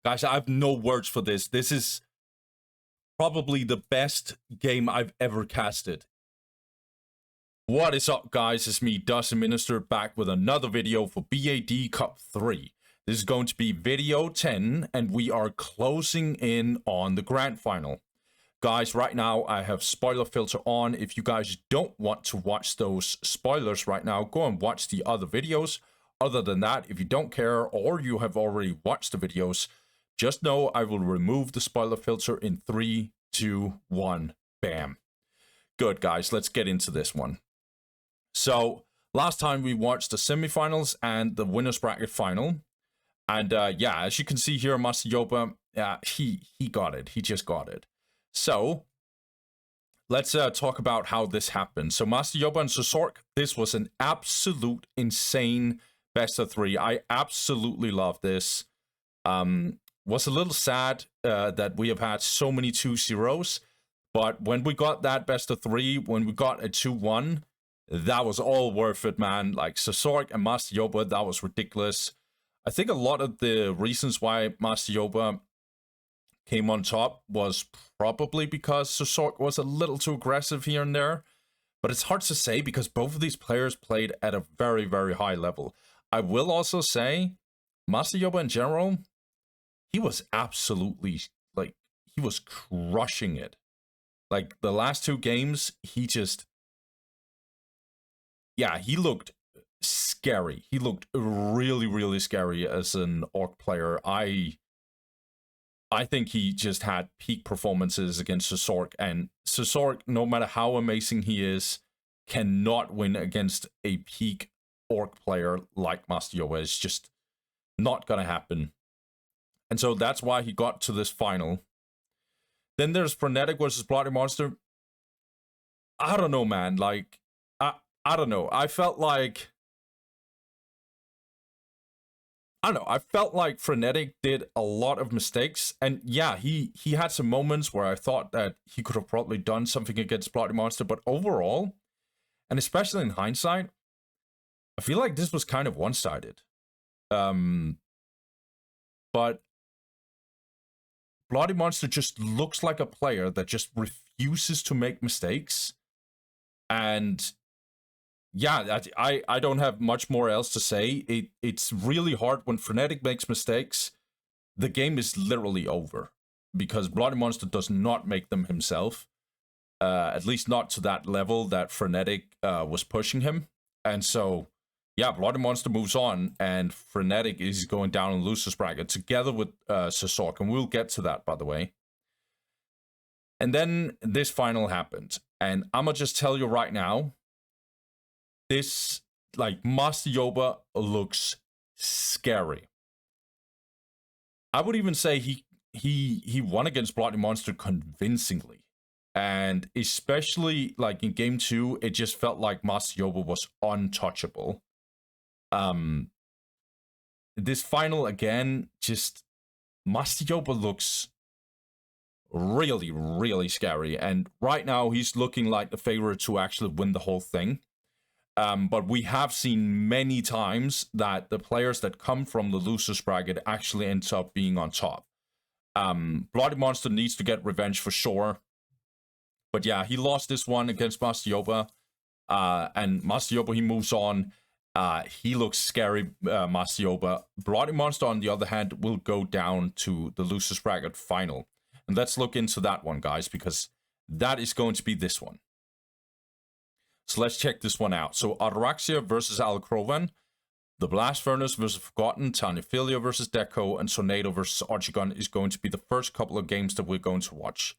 Guys, I have no words for this. This is probably the best game I've ever casted. What is up, guys? It's me, Dustin Minister, back with another video for BAD Cup 3. This is going to be video 10, and we are closing in on the grand final. Guys, right now I have spoiler filter on. If you guys don't want to watch those spoilers right now, go and watch the other videos. Other than that, if you don't care or you have already watched the videos, just know I will remove the spoiler filter in 3, 2, 1, bam. Good, guys, let's get into this one. So, last time we watched the semifinals and the winner's bracket final. And yeah, as you can see here, Master Yoba, he got it. He just got it. So, let's talk about how this happened. So, Master Yoba and Soulstorm, this was an absolute insane best of 3. I absolutely love this. Was a little sad that we have had so many 2-0s, but when we got that best of 3, when we got a 2-1, that was all worth it, man. Like Soulstorm and Master Yoba, that was ridiculous. I think a lot of the reasons why Master Yoba came on top was probably because Soulstorm was a little too aggressive here and there, but it's hard to say because both of these players played at a very, very high level. I will also say, Master Yoba in general, he was absolutely, like, he was crushing it. Like, the last 2 games, he just, yeah, he looked scary. He looked really, really scary as an Orc player. I think he just had peak performances against Soulstorm, and Soulstorm, no matter how amazing he is, cannot win against a peak Orc player like Master Yoba. It's just not gonna happen. And so that's why he got to this final. Then there's Frenetic versus Bloody Monster. I don't know, man. Like, I don't know. I felt like Frenetic did a lot of mistakes. And yeah, he had some moments where I thought that he could have probably done something against Bloody Monster. But overall, and especially in hindsight, I feel like this was kind of one-sided. But Bloody Monster just looks like a player that just refuses to make mistakes. And yeah, I don't have much more else to say. It's really hard when Frenetic makes mistakes. The game is literally over because Bloody Monster does not make them himself. At least not to that level that Frenetic was pushing him. And so, yeah, Bloody Monster moves on, and Frenetic is going down in Loser's Bracket together with Soulstorm, and we'll get to that, by the way. And then this final happened, and I'm gonna just tell you right now, this, like, Master Yoba looks scary. I would even say he won against Bloody Monster convincingly, and especially like in game 2, it just felt like Master Yoba was untouchable. This final again, just Master Yoba looks really, really scary, and right now he's looking like the favorite to actually win the whole thing. But we have seen many times that the players that come from the Loser's Bracket actually ends up being on top. Bloody Monster needs to get revenge for sure. But yeah, he lost this one against Master Yoba. And Master Yoba, he moves on. He looks scary, Master Yoba. Bloody Monster, on the other hand, will go down to the Loser's Bracket final. And let's look into that one, guys, because that is going to be this one. So let's check this one out. So Ataraxia versus Alacrovan, the Blast Furnace versus Forgotten, Tanyaphilia versus Deco, and Tornado versus Archigun is going to be the first couple of games that we're going to watch.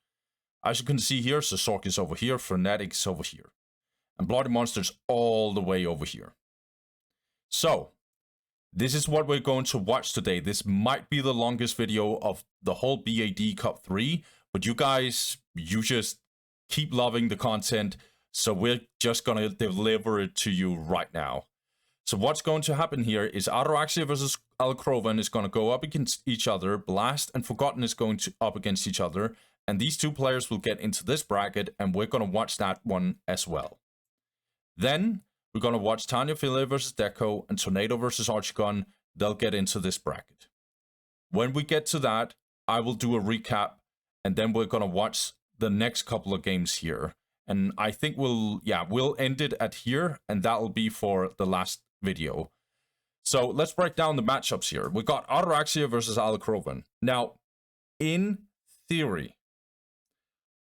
As you can see here, Soulstorm is over here, Frenetic is over here, and Bloody Monster's all the way over here. So, this is what we're going to watch today. This might be the longest video of the whole BAD Cup 3, but you guys, you just keep loving the content, so we're just going to deliver it to you right now. So what's going to happen here is Ataraxia versus Alacrovan is going to go up against each other, Blast and Forgotten is going to up against each other, and these 2 players will get into this bracket, and we're going to watch that one as well. Then we're going to watch Tanyaphilia versus Deco and Tornado versus Archigun. They'll get into this bracket. When we get to that, I will do a recap, and then we're gonna watch the next couple of games here. And I think we'll end it at here, and that'll be for the last video. So let's break down the matchups here. We got Ataraxia versus Alacrovan. Now, in theory,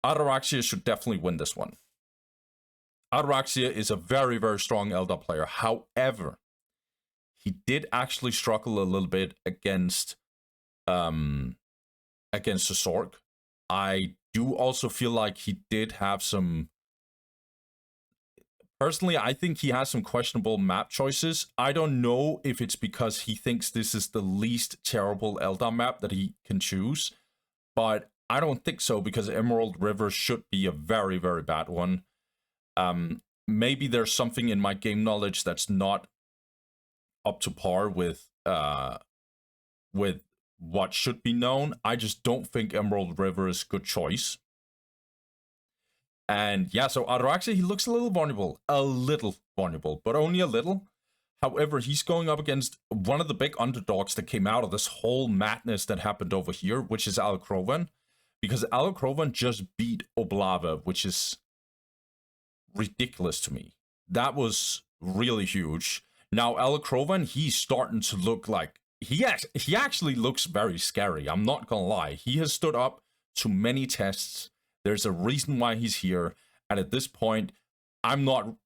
Ataraxia should definitely win this one. Ataraxia is a very, very strong Eldar player. However, he did actually struggle a little bit against the Sork. I do also feel like he did have some... Personally, I think he has some questionable map choices. I don't know if it's because he thinks this is the least terrible Eldar map that he can choose, but I don't think so, because Emerald River should be a very, very bad one. Maybe there's something in my game knowledge that's not up to par with what should be known. I just don't think Emerald River is a good choice. And yeah, so Ataraxia, he looks a little vulnerable, but only a little. However, he's going up against one of the big underdogs that came out of this whole madness that happened over here, which is Alacrovan, because Alacrovan just beat Oblava, which is ridiculous to me. That was really huge. Now Alacrovan, he's starting to look like he actually looks very scary. I'm not gonna lie. He has stood up to many tests. There's a reason why he's here, and at this point, I'm not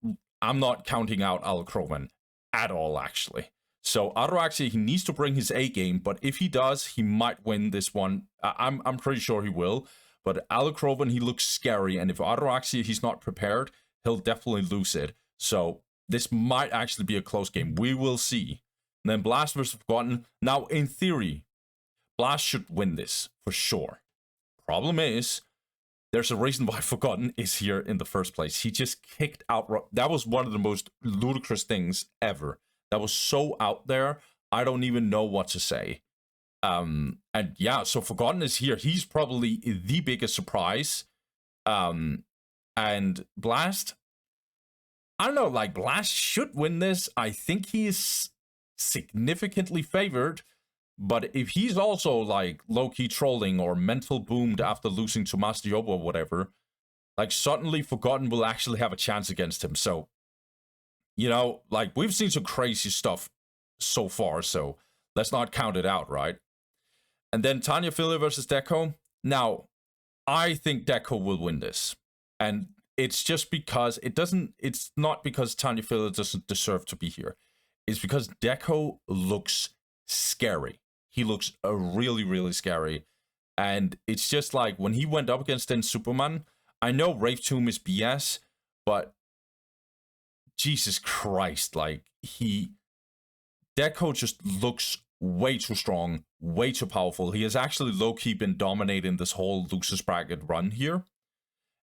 counting out Alacrovan at all, actually. So Ataraxia, he needs to bring his A game, but if he does, he might win this one. I'm pretty sure he will. But Alacrovan, he looks scary, and if Ataraxia, he's not prepared, he'll definitely lose it. So this might actually be a close game. We will see. And then Blast versus Forgotten. Now, in theory, Blast should win this for sure. Problem is, there's a reason why Forgotten is here in the first place. He just kicked out... That was one of the most ludicrous things ever. That was so out there, I don't even know what to say. And yeah, so Forgotten is here. He's probably the biggest surprise. And Blast... I don't know, like, Blast should win this. I think he is significantly favored. But if he's also, like, low-key trolling or mental boomed after losing to Master Yobo or whatever, like, suddenly Forgotten will actually have a chance against him. So, you know, like, we've seen some crazy stuff so far, so let's not count it out, right? And then Tanyaphilia versus Deco. Now, I think Deco will win this. And it's just because it's not because Tanyaphilia doesn't deserve to be here. It's because Deco looks scary. He looks really, really scary. And it's just like, when he went up against Den Superman, I know Rave Tomb is BS, but Jesus Christ, like, Deco just looks way too strong, way too powerful. He has actually low-key been dominating this whole Loserbracket run here.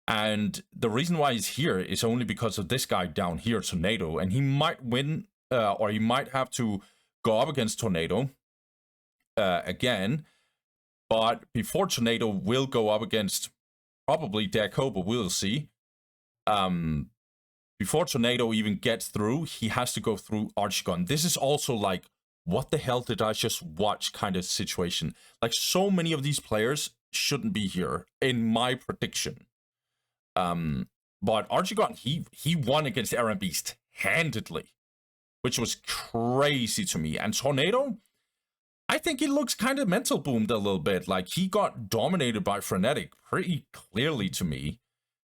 And the reason why he's here is only because of this guy down here, Tornado. And he might win, or he might have to go up against Tornado again. But before Tornado will go up against probably Deco, but we'll see. Before Tornado even gets through, he has to go through Archigun. This is also like, what the hell did I just watch kind of situation. Like, so many of these players shouldn't be here, in my prediction. But Archigun, he won against Aaron Beast handedly, which was crazy to me. And Tornado, I think he looks kind of mental boomed a little bit. Like, he got dominated by Frenetic pretty clearly to me.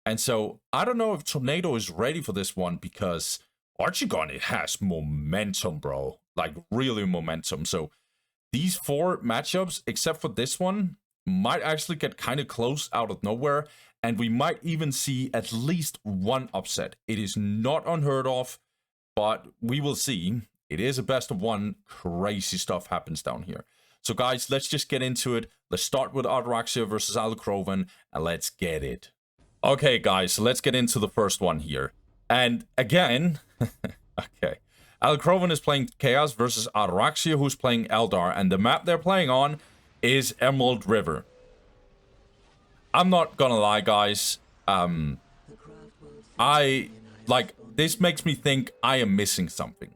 And so, I don't know if Tornado is ready for this one, because Archigun, it has momentum, bro. Like, really momentum. So, these 4 matchups, except for this one, might actually get kind of close out of nowhere. And we might even see at least one upset. It is not unheard of, but we will see. It is a best of one. Crazy stuff happens down here. So guys, let's just get into it. Let's start with Ataraxia versus Alacrovan, and let's get it. Okay, guys, so let's get into the first one here. And again, okay, Alacrovan is playing Chaos versus Ataraxia, who's playing Eldar, and the map they're playing on is Emerald River. I'm not gonna lie, guys. This makes me think I am missing something.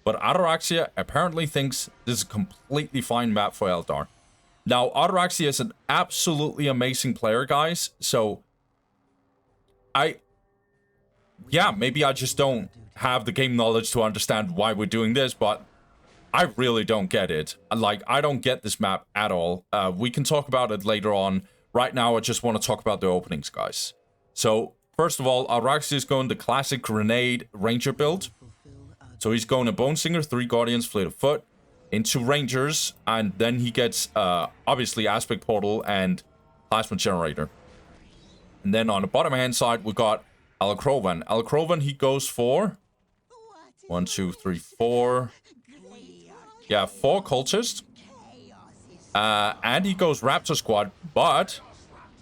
But Ataraxia apparently thinks this is a completely fine map for Eldar. Now, Ataraxia is an absolutely amazing player, guys. So, yeah, maybe I just don't have the game knowledge to understand why we're doing this, but I really don't get it. Like, I don't get this map at all. We can talk about it later on. Right now, I just want to talk about the openings, guys. So, first of all, Ataraxia is going the classic grenade ranger build. So he's going a Bone Singer, 3 Guardians, Fleet of Foot, into Rangers, and then he gets, obviously, Aspect Portal and Plasma Generator. And then on the bottom hand side, we got Alacrovan. Alacrovan, he goes for 1, 2, 3, 4. Yeah, 4 Cultists. And he goes Raptor Squad, but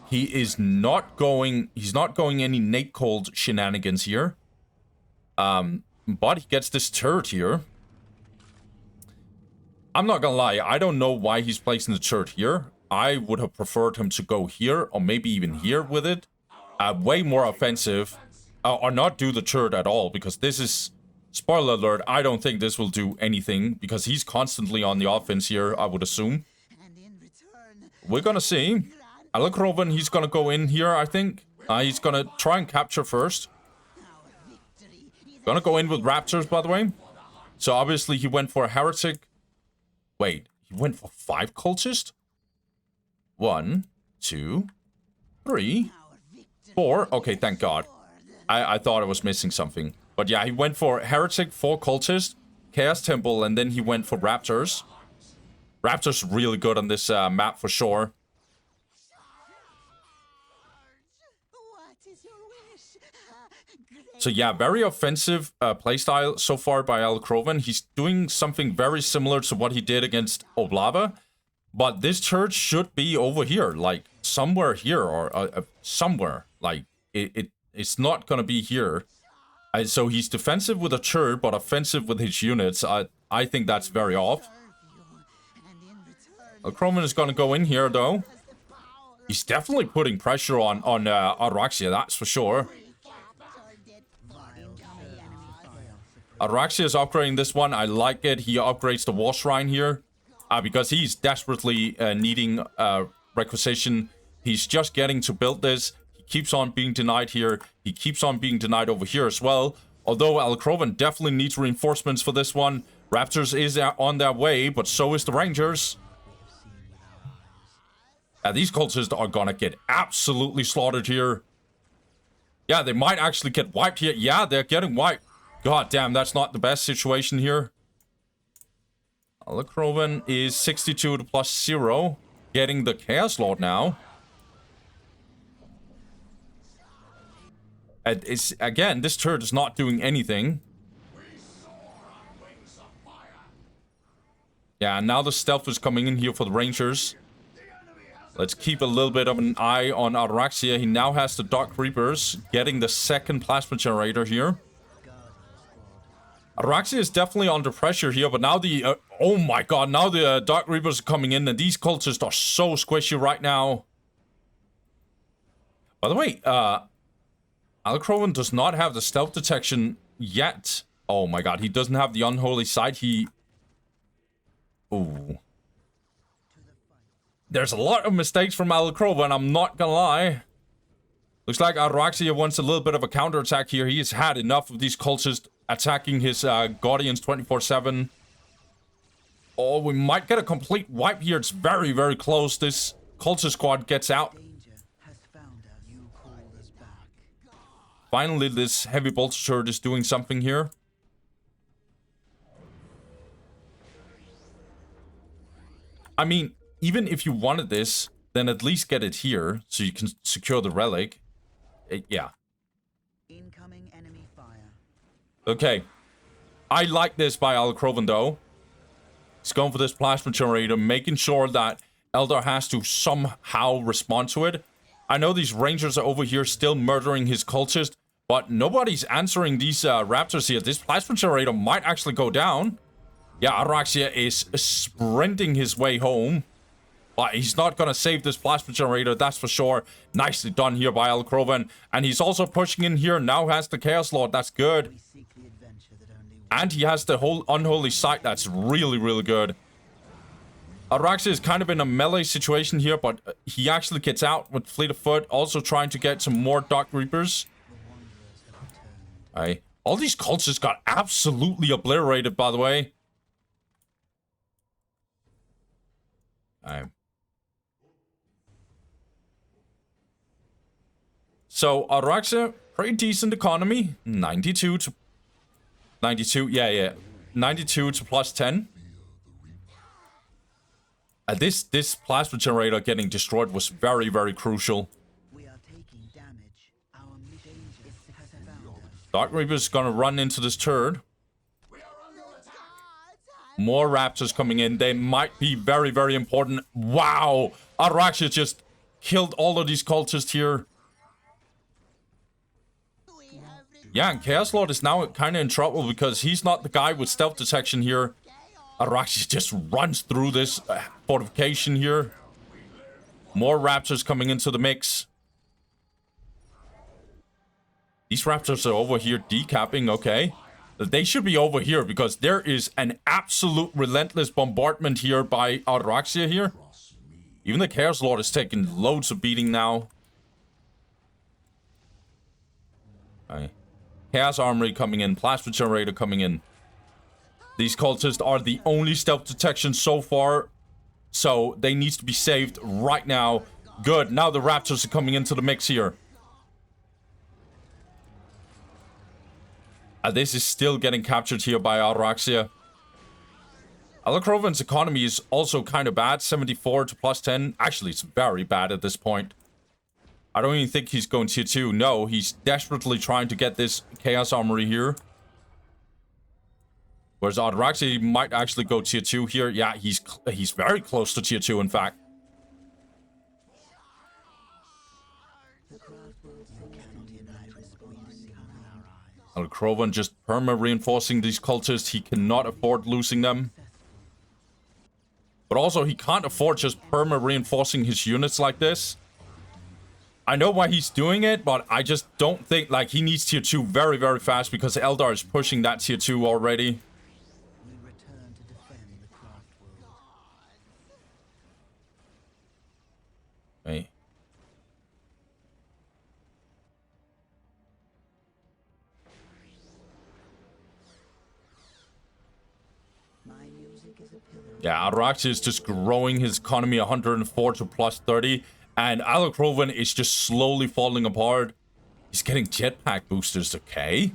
he is not going, he's not going any Nate Cold shenanigans here. But he gets this turret here. I'm not gonna lie, I don't know why he's placing the turret here. I would have preferred him to go here, or maybe even here with it. Way more offensive. Or not do the turret at all, because this is... Spoiler alert, I don't think this will do anything, because he's constantly on the offense here, I would assume. We're gonna see. Alacrovan, he's gonna go in here, I think. He's gonna try and capture first. Gonna go in with Raptors, by the way. So obviously he went for a Heretic. Wait, he went for 5 Cultists? 1, 2, 3, 4. Okay, thank God. I thought I was missing something. But yeah, he went for Heretic, 4 Cultists, Chaos Temple, and then he went for Raptors. Raptors really good on this map for sure. So yeah, very offensive playstyle so far by Alacrovan. He's doing something very similar to what he did against Oblava. But this turret should be over here, like somewhere here or somewhere. Like it's not going to be here. So he's defensive with a turret, but offensive with his units. I think that's very off. Alacrovan is going to go in here though. He's definitely putting pressure on Ataraxia, that's for sure. Ataraxia is upgrading this one. I like it. He upgrades the War Shrine here. Because he's desperately needing requisition. He's just getting to build this. He keeps on being denied here. He keeps on being denied over here as well. Although Alacrovan definitely needs reinforcements for this one. Raptors is on their way, but so is the Rangers. These cultists are gonna get absolutely slaughtered here. Yeah, they might actually get wiped here. Yeah, they're getting wiped. God damn, that's not the best situation here. Alacrovan is 62 to +0. Getting the Chaos Lord now. Again, this turret is not doing anything. Yeah, now the stealth is coming in here for the Rangers. Let's keep a little bit of an eye on Ataraxia. He now has the Dark Reapers, getting the second Plasma Generator here. Ataraxia is definitely under pressure here, but now the... oh my god, now the Dark Reapers are coming in, and these cultists are so squishy right now. By the way, Alacrovan does not have the stealth detection yet. Oh my god, he doesn't have the Unholy Sight. Ooh. There's a lot of mistakes from Alacrovan, I'm not gonna lie. Looks like Ataraxia wants a little bit of a counterattack here. He has had enough of these cultists attacking his Guardians 24/7. Oh, we might get a complete wipe here. It's very, very close. This cultist squad gets out. Finally, this heavy bolter turret is doing something here. I mean, even if you wanted this, then at least get it here so you can secure the relic. Yeah. Incoming enemy fire. Okay. I like this by Alacrovan though. He's going for this Plasma Generator, making sure that Eldar has to somehow respond to it. I know these Rangers are over here still murdering his cultists, but nobody's answering these Raptors here. This Plasma Generator might actually go down. Yeah, Ataraxia is sprinting his way home. But he's not going to save this Plasma Generator, that's for sure. Nicely done here by Alacrovan. And he's also pushing in here, now has the Chaos Lord, that's good. And he has the whole unholy sight. That's really, really good. Ataraxia is kind of in a melee situation here, but he actually gets out with Fleet of Foot, also trying to get some more Dark Reapers. Alright. All these cultists got absolutely obliterated, by the way. Alright. So, Ataraxia, pretty decent economy. 92 to... 92, yeah. 92 to plus 10. This plasma generator getting destroyed was very, very crucial. We are taking damage. Our danger has found us. Dark Reaper's gonna run into this turret. More raptors coming in. They might be very, very important. Wow! Ataraxia just killed all of these cultists here. Yeah, and Chaos Lord is now kind of in trouble because he's not the guy with stealth detection here. Ataraxia just runs through this fortification here. More raptors coming into the mix. These raptors are over here decapping, okay. They should be over here because there is an absolute relentless bombardment here by Ataraxia here. Even the Chaos Lord is taking loads of beating now. Okay. Chaos Armory coming in. Plasma Generator coming in. These cultists are the only stealth detection so far. So they need to be saved right now. Good. Now the raptors are coming into the mix here. This is still getting captured here by Ataraxia. Alacrovan's economy is also kind of bad. 74 to plus 10. Actually, it's very bad at this point. I don't even think he's going tier 2. No, he's desperately trying to get this Chaos Armory here. Whereas Ataraxia might actually go tier 2 here. Yeah, he's very close to tier 2, in fact. Alacrovan just perma-reinforcing these cultists. He cannot afford losing them. But also, he can't afford just perma-reinforcing his units like this. I know why he's doing it, but I just don't think, like, he needs tier 2 very, very fast because Eldar is pushing that tier 2 already. Hey. Yeah, Ataraxia is just growing his economy 104 to plus 30. And Alacrovan is just slowly falling apart. He's getting jetpack boosters, okay?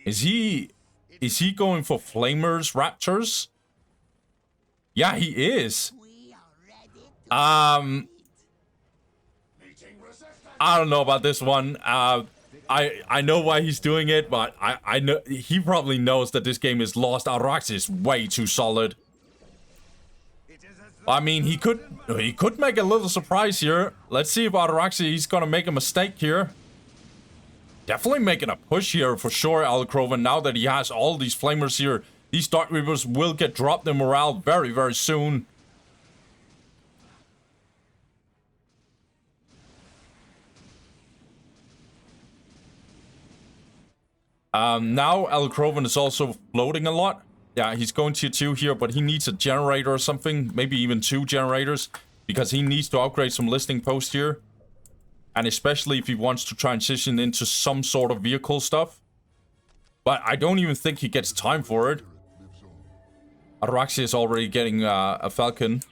Is he going for Flamers Raptors? Yeah, he is. I don't know about this one. I know why he's doing it, but I know he probably knows that this game is lost. Ataraxia is way too solid. I mean, he could make a little surprise here. Let's see if Ataraxia is gonna make a mistake here. Definitely making a push here for sure, Alacrovan. Now that he has all these Flamers here, these Dark Reapers will get dropped in morale very, very soon. Now Alacrovan is also floating a lot. Yeah, he's going tier 2 here, but he needs a generator or something. Maybe even 2 generators. Because he needs to upgrade some listing posts here. And especially if he wants to transition into some sort of vehicle stuff. But I don't even think he gets time for it. Ataraxia is already getting a Falcon.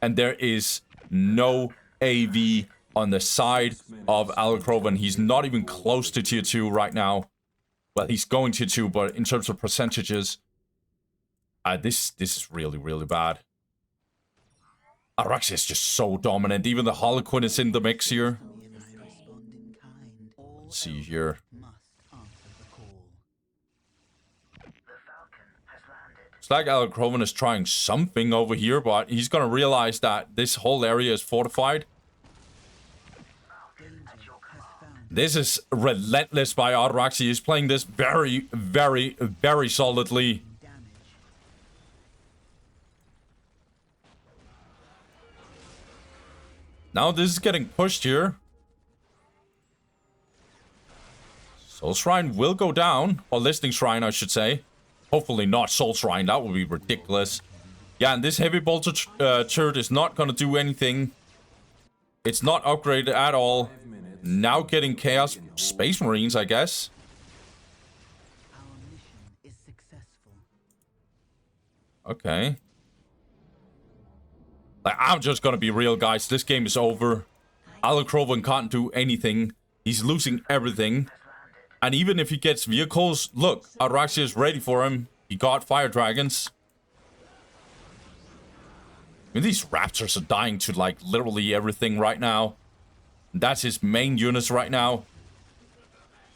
And there is no AV on the side of Alacrovan. He's not even close to tier 2 right now. Well, he's going tier 2, but in terms of percentages, this is really, really bad. Ataraxia is just so dominant. Even the Harlequin is in the mix here. Let's see here. It's like Alacrovan is trying something over here, but he's gonna realize that this whole area is fortified. This is relentless by Ataraxia. He's playing this very, very, very solidly. Now this is getting pushed here. Soul Shrine will go down. Or Listening Shrine, I should say. Hopefully not Soul Shrine. That would be ridiculous. Yeah, and this Heavy Bolter turret is not going to do anything. It's not upgraded at all. Now getting Chaos Space Marines, I guess. Our mission is successful. Okay. Like, I'm just gonna be real, guys. This game is over. Alacrovan can't do anything. He's losing everything. And even if he gets vehicles, look, Ataraxia is ready for him. He got Fire Dragons. I mean, these Raptors are dying to, like, literally everything right now. That's his main units right now.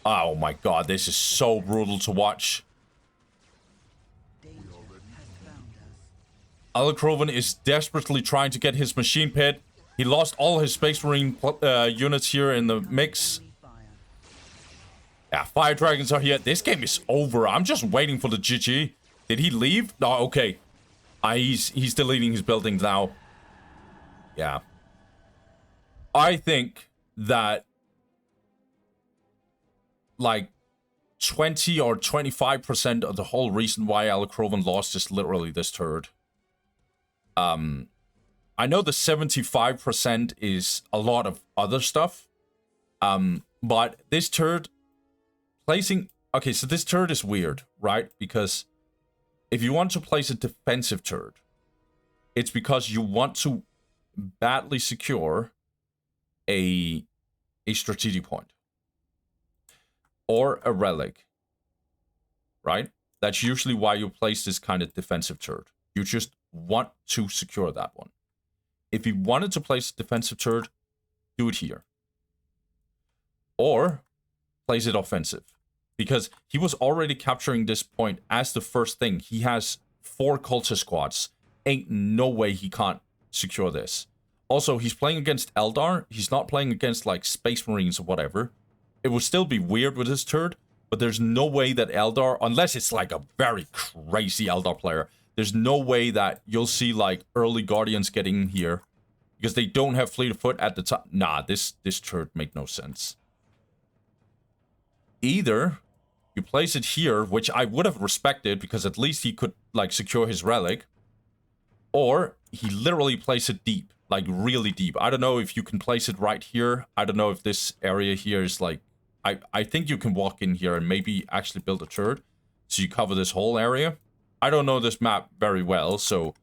Oh my god, this is so brutal to watch. Danger has found us. Alacrovan is desperately trying to get his machine pit. He lost all his Space Marine units here in the mix. Fire. Yeah, Fire Dragons are here. This game is over. I'm just waiting for the GG. Did he leave? No, okay. He's deleting his buildings now. Yeah. I think that like 20 or 25% of the whole reason why Alacrovan lost is literally this turd. I know the 75% is a lot of other stuff. But this turd placing... Okay, so this turd is weird, right? Because if you want to place a defensive turd, it's because you want to badly secure a strategic point. Or a relic. Right? That's usually why you place this kind of defensive turd. You just want to secure that one. If you wanted to place a defensive turd, do it here. Or place it offensive. Because he was already capturing this point as the first thing. He has 4 cultist squads. Ain't no way he can't secure this. Also, he's playing against Eldar. He's not playing against, like, Space Marines or whatever. It would still be weird with his turd, but there's no way that Eldar, unless it's, like, a very crazy Eldar player, there's no way that you'll see, like, early Guardians getting in here. Because they don't have Fleet of Foot at the time. Nah, this turd make no sense. Either you place it here, which I would have respected, because at least he could, like, secure his relic. Or he literally places it deep. Like, really deep. I don't know if you can place it right here. I don't know if this area here is, like... I think you can walk in here and maybe actually build a turret. So you cover this whole area. I don't know this map very well, so...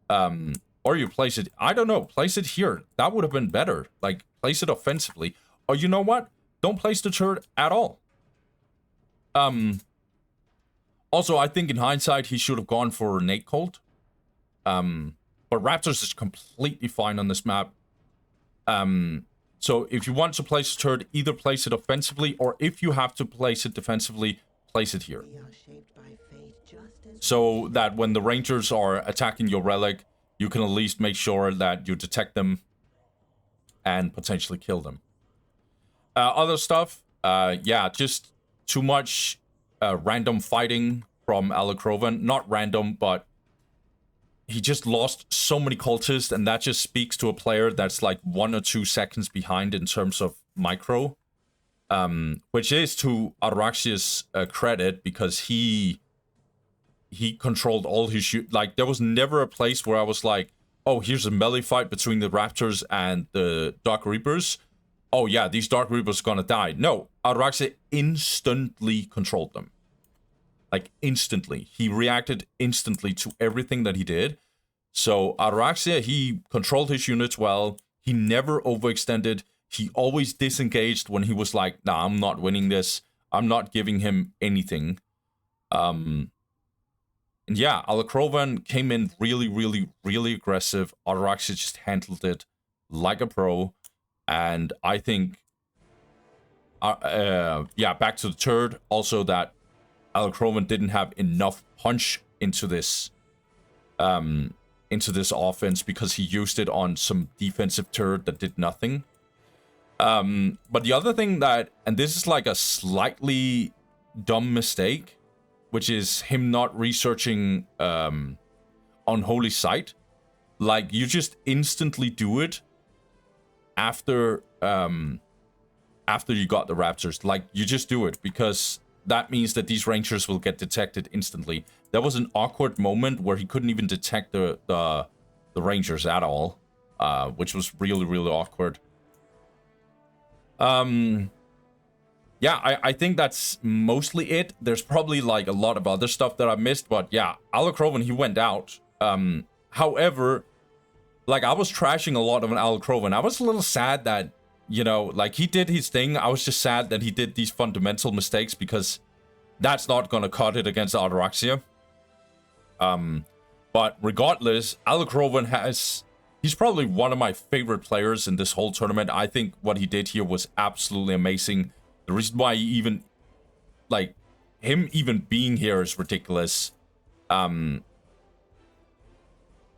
Or you place it... I don't know. Place it here. That would have been better. Like, place it offensively. Or you know what? Don't place the turret at all. Also, I think in hindsight, he should have gone for Nate Colt. But Raptors is completely fine on this map. So if you want to place a turret, either place it offensively, or if you have to place it defensively, place it here. We are shaped by fate just as So that when the Rangers are attacking your relic, you can at least make sure that you detect them and potentially kill them. Other stuff, yeah, just too much random fighting from Alacrovan. Not random, but he just lost so many cultists, and that just speaks to a player that's like 1 or 2 seconds behind in terms of micro. Which is to Ataraxia's credit, because he controlled all his shoot. Like, there was never a place where I was like, oh, here's a melee fight between the Raptors and the Dark Reapers. Oh yeah, these Dark Reapers are gonna die. No, Ataraxia instantly controlled them. Like, instantly. He reacted instantly to everything that he did. So, Ataraxia, he controlled his units well. He never overextended. He always disengaged when he was like, nah, I'm not winning this. I'm not giving him anything. And yeah, Alacrovan came in really, really, really aggressive. Ataraxia just handled it like a pro. And I think, yeah, back to the turd. Also that Alacrovan didn't have enough punch into this offense, because he used it on some defensive turret that did nothing. But the other thing that, and this is like a slightly dumb mistake, which is him not researching Unholy Sight. Like, you just instantly do it after after you got the Raptors. Like, you just do it, because that means that these Rangers will get detected instantly. There was an awkward moment where he couldn't even detect the Rangers at all, which was really, really awkward. Yeah, I think that's mostly it. There's probably, like, a lot of other stuff that I missed, but yeah, Alacrovan, he went out. However, like, I was trashing a lot of an Alacrovan. I was a little sad that, you know, like, he did his thing. I was just sad that he did these fundamental mistakes, because that's not gonna cut it against Ataraxia. But regardless, Alacrovan he's probably one of my favorite players in this whole tournament. I think what he did here was absolutely amazing. The reason why he even, like, him even being here is ridiculous. Or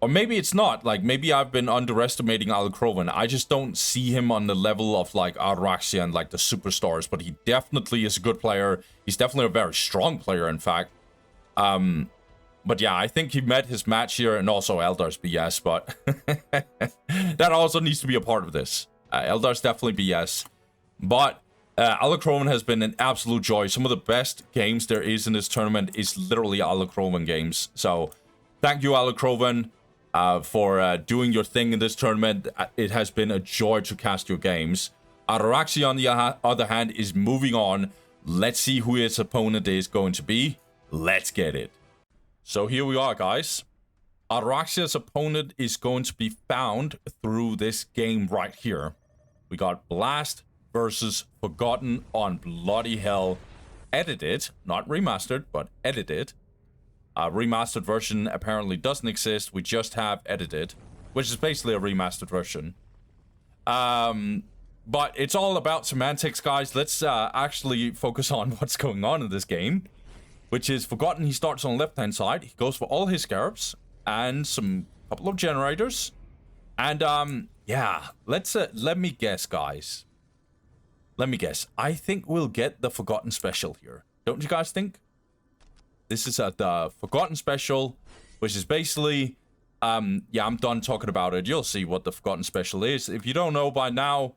maybe it's not. Like, maybe I've been underestimating Alacrovan. I just don't see him on the level of, like, Ataraxia and, like, the superstars. But he definitely is a good player. He's definitely a very strong player, in fact. But yeah, I think he met his match here, and also Eldar's BS, but that also needs to be a part of this. Eldar's definitely BS. But Alacrovan has been an absolute joy. Some of the best games there is in this tournament is literally Alacrovan games. So thank you, Alacrovan, for doing your thing in this tournament. It has been a joy to cast your games. Ataraxia, on the other hand, is moving on. Let's see who his opponent is going to be. Let's get it. So here we are, guys. Ataraxia's opponent is going to be found through this game right here. We got Blast versus Forgotten on Bloody Hell. Edited, not remastered, but edited. Remastered version apparently doesn't exist. We just have edited, which is basically a remastered version. But it's all about semantics, guys. Let's actually focus on what's going on in this game. Which is Forgotten. He starts on the left-hand side. He goes for all his scarabs and some couple of generators. And yeah, let me guess, guys. Let me guess. I think we'll get the Forgotten special here. Don't you guys think? This is the Forgotten special, which is basically yeah, I'm done talking about it. You'll see what the Forgotten special is. If you don't know by now,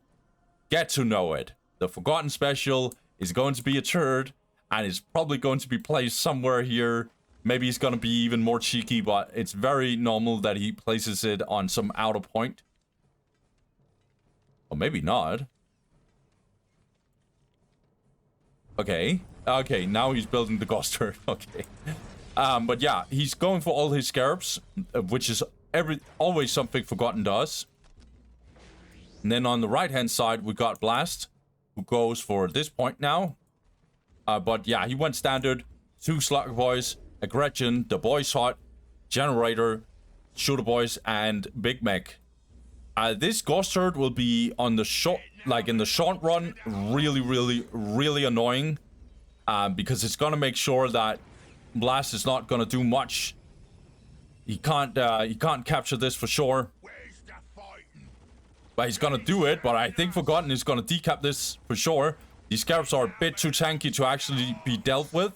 get to know it. The Forgotten special is going to be a turd. And it's probably going to be placed somewhere here. Maybe he's going to be even more cheeky, but it's very normal that he places it on some outer point. Or maybe not. Okay. Okay, now he's building the ghost turret. Okay. But yeah, he's going for all his scarabs, which is always something Forgotten does. And then on the right-hand side, we got Blast, who goes for this point now. But yeah, he went standard. 2 Slugger Boys, a Gretchen, the Boys Hot, Generator, Shooter Boys, and Big Mech. This Ghost Turret will be on the short, like in the short run, really, really, really annoying. Because it's gonna make sure that Blast is not gonna do much. He can't capture this for sure. But he's gonna do it, but I think Forgotten is gonna decap this for sure. These scarabs are a bit too tanky to actually be dealt with.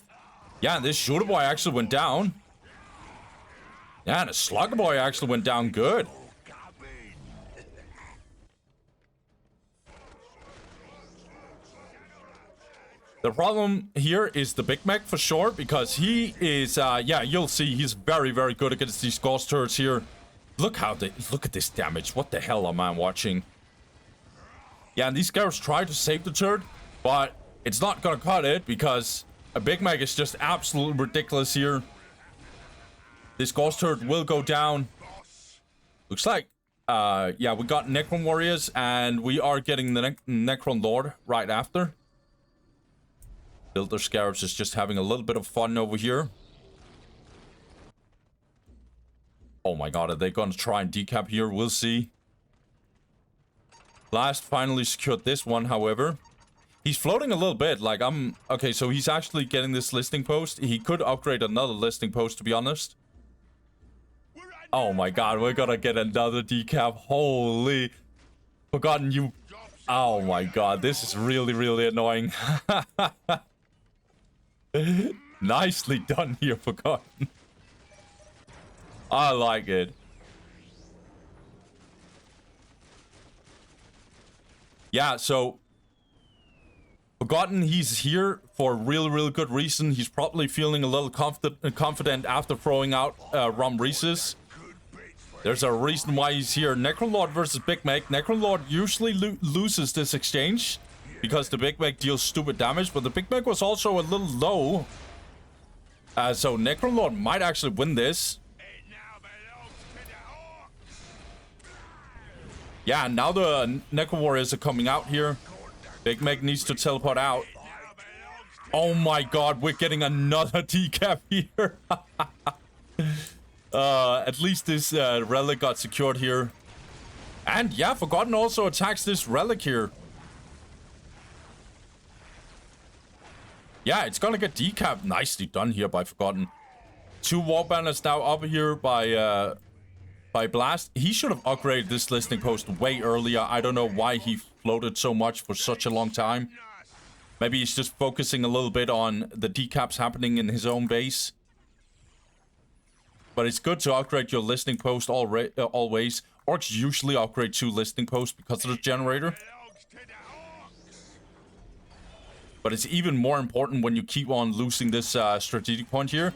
Yeah, and this Shooter Boy actually went down. Yeah, and the Slugger Boy actually went down good. The problem here is the Big Mech for sure, because he is, yeah, you'll see he's very, very good against these ghost turrets here. Look at this damage. What the hell am I watching? Yeah, and these scarabs try to save the turret, but it's not gonna cut it because a Big Mech is just absolutely ridiculous here. This ghost turret will go down. Looks like, yeah, we got Necron Warriors, and we are getting the Necron Lord right after. Builder Scarabs is just having a little bit of fun over here. Oh my god, are they gonna try and decap here? We'll see. Blast finally secured this one, however. He's floating a little bit, like okay, so he's actually getting this listing post. He could upgrade another listing post, to be honest. Oh my god, we're gonna get another decap. Holy. Forgotten you. Oh my god, this is really, really annoying. Nicely done here, Forgotten. I like it. Yeah, so Forgotten, he's here for a really good reason. He's probably feeling a little confident after throwing out Rum Reese's. There's a reason why he's here. Necrolord versus Big Meg. Necrolord usually loses this exchange because the Big Meg deals stupid damage, but the Big Meg was also a little low. So Necrolord might actually win this. Yeah, now the Necro Warriors are coming out here. Big Meg needs to teleport out. Oh my god, we're getting another decap here. At least this relic got secured here. And yeah, Forgotten also attacks this relic here. Yeah, it's gonna get decapped. Nicely done here by Forgotten. 2 wall banners now up here by Blast. He should have upgraded this listening post way earlier. I don't know why he floated so much for such a long time. Maybe he's just focusing a little bit on the decaps happening in his own base. But it's good to upgrade your listening post always. Orks usually upgrade 2 listening posts because of the generator. But it's even more important when you keep on losing this strategic point here.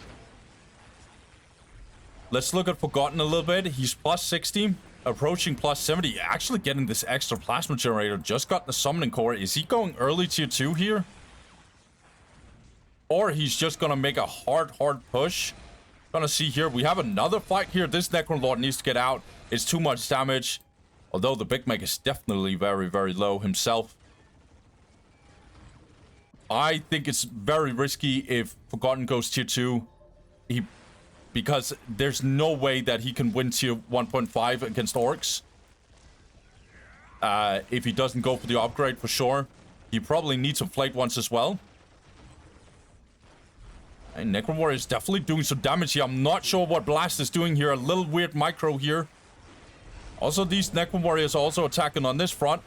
Let's look at Forgotten a little bit. He's plus 60, approaching plus 70. Actually getting this extra plasma generator. Just got the summoning core. Is he going early tier 2 here? Or he's just gonna make a hard push. Gonna see here. We have another fight here. This Necrolord needs to get out. It's too much damage. Although the Big Meg is definitely very low himself. I think it's very risky if Forgotten goes tier 2. Because there's no way that he can win tier 1.5 against Orks. If he doesn't go for the upgrade for sure. He probably needs some Flate ones as well. And Necro Warrior is definitely doing some damage here. I'm not sure what Blast is doing here. A little weird micro here. Also, these Necro Warriors are also attacking on this front.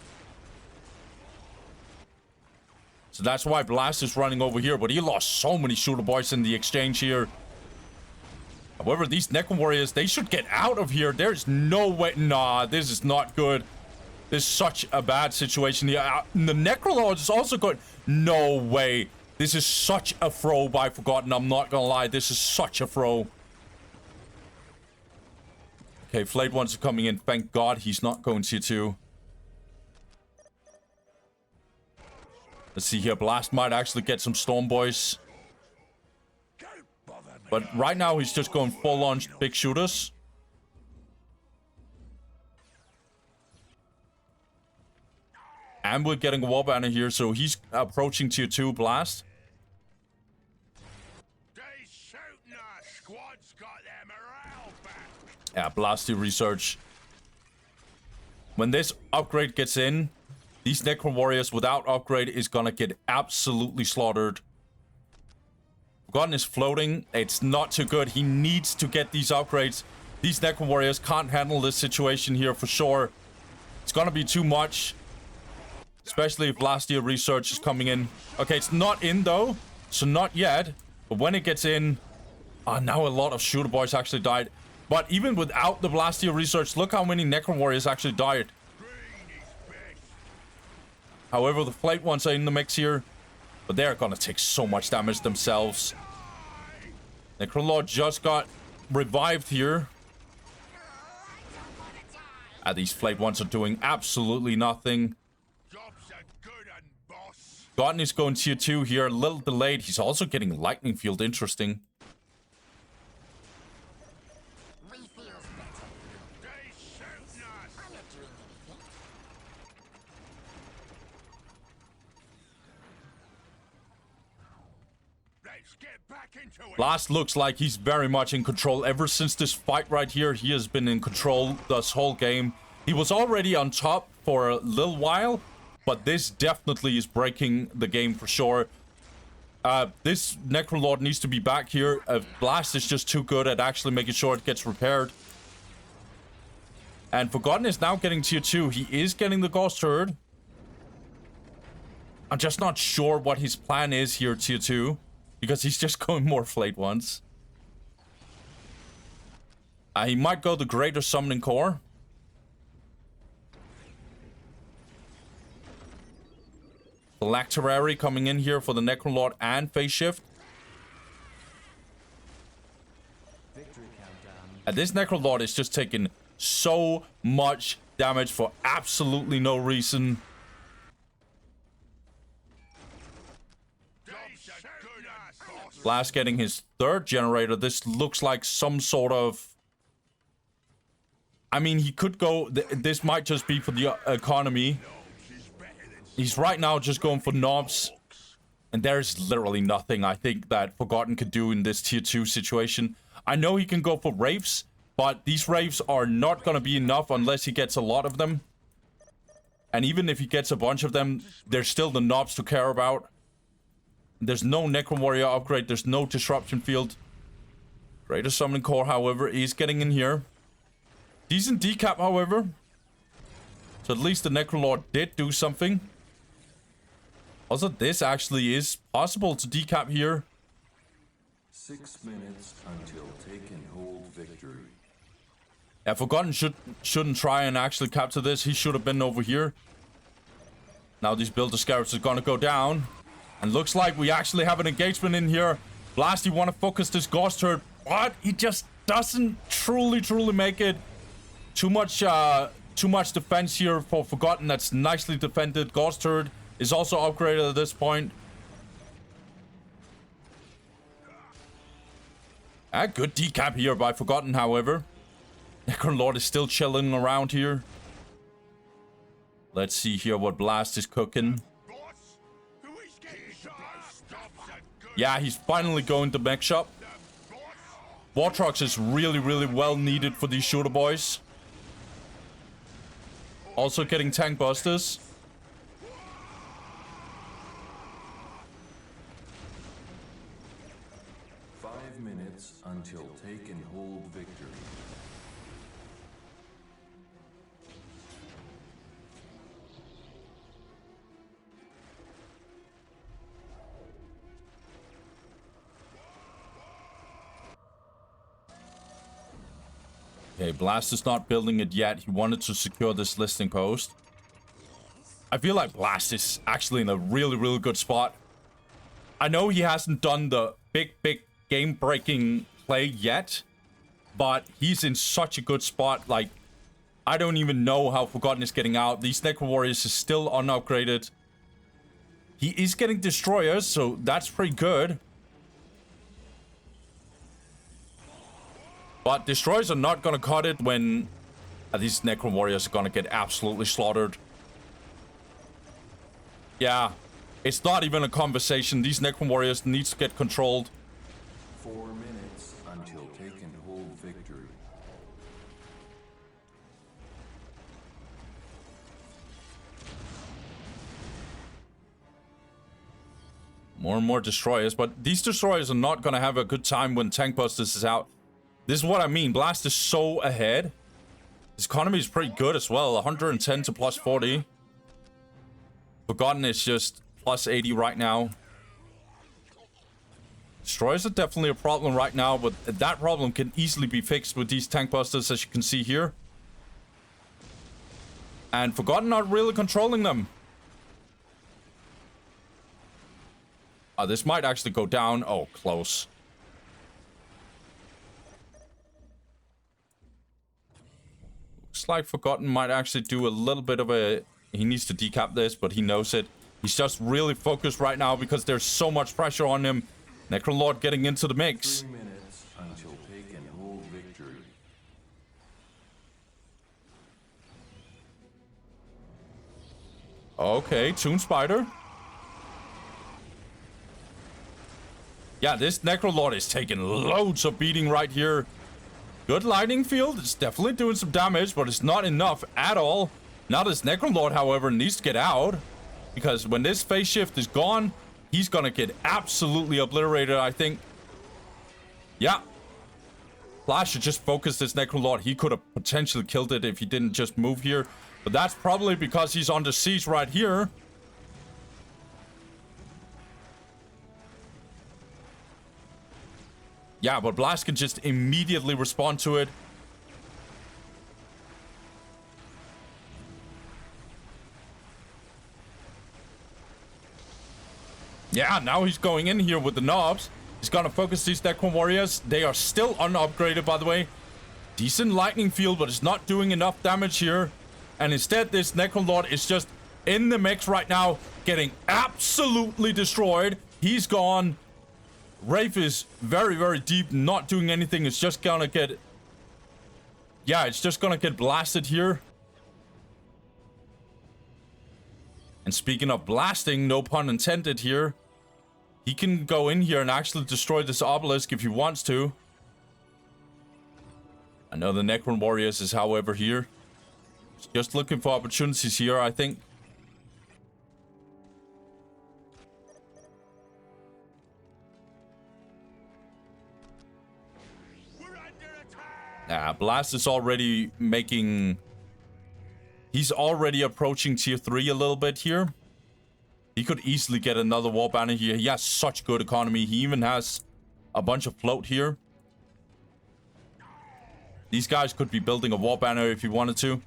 So that's why Blast is running over here. But he lost so many shooter boys in the exchange here. However, these Necro Warriors, they should get out of here. There's no way. Nah, this is not good. This is such a bad situation here. The Necrolord is also good. No way. This is such a throw by Forgotten. I'm not gonna lie. This is such a throw. Okay, Flate ones are coming in. Thank God he's not going tier 2. Let's see here. Blast might actually get some Storm Boys. But right now, he's just going full-on big shooters. And we're getting a wall banner here, so he's approaching tier 2 Blast. Yeah, Blasty research. When this upgrade gets in, these Necro Warriors without upgrade is gonna get absolutely slaughtered. Forgotten is floating. It's not too good. He needs to get these upgrades. These Necro Warriors can't handle this situation here for sure. It's gonna be too much. Especially if Blastia research is coming in. Okay, it's not in though. So not yet. But when it gets in... now a lot of shooter boys actually died. But even without the Blastia research, look how many Necro Warriors actually died. However, the Flate ones are in the mix here. But they're gonna take so much damage themselves. Necrolord just got revived here. These Flate ones are doing absolutely nothing. Forgotten is going tier 2 here, a little delayed. He's also getting Lightning Field, interesting. Blast looks like he's very much in control. Ever since this fight right here, he has been in control this whole game. He was already on top for a little while, but this definitely is breaking the game for sure. This Necrolord needs to be back here. Blast is just too good at actually making sure it gets repaired. And Forgotten is now getting tier 2. He is getting the Ghost Herd. I'm just not sure what his plan is here, tier 2. Because he's just going more Flate ones. He might go the Greater Summoning Core. Phylactery coming in here for the Necrolord and Phase Shift. And this Necrolord is just taking so much damage for absolutely no reason. Blast getting his third generator. This looks like some sort of... I mean, he could go... This might just be for the economy. He's right now just going for knobs. And there's literally nothing I think that Forgotten could do in this tier 2 situation. I know he can go for Wraiths, but these Wraiths are not going to be enough unless he gets a lot of them. And even if he gets a bunch of them, there's still the knobs to care about. There's no Necro Warrior upgrade. There's no Disruption Field. Greater Summoning Core, however, is getting in here. Decent decap, however. So at least the Necrolord did do something. Also, this actually is possible to decap here. 6 minutes until take and hold victory. Yeah, Forgotten shouldn't try and actually capture this. He should have been over here. Now these Builder Scarabs are gonna go down. And looks like we actually have an engagement in here. Blasty want to focus this Ghost Herd, but he just doesn't truly make it. Too much defense here for Forgotten. That's nicely defended. Ghost Herd is also upgraded at this point. A good decap here by Forgotten, however. Necrolord is still chilling around here. Let's see here what Blast is cooking. Yeah, he's finally going to Mech Shop. Wartrox is really well needed for these shooter boys. Also getting Tank Busters. Until take and hold victory. Okay, Blast is not building it yet. He wanted to secure this listing post. I feel like Blast is actually in a really good spot. I know he hasn't done the big game-breaking play yet, but he's in such a good spot. Like, I don't even know how Forgotten is getting out. These Necro Warriors is still unupgraded. He is getting destroyers, so that's pretty good. But destroyers are not gonna cut it when these Necro Warriors are gonna get absolutely slaughtered. Yeah, it's not even a conversation. These Necro Warriors needs to get controlled. 4 minutes until take and hold victory. More and more destroyers, but these destroyers are not gonna have a good time when Tank Busters is out. This is what I mean. Blast is so ahead. His economy is pretty good as well. 110 to plus 40. Forgotten is just plus 80 right now. Destroyers are definitely a problem right now, but that problem can easily be fixed with these Tank Busters, as you can see here. And Forgotten not really controlling them. This might actually go down. Oh, close. Looks like Forgotten might actually do a little bit of a... He needs to decap this, but he knows it. He's just really focused right now because there's so much pressure on him. Necrolord getting into the mix. 3 minutes until take and hold victory. Okay, Toon Spider. Yeah, this Necrolord is taking loads of beating right here. Good lightning field. It's definitely doing some damage, but it's not enough at all. Now this Necrolord, however, needs to get out. Because when this phase shift is gone, he's gonna get absolutely obliterated, I think. Yeah. Flash should just focus this Necrolord. He could have potentially killed it if he didn't just move here. But that's probably because he's under siege right here. Yeah, but Blast can just immediately respond to it. Yeah, now he's going in here with the knobs. He's gonna focus these Necron Warriors. They are still unupgraded, by the way. Decent lightning field, but it's not doing enough damage here. And instead, this Necron Lord is just in the mix right now, getting absolutely destroyed. He's gone. Wraith is very, very deep, not doing anything. It's just gonna get... Yeah, it's just gonna get blasted here. And speaking of blasting, no pun intended here, he can go in here and actually destroy this obelisk if he wants to. I know the Necron Warriors is, however, here. Just looking for opportunities here, I think. Blast is already making... He's already approaching tier 3 a little bit here. He could easily get another war banner here. He has such good economy. He even has a bunch of float here. These guys could be building a war banner if he wanted to.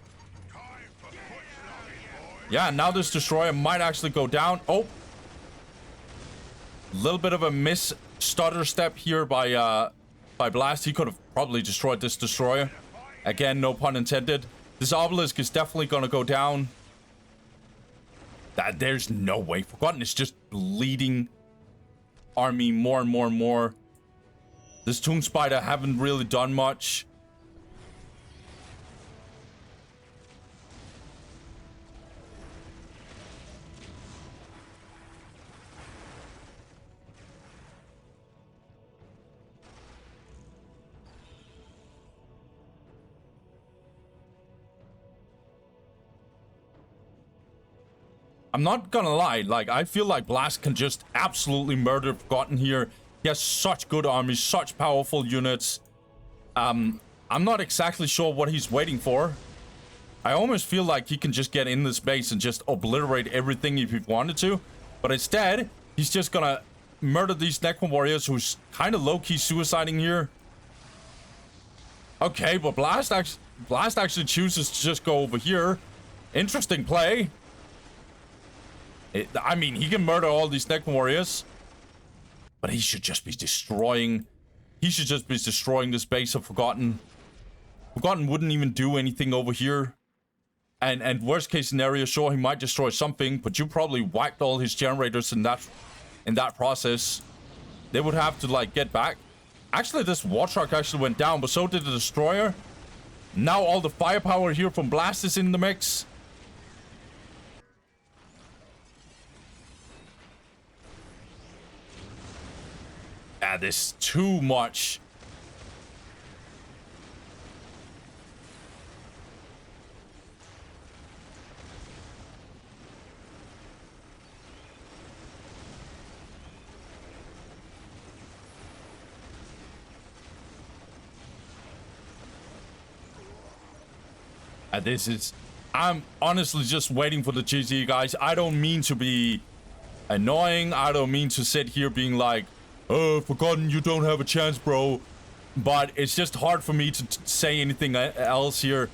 Yeah, now this destroyer might actually go down. Oh! A little bit of a miss stutter step here by Blast. He could have probably destroyed this destroyer. Again, no pun intended. This obelisk is definitely gonna go down. There's no way. Forgotten is just bleeding army more and more and more. This Tomb Spider haven't really done much. I'm not gonna lie, like, I feel like Blast can just absolutely murder Forgotten here. He has such good armies, such powerful units. I'm not exactly sure what he's waiting for. I almost feel like he can just get in this base and just obliterate everything if he wanted to. But instead, he's just gonna murder these Necron Warriors who's kind of low-key suiciding here. Okay, but Blast actually chooses to just go over here. Interesting play. I mean, he can murder all these Necron Warriors. But he should just be destroying... He should just be destroying this base of Forgotten. Forgotten wouldn't even do anything over here. And worst case scenario, sure, he might destroy something, but you probably wiped all his generators in that process. They would have to, like, get back. Actually, this war truck actually went down, but so did the destroyer. Now all the firepower here from Blast is in the mix. This is too much. I'm honestly just waiting for the GG, guys. I don't mean to be annoying. I don't mean to sit here being like, oh, Forgotten, you don't have a chance, bro. But it's just hard for me to say anything else here.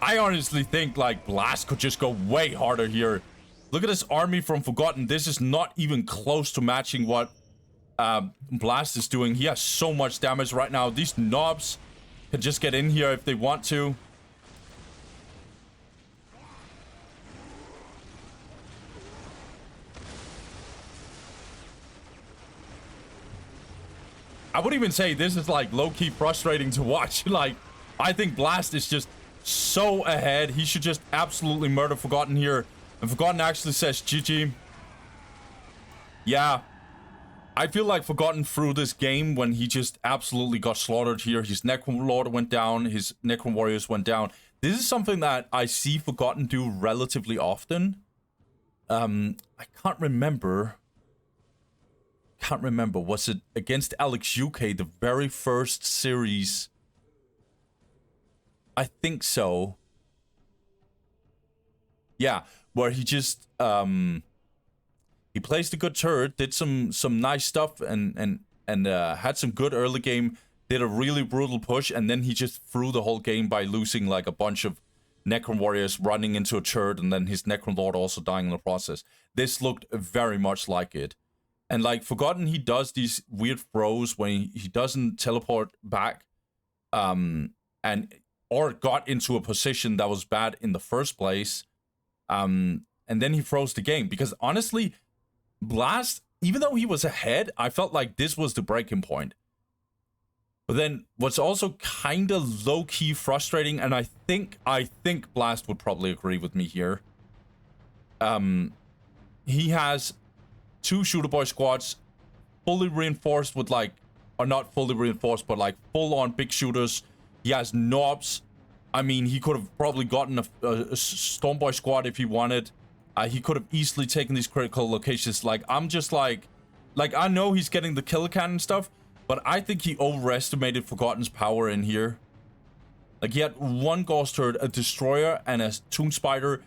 I honestly think, like, Blast could just go way harder here. Look at this army from Forgotten. This is not even close to matching what Blast is doing. He has so much damage right now. These knobs can just get in here if they want to. I would even say this is, like, low-key frustrating to watch. Like, I think Blast is just so ahead. He should just absolutely murder Forgotten here. And Forgotten actually says GG. Yeah. I feel like Forgotten threw this game when he just absolutely got slaughtered here. His Necron Lord went down. His Necron Warriors went down. This is something that I see Forgotten do relatively often. I can't remember. Was it against Alex UK, the very first series? I think so. Yeah, where he just he placed a good turret, did some nice stuff, and had some good early game, did a really brutal push, and then he just threw the whole game by losing like a bunch of Necron Warriors running into a turret and then his Necron Lord also dying in the process. This looked very much like it. And like Forgotten, he does these weird throws when he doesn't teleport back, or got into a position that was bad in the first place, and then he froze the game. Because honestly, Blast, even though he was ahead, I felt like this was the breaking point. But then what's also kind of low-key frustrating, and I think Blast would probably agree with me here. He has 2 Shooter Boy squads fully reinforced with like, or not fully reinforced, but like full-on big shooters. He has knobs. I mean, he could have probably gotten a Storm Boy squad if he wanted. He could have easily taken these critical locations. Like, I'm just like I know he's getting the killer cannon stuff, but I think he overestimated Forgotten's power in here. Like, he had 1 Ghost Turret, a Destroyer, and a Toon Spider,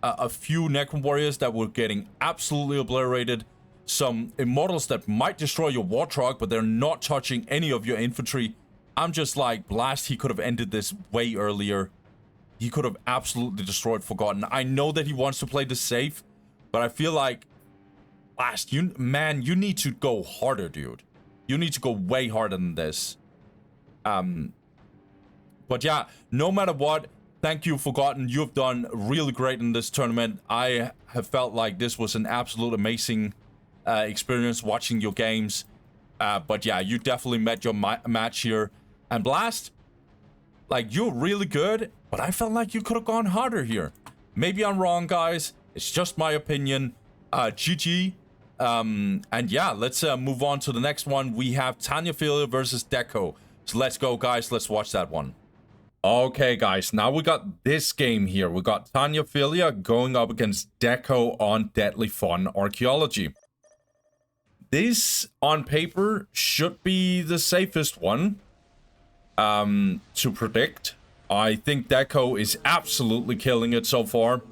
a few Necron Warriors that were getting absolutely obliterated, some Immortals that might destroy your War Truck, but they're not touching any of your infantry. I'm just like, Blast, he could have ended this way earlier. He could have absolutely destroyed Forgotten. I know that he wants to play this safe, but I feel like, Blast, you need to go harder, dude. You need to go way harder than this. But yeah, no matter what, thank you, Forgotten. You've done really great in this tournament. I have felt like this was an absolute amazing experience watching your games. But yeah, you definitely met your match here. And Blast, like, you're really good, but I felt like you could have gone harder here. Maybe I'm wrong, guys. It's just my opinion. GG. And yeah, let's move on to the next one. We have Tanyaphilia versus Deco. So let's go, guys. Let's watch that one. Okay, guys. Now we got this game here. We got Tanyaphilia going up against Deco on Deadly Fun Archaeology. This, on paper, should be the safest one to predict. I think Deco is absolutely killing it so far.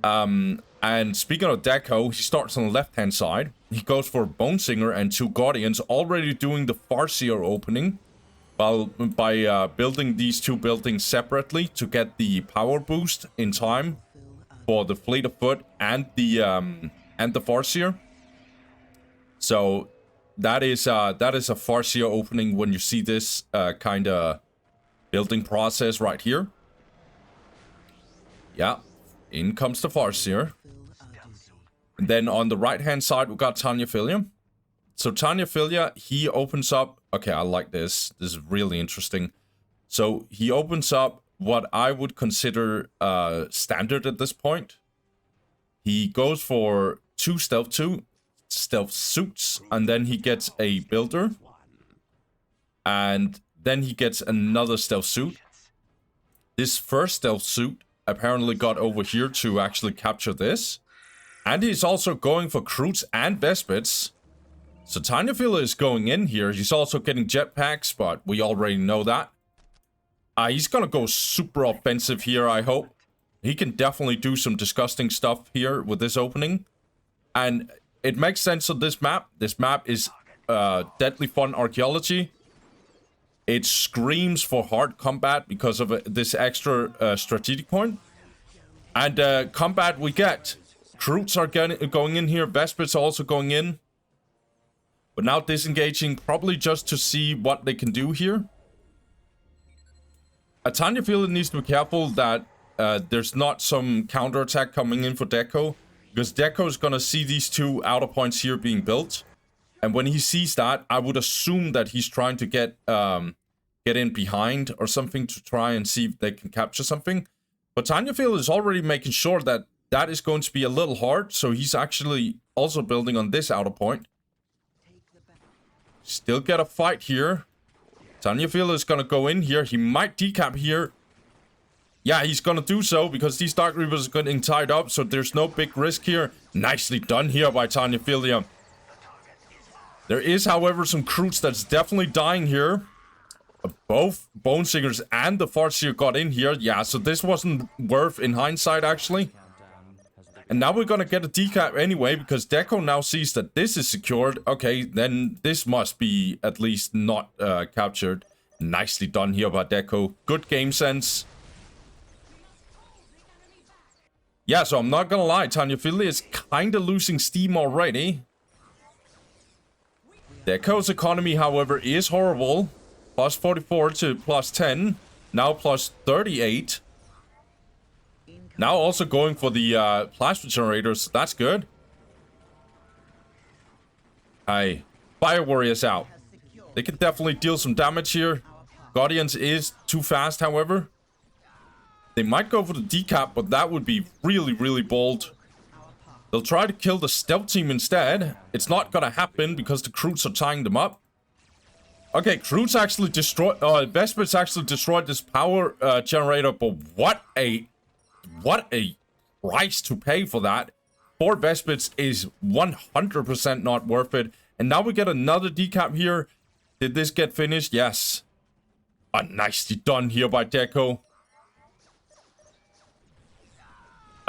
And speaking of Deco, he starts on the left-hand side. He goes for Bone Singer and 2 Guardians, already doing the Farseer opening by building these 2 buildings separately to get the power boost in time for the Fleet of Foot and the Farseer. So that is a Farseer opening when you see this kind of building process right here. Yeah, in comes the Farseer. And then on the right-hand side, we got Tanyaphilia. So Tanyaphilia, he opens up... Okay, I like this. This is really interesting. So he opens up what I would consider standard at this point. He goes for 2 stealth suits, and then he gets a builder. And then he gets another stealth suit. This first stealth suit apparently got over here to actually capture this. And he's also going for Croots and Vespits. So Tanyaphilia is going in here. He's also getting jetpacks, but we already know that. He's gonna go super offensive here, I hope. He can definitely do some disgusting stuff here with this opening. And it makes sense on this map. This map is Deadly Fun Archaeology. It screams for hard combat because of this extra strategic point. And combat we get. Croots are going in here. Vespits are also going in. But now disengaging, probably just to see what they can do here. Tanyaphilia needs to be careful that there's not some counterattack coming in for Deco. Because Deco is going to see these 2 outer points here being built. And when he sees that, I would assume that he's trying to get in behind or something to try and see if they can capture something. But Tanyaphilia is already making sure that that is going to be a little hard. So he's actually also building on this outer point. Still get a fight here. Tanyaphilia is going to go in here. He might decap here. Yeah, he's going to do so because these Dark Reapers are getting tied up. So there's no big risk here. Nicely done here by Tanyaphilia. There is, however, some Croots that's definitely dying here. Both Bone Singers and the Farseer got in here. Yeah, so this wasn't worth in hindsight, actually. And now we're gonna get a decap anyway, because Deco now sees that this is secured. Okay, then this must be at least not captured. Nicely done here by Deco. Good game sense. Yeah, so I'm not gonna lie, Tanyaphilia is kinda losing steam already. Deco's economy, however, is horrible. Plus 44 to plus 10. Now plus 38. Now also going for the plasma generators. That's good. Aye. Fire Warriors out. They can definitely deal some damage here. Guardians is too fast, however. They might go for the decap, but that would be really, really bold. They'll try to kill the stealth team instead. It's not gonna happen because the Croots are tying them up. Okay, Croots actually destroyed... Vespers actually destroyed this power generator, but what a price to pay for that. 4 Vespers is 100% not worth it. And now we get another decap here. Did this get finished? Yes. Nicely done here by Deco.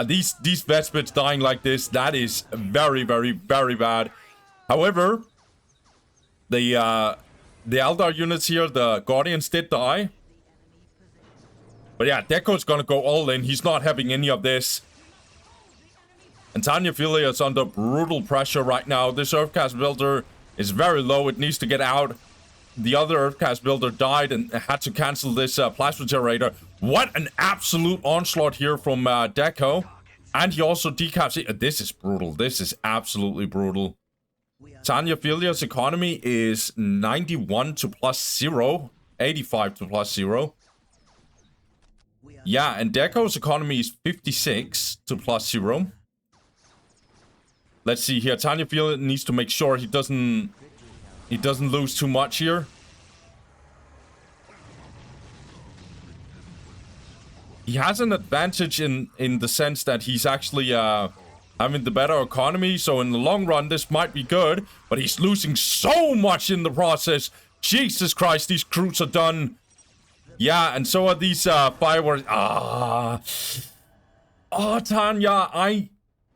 These Vespers dying like this, that is very, very, very bad. However, the Eldar units here, the Guardians did die. But yeah, Deco's gonna go all in. He's not having any of this. And Tanyaphilia is under brutal pressure right now. This Earthcast builder is very low. It needs to get out. The other Earthcast builder died and had to cancel this plasma generator. What an absolute onslaught here from Deco. And he also decaps it. This is brutal. This is absolutely brutal. Tanyaphilia's economy is 91 to plus 0. 85 to plus 0. Yeah, and Deco's economy is 56 to plus 0. Let's see here. Tanyaphilia needs to make sure he doesn't lose too much here. He has an advantage in the sense that he's actually having the better economy. So in the long run, this might be good. But he's losing so much in the process. Jesus Christ, these Croots are done. Yeah, and so are these fireworks. Oh, Tanya,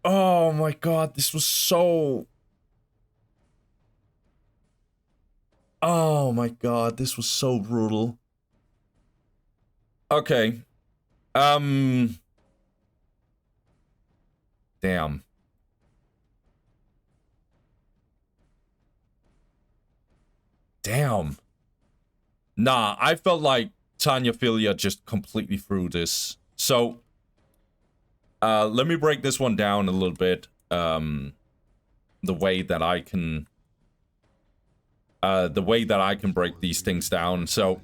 oh my god, this was so... Oh my god, this was so brutal. Okay. Damn. Damn. Nah, I felt like Tanyaphilia just completely threw this. So, let me break this one down a little bit. The way that I can... break these things down. So,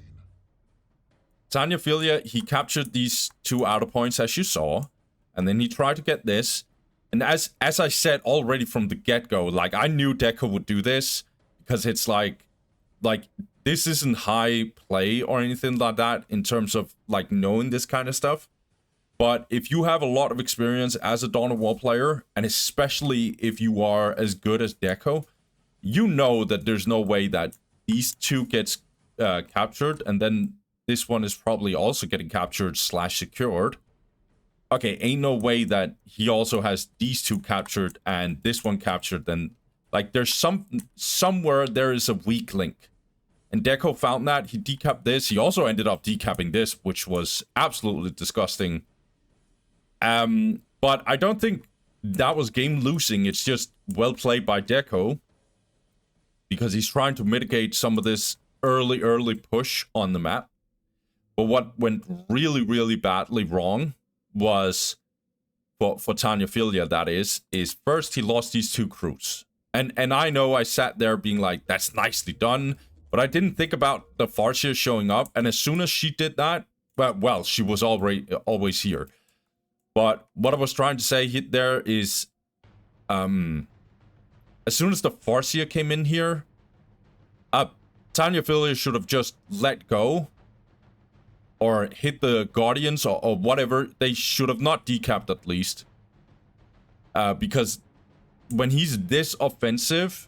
Tanyaphilia, he captured these 2 outer points, as you saw. And then he tried to get this. And as I said already from the get-go, like, I knew Deco would do this. Because it's like, this isn't high play or anything like that in terms of, like, knowing this kind of stuff. But if you have a lot of experience as a Dawn of War player, and especially if you are as good as Deco, you know that there's no way that these 2 gets captured, and then this one is probably also getting captured / secured. Okay, ain't no way that he also has these 2 captured and this one captured. Then, like, there's somewhere there is a weak link. And Deco found that. He decapped this. He also ended up decapping this, which was absolutely disgusting. But I don't think that was game losing. It's just well played by Deco. Because he's trying to mitigate some of this early push on the map. But what went really, really badly wrong was, for Tanyaphilia, that is first he lost these 2 Croots. And I know I sat there being like, that's nicely done. But I didn't think about the Farseer showing up. And as soon as she did that, well, she was always here. But what I was trying to say there is, as soon as the Farseer came in here, Tanyaphilia should have just let go. Or hit the Guardians or whatever. They should have not decapped at least. Because when he's this offensive,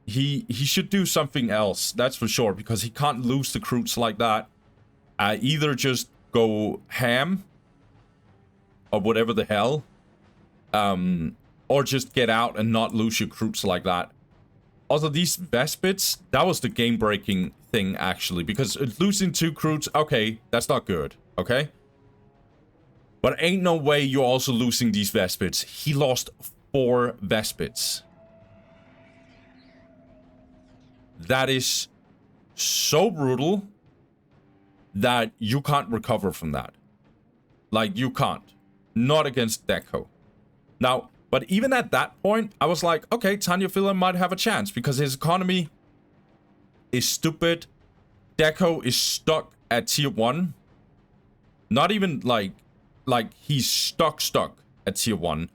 he should do something else. That's for sure. Because he can't lose the Croots like that. Either just go ham. Or whatever the hell. Or just get out and not lose your Croots like that. Also, these Vespits, that was the game-breaking thing, actually. Because losing 2 Croots, okay, that's not good, okay? But ain't no way you're also losing these Vespids. He lost 4 Vespids. That is so brutal that you can't recover from that. Like, you can't. Not against Deco. Now, but even at that point, I was like, okay, Tanyaphilia might have a chance because his economy is stupid. Deco is stuck at tier 1. Not even like he's stuck at tier 1.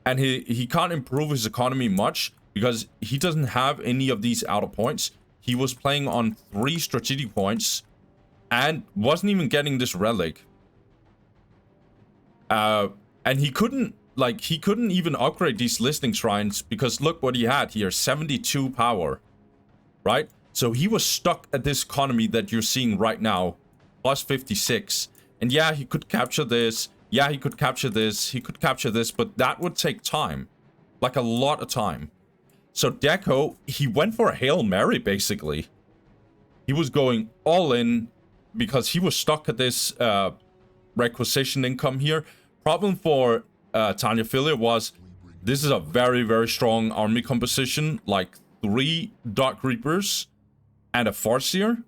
And he can't improve his economy much because he doesn't have any of these outer points. He was playing on 3 strategic points and wasn't even getting this relic. And he couldn't even upgrade these listening shrines because look what he had here, 72 power, right? So he was stuck at this economy that you're seeing right now, plus 56. And yeah, he could capture this. Yeah, he could capture this. He could capture this, but that would take time, like a lot of time. So Deco, he went for a Hail Mary, basically. He was going all in because he was stuck at this requisition income here. Problem for Tanyaphilia was this is a very, very strong army composition, like 3 Dark Reapers and a Farseer.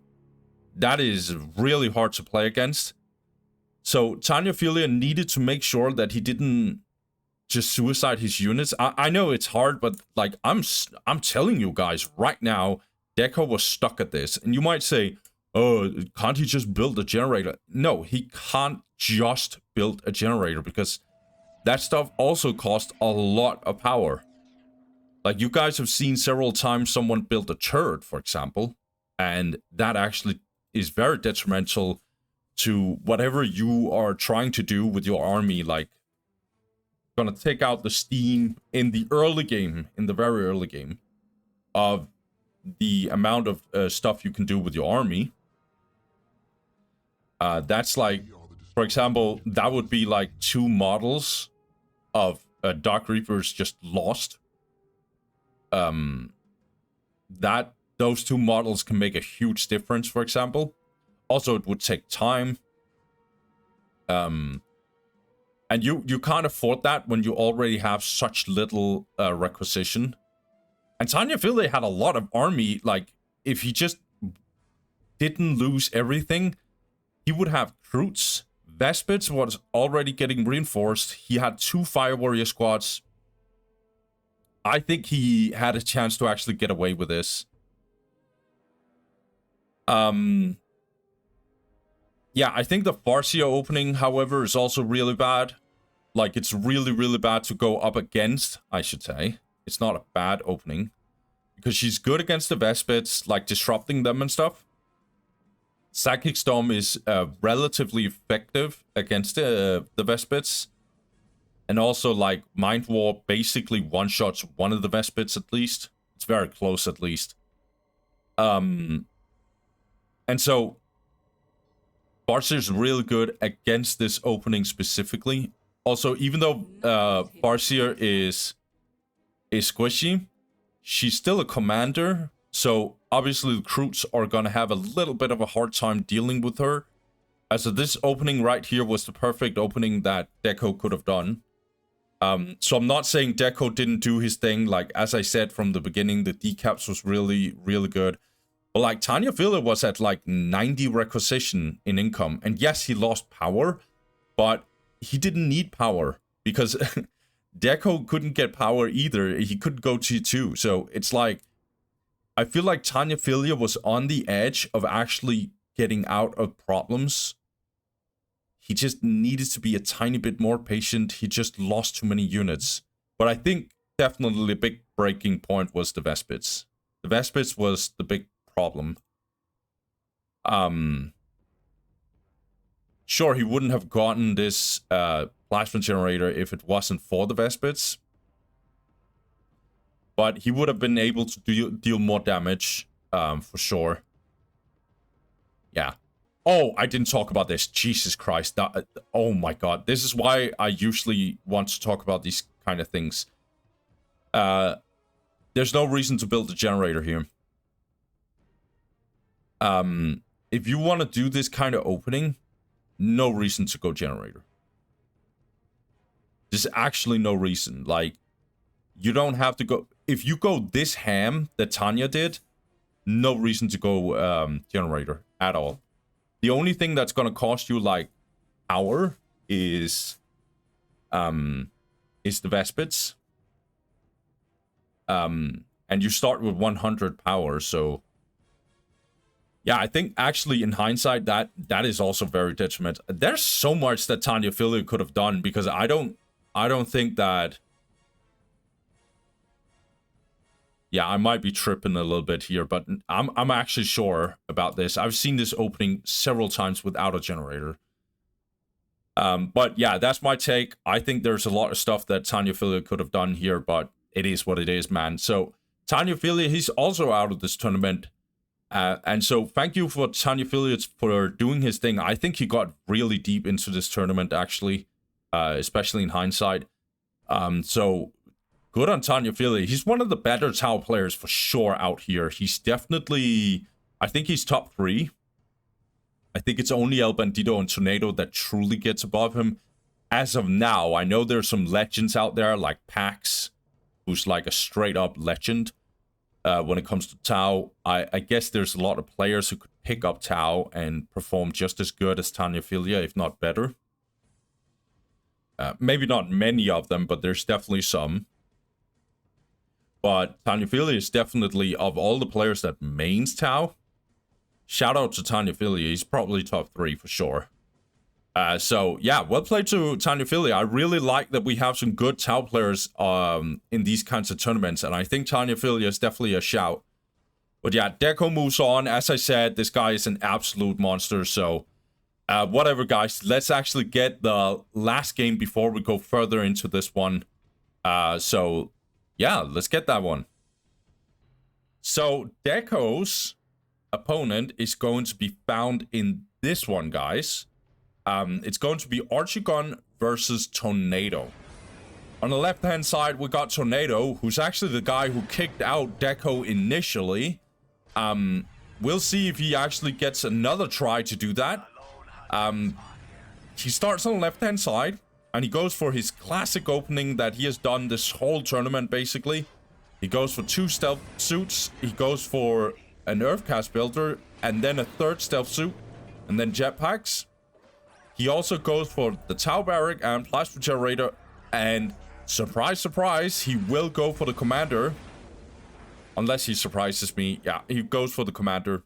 That is really hard to play against. So Tanyaphilia needed to make sure that he didn't just suicide his units. I know it's hard, but like I'm telling you guys right now, Deco was stuck at this. And you might say, oh, can't he just build a generator? No, he can't just build a generator because that stuff also costs a lot of power. Like you guys have seen several times someone build a turret, for example, and that actually is very detrimental to whatever you are trying to do with your army. Like, gonna take out the steam in the early game, in the very early game, of the amount of stuff you can do with your army. That's like, for example, that would be like 2 models of Dark Reapers just lost. Those 2 models can make a huge difference, for example. Also, it would take time. And you can't afford that when you already have such little requisition. And Tanyaphilia had a lot of army. Like, if he just didn't lose everything, he would have Croots. Vespids was already getting reinforced. He had 2 Fire Warrior squads. I think he had a chance to actually get away with this. Yeah, I think the Farseer opening, however, is also really bad. Like, it's really, really bad to go up against, I should say. It's not a bad opening. Because she's good against the Vespids, like disrupting them and stuff. Psychic Storm is relatively effective against the Vespids. And also, like, Mind Warp basically one-shots one of the Vespids at least. It's very close at least. And so, Farseer is really good against this opening specifically. Also, even though Farseer is squishy, she's still a commander. So, obviously, the Croots are going to have a little bit of a hard time dealing with her. So, this opening right here was the perfect opening that Deco could have done. So, I'm not saying Deco didn't do his thing. Like, as I said from the beginning, the decaps was really, really good. But, like, Tanyaphilia was at, like, 90 requisition in income. And yes, he lost power, but he didn't need power. Because Deco couldn't get power either. He couldn't go T2. So, it's like, I feel like Tanyaphilia was on the edge of actually getting out of problems. He just needed to be a tiny bit more patient. He just lost too many units. But I think definitely the big breaking point was the Vespids. The Vespids was the big problem. Sure, he wouldn't have gotten this plasma generator if it wasn't for the Vespids. But he would have been able to deal more damage, for sure. Yeah. Oh, I didn't talk about this. Jesus Christ. Oh my god. This is why I usually want to talk about these kind of things. There's no reason to build a generator here. If you want to do this kind of opening, no reason to go generator. There's actually no reason. Like, you don't have to go... If you go this ham that Tanya did, no reason to go generator at all. The only thing that's going to cost you, like, power is the Vespids. And you start with 100 power, so... Yeah, I think actually in hindsight that is also very detrimental. There's so much that Tanyaphilia could have done because I don't think that... Yeah, I might be tripping a little bit here, but I'm actually sure about this. I've seen this opening several times without a generator. But yeah, that's my take. I think there's a lot of stuff that Tanyaphilia could have done here, but it is what it is, man. So Tanyaphilia, he's also out of this tournament. And so thank you for Tanyaphilia for doing his thing. I think he got really deep into this tournament, actually, especially in hindsight. So good on Tanyaphilia. He's one of the better Tau players for sure out here. He's definitely, I think he's top 3. I think it's only El Bandito and Tornado that truly gets above him. As of now, I know there's some legends out there like Pax, who's like a straight up legend. When it comes to Tau, I guess there's a lot of players who could pick up Tau and perform just as good as Tanyaphilia, if not better. Maybe not many of them, but there's definitely some. But Tanyaphilia is definitely, of all the players that mains Tau, shout out to Tanyaphilia. He's probably top 3 for sure. So yeah, well played to Tanyaphilia. I really like that we have some good Tau players in these kinds of tournaments, and I think Tanyaphilia is definitely a shout. But yeah, Deco moves on. As I said, this guy is an absolute monster, so whatever, guys. Let's actually get the last game before we go further into this one. So yeah, let's get that one. So Deco's opponent is going to be found in this one, guys. It's going to be Archigun versus Tornado. On the left-hand side, we got Tornado, who's actually the guy who kicked out Deco initially. We'll see if he actually gets another try to do that. He starts on the left-hand side, and he goes for his classic opening that he has done this whole tournament, basically. He goes for 2 stealth suits, he goes for an Earthcast builder, and then a 3rd stealth suit, and then jetpacks. He also goes for the Tau Barrack and Plasma Generator, and surprise, surprise, he will go for the Commander. Unless he surprises me. Yeah, he goes for the Commander.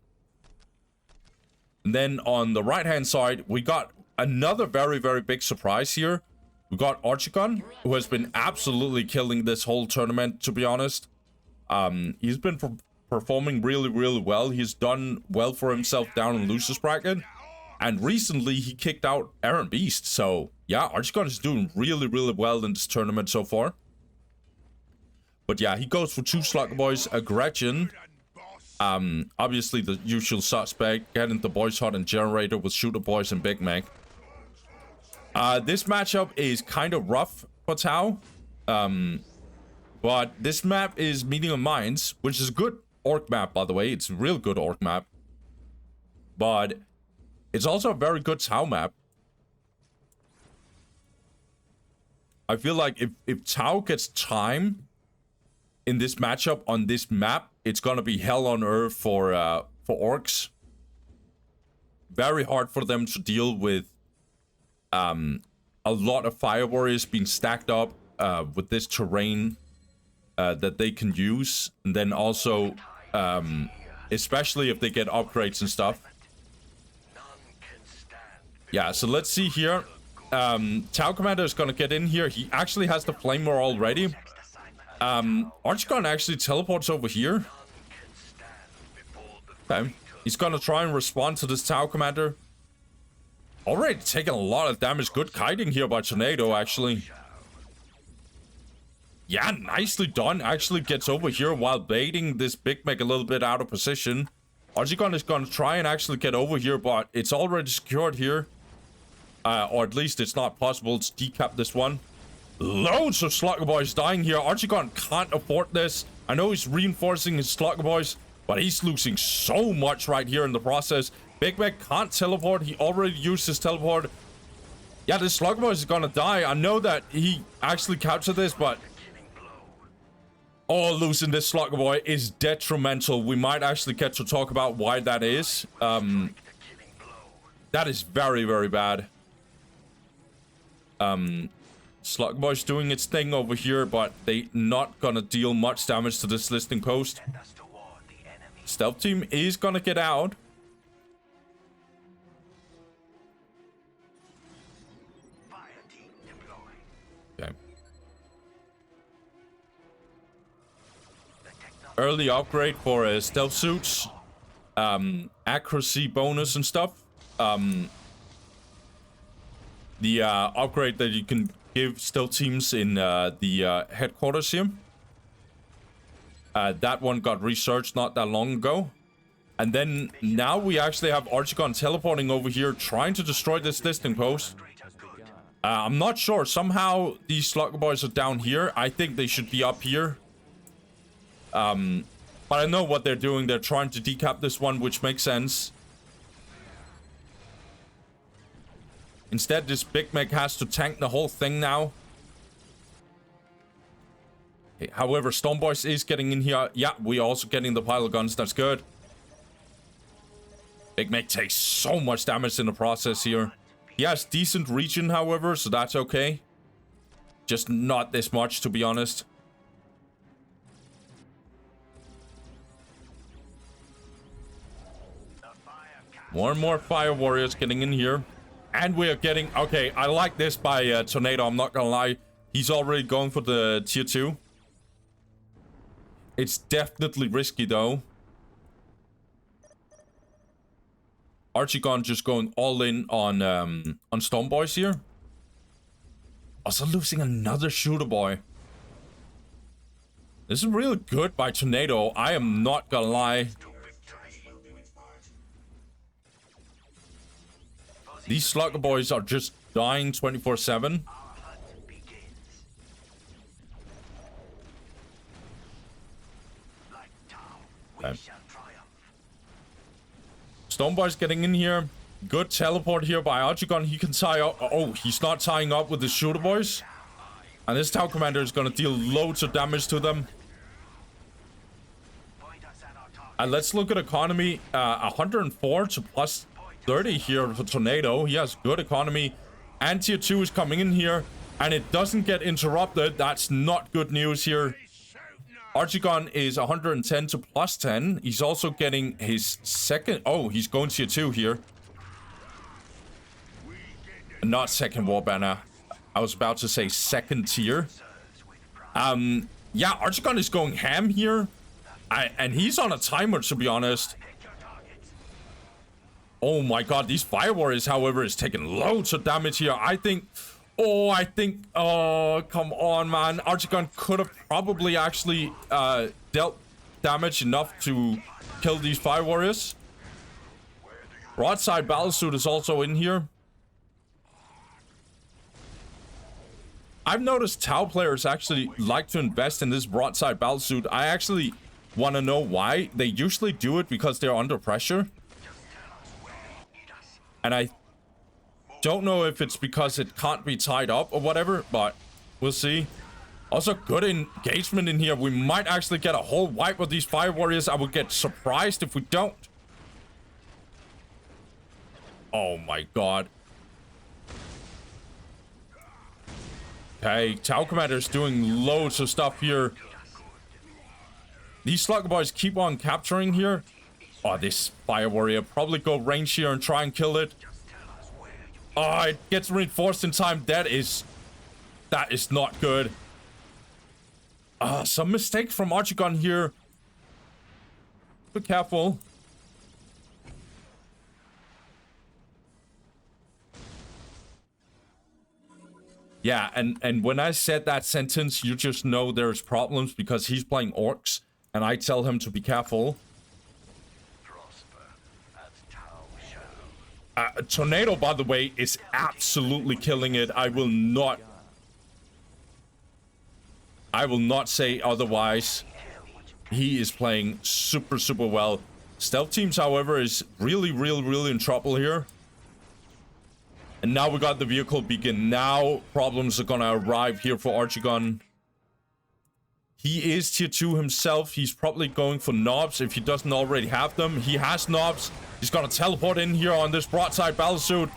And then on the right-hand side, we got another very, very big surprise here. We got Archigun, who has been absolutely killing this whole tournament, to be honest. He's been performing really, really well. He's done well for himself down in Loserbracket. And recently, he kicked out Aaron Beast. So, yeah, Archigun is doing really, really well in this tournament so far. But yeah, he goes for 2 Slugger Boys, a Gretchen. Obviously, the usual suspect, getting the Boys Hot and Generator with Shooter Boys and Big Mac. This matchup is kind of rough for Tau. But this map is Meeting of Minds, which is a good Orc map, by the way. It's a real good Orc map. But it's also a very good Tau map. I feel like if Tau gets time in this matchup on this map, it's gonna be hell on earth for Orcs. Very hard for them to deal with a lot of Fire Warriors being stacked up with this terrain that they can use. And then also, especially if they get upgrades and stuff. Yeah, so let's see here. Tau Commander is gonna get in here. He actually has the Flamer already. Archigun actually teleports over here. Okay. He's gonna try and respond to this Tau Commander. Already taking a lot of damage. Good kiting here by Tornado, actually. Yeah, nicely done. Actually gets over here while baiting this Big Mac a little bit out of position. Archigun is gonna try and actually get over here, but it's already secured here. Or at least it's not possible to decap this one. Loads of Slugger Boys dying here. Archigun can't afford this. I know he's reinforcing his Slugger Boys, but he's losing so much right here in the process. Big Mac can't teleport. He already used his teleport. Yeah, this slug boy is gonna die. I know that he actually captured this, but oh, losing this slug boy is detrimental. We might actually get to talk about why that is. That is very, very bad. Slug boy's doing its thing over here, but they not gonna deal much damage to this listing post. Stealth team is gonna get out. Okay. Early upgrade for stealth suits, accuracy bonus and stuff. The upgrade that you can give stealth teams in the headquarters here. That one got researched not that long ago. And then now we actually have Archigun teleporting over here, trying to destroy this listing post. I'm not sure. Somehow these slugger boys are down here. I think they should be up here. But I know what they're doing. They're trying to decap this one, which makes sense. Instead, this Big Mech has to tank the whole thing now. Okay, however, Stormboys is getting in here. Yeah, we're also getting the pile of guns. That's good. Big Mech takes so much damage in the process here. He has decent region, however, so that's okay. Just not this much, to be honest. More and more fire warriors getting in here. And we are getting... Okay, I like this by Tornado, I'm not gonna lie. He's already going for the tier 2. It's definitely risky, though. Archigun just going all in on Stormboys here. Also losing another shooter boy. This is really good by Tornado. I am not gonna lie. These slugger boys are just dying 24/7. Okay. Stormboy's getting in here. Good teleport here by Archigun. He can tie up. Oh, he's not tying up with the shooter boys. And this tower commander is going to deal loads of damage to them. And let's look at economy. 104 to plus 30 here for Tornado. He has good economy. And tier 2 is coming in here. And it doesn't get interrupted. That's not good news here. Archigun is 110 to plus 10. He's also getting his second... Oh, he's going tier 2 here. Not second war banner. I was about to say second tier. Yeah, Archigun is going ham here. And he's on a timer, to be honest. Oh my god, these Fire Warriors, however, is taking loads of damage here. I think... Oh, come on, man. Archigun could have probably actually dealt damage enough to kill these Fire Warriors. Broadside Battlesuit is also in here. I've noticed Tau players actually like to invest in this Broadside Battlesuit. I actually want to know why. They usually do it because they're under pressure. And I don't know if it's because it can't be tied up or whatever, but we'll see. Also, good engagement in here. We might actually get a whole wipe of these Fire Warriors. I would get surprised if we don't. Oh my god. Okay, Tau Commander's doing loads of stuff here. These Slugger Boys keep on capturing here. Oh, this Fire Warrior probably go range here and try and kill it. Oh, it gets reinforced in time. That is not good. Some mistake from Archigun here. Be careful. Yeah, and when I said that sentence, you just know there's problems because he's playing Orks, and I tell him to be careful. Tornado, by the way, is absolutely killing it. I will not say otherwise. He is playing super, super well. Stealth Teams, however, is really in trouble here. And now we got the vehicle beacon. Now problems are gonna arrive here for Archigun. He is tier 2 himself. He's probably going for knobs if he doesn't already have them. He has knobs. He's gonna teleport in here on this broadside battlesuit.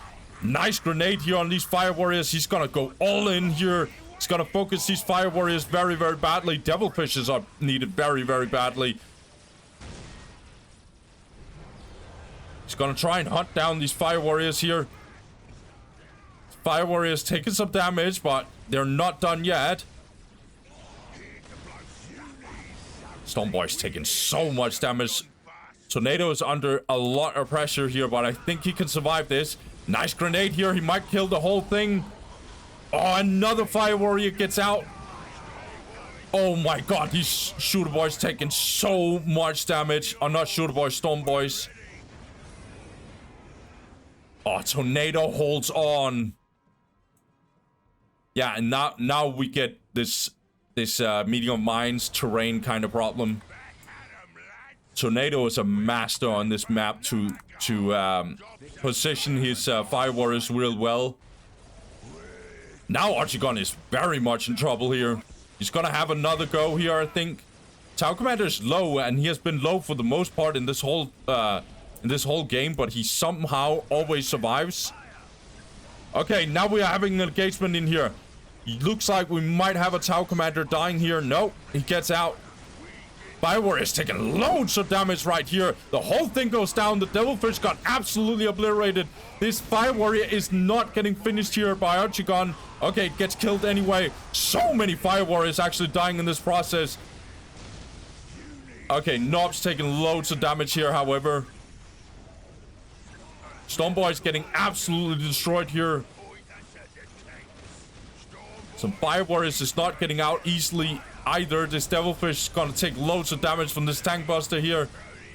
Nice grenade here on these fire warriors. He's gonna go all in here. He's gonna focus these fire warriors very, very badly. Devilfishes are needed very, very badly. He's gonna try and hunt down these fire warriors here. Fire warriors taking some damage, but they're not done yet. Stormboy's taking so much damage. Tornado is under a lot of pressure here, but I think he can survive this. Nice grenade here. He might kill the whole thing. Oh, another fire warrior gets out. Oh my god, these shooter boys taking so much damage. Oh, not shooter boys, storm boys. Oh, tornado holds on. Yeah, and now we get this medium mines terrain kind of problem. Tornado is a master on this map to position his fire warriors real well. Now Archigun is very much in trouble here. He's gonna have another go here, I think. Tower Commander is low, and he has been low for the most part in this whole game, but he somehow always survives. Okay, now we are having an engagement in here. Looks like we might have a Tower Commander dying here. Nope, he gets out. Fire Warrior is taking loads of damage right here. The whole thing goes down. The Devilfish got absolutely obliterated. This Fire Warrior is not getting finished here by Archigun. Okay, it gets killed anyway. So many Fire Warriors actually dying in this process. Okay, Nob's taking loads of damage here, however. Stormboy's getting absolutely destroyed here. Some Fire Warriors is not getting out easily either. This Devilfish is gonna take loads of damage from this Tank Buster here.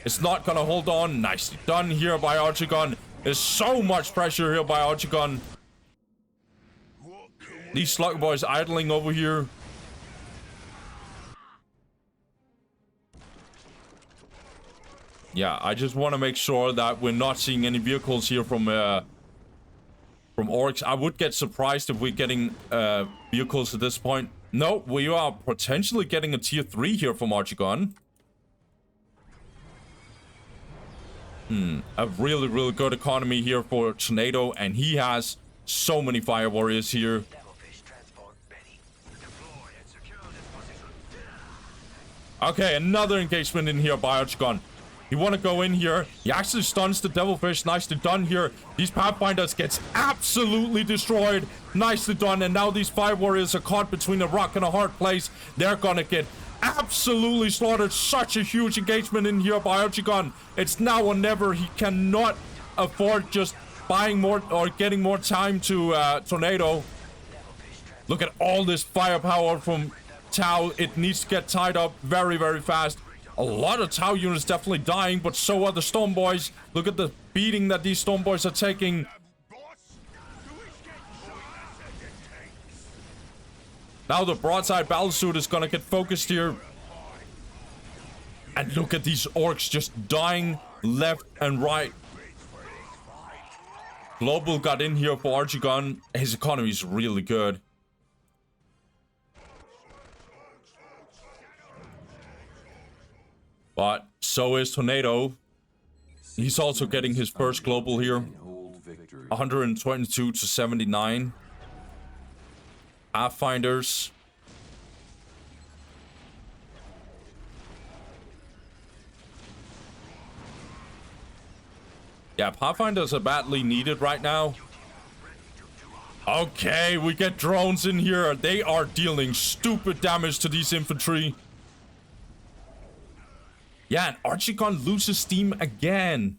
It's not gonna hold on. Nicely done here by Archigun. There's so much pressure here by Archigun. These Slug Boys idling over here. Yeah, I just want to make sure that we're not seeing any vehicles here from Orks. I would get surprised if we're getting vehicles at this point. No, we are potentially getting a tier 3 here from Archigun. A really, really good economy here for Tornado, and he has so many Fire Warriors here. Okay, another engagement in here by Archigun. You want to go in here. He actually stuns the Devilfish. Nicely done here. These Pathfinders gets absolutely destroyed. Nicely done. And now these Fire Warriors are caught between a rock and a hard place. They're gonna get absolutely slaughtered. Such a huge engagement in here by Archigun. It's now or never. He cannot afford just buying more or getting more time to Tornado. Look at all this firepower from Tau. It needs to get tied up very, very fast. A lot of Tau units definitely dying, but so are the Storm Boys. Look at the beating that these Storm Boys are taking. Now the broadside battlesuit is gonna get focused here. And look at these Orks just dying left and right. Global got in here for Archigun. His economy is really good. But so is Tornado. He's also getting his first global here. 122 to 79. Pathfinders. Yeah, Pathfinders are badly needed right now. Okay, we get drones in here. They are dealing stupid damage to these infantry. Yeah, and Archigun loses steam again.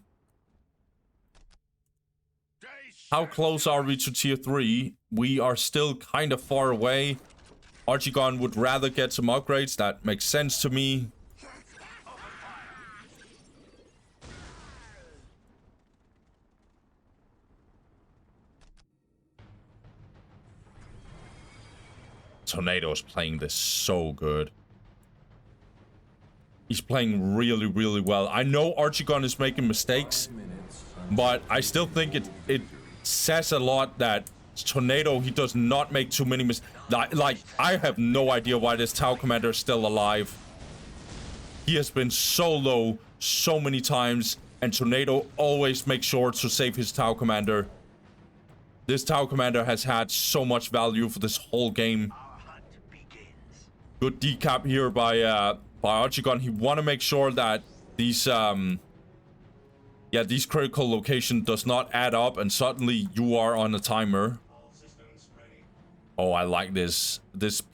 How close are we to tier 3? We are still kind of far away. Archigun would rather get some upgrades. That makes sense to me. Tornado's playing this so good. He's playing really, really well. I know Archigun is making mistakes, but I still think it says a lot that Tornado, he does not make too many mistakes. Like, I have no idea why this Tau Commander is still alive. He has been so low so many times, and Tornado always makes sure to save his Tau Commander. This Tau Commander has had so much value for this whole game. Good decap here by Archigun. He want to make sure that these these critical location does not add up, and suddenly you are on a timer. Oh, I like this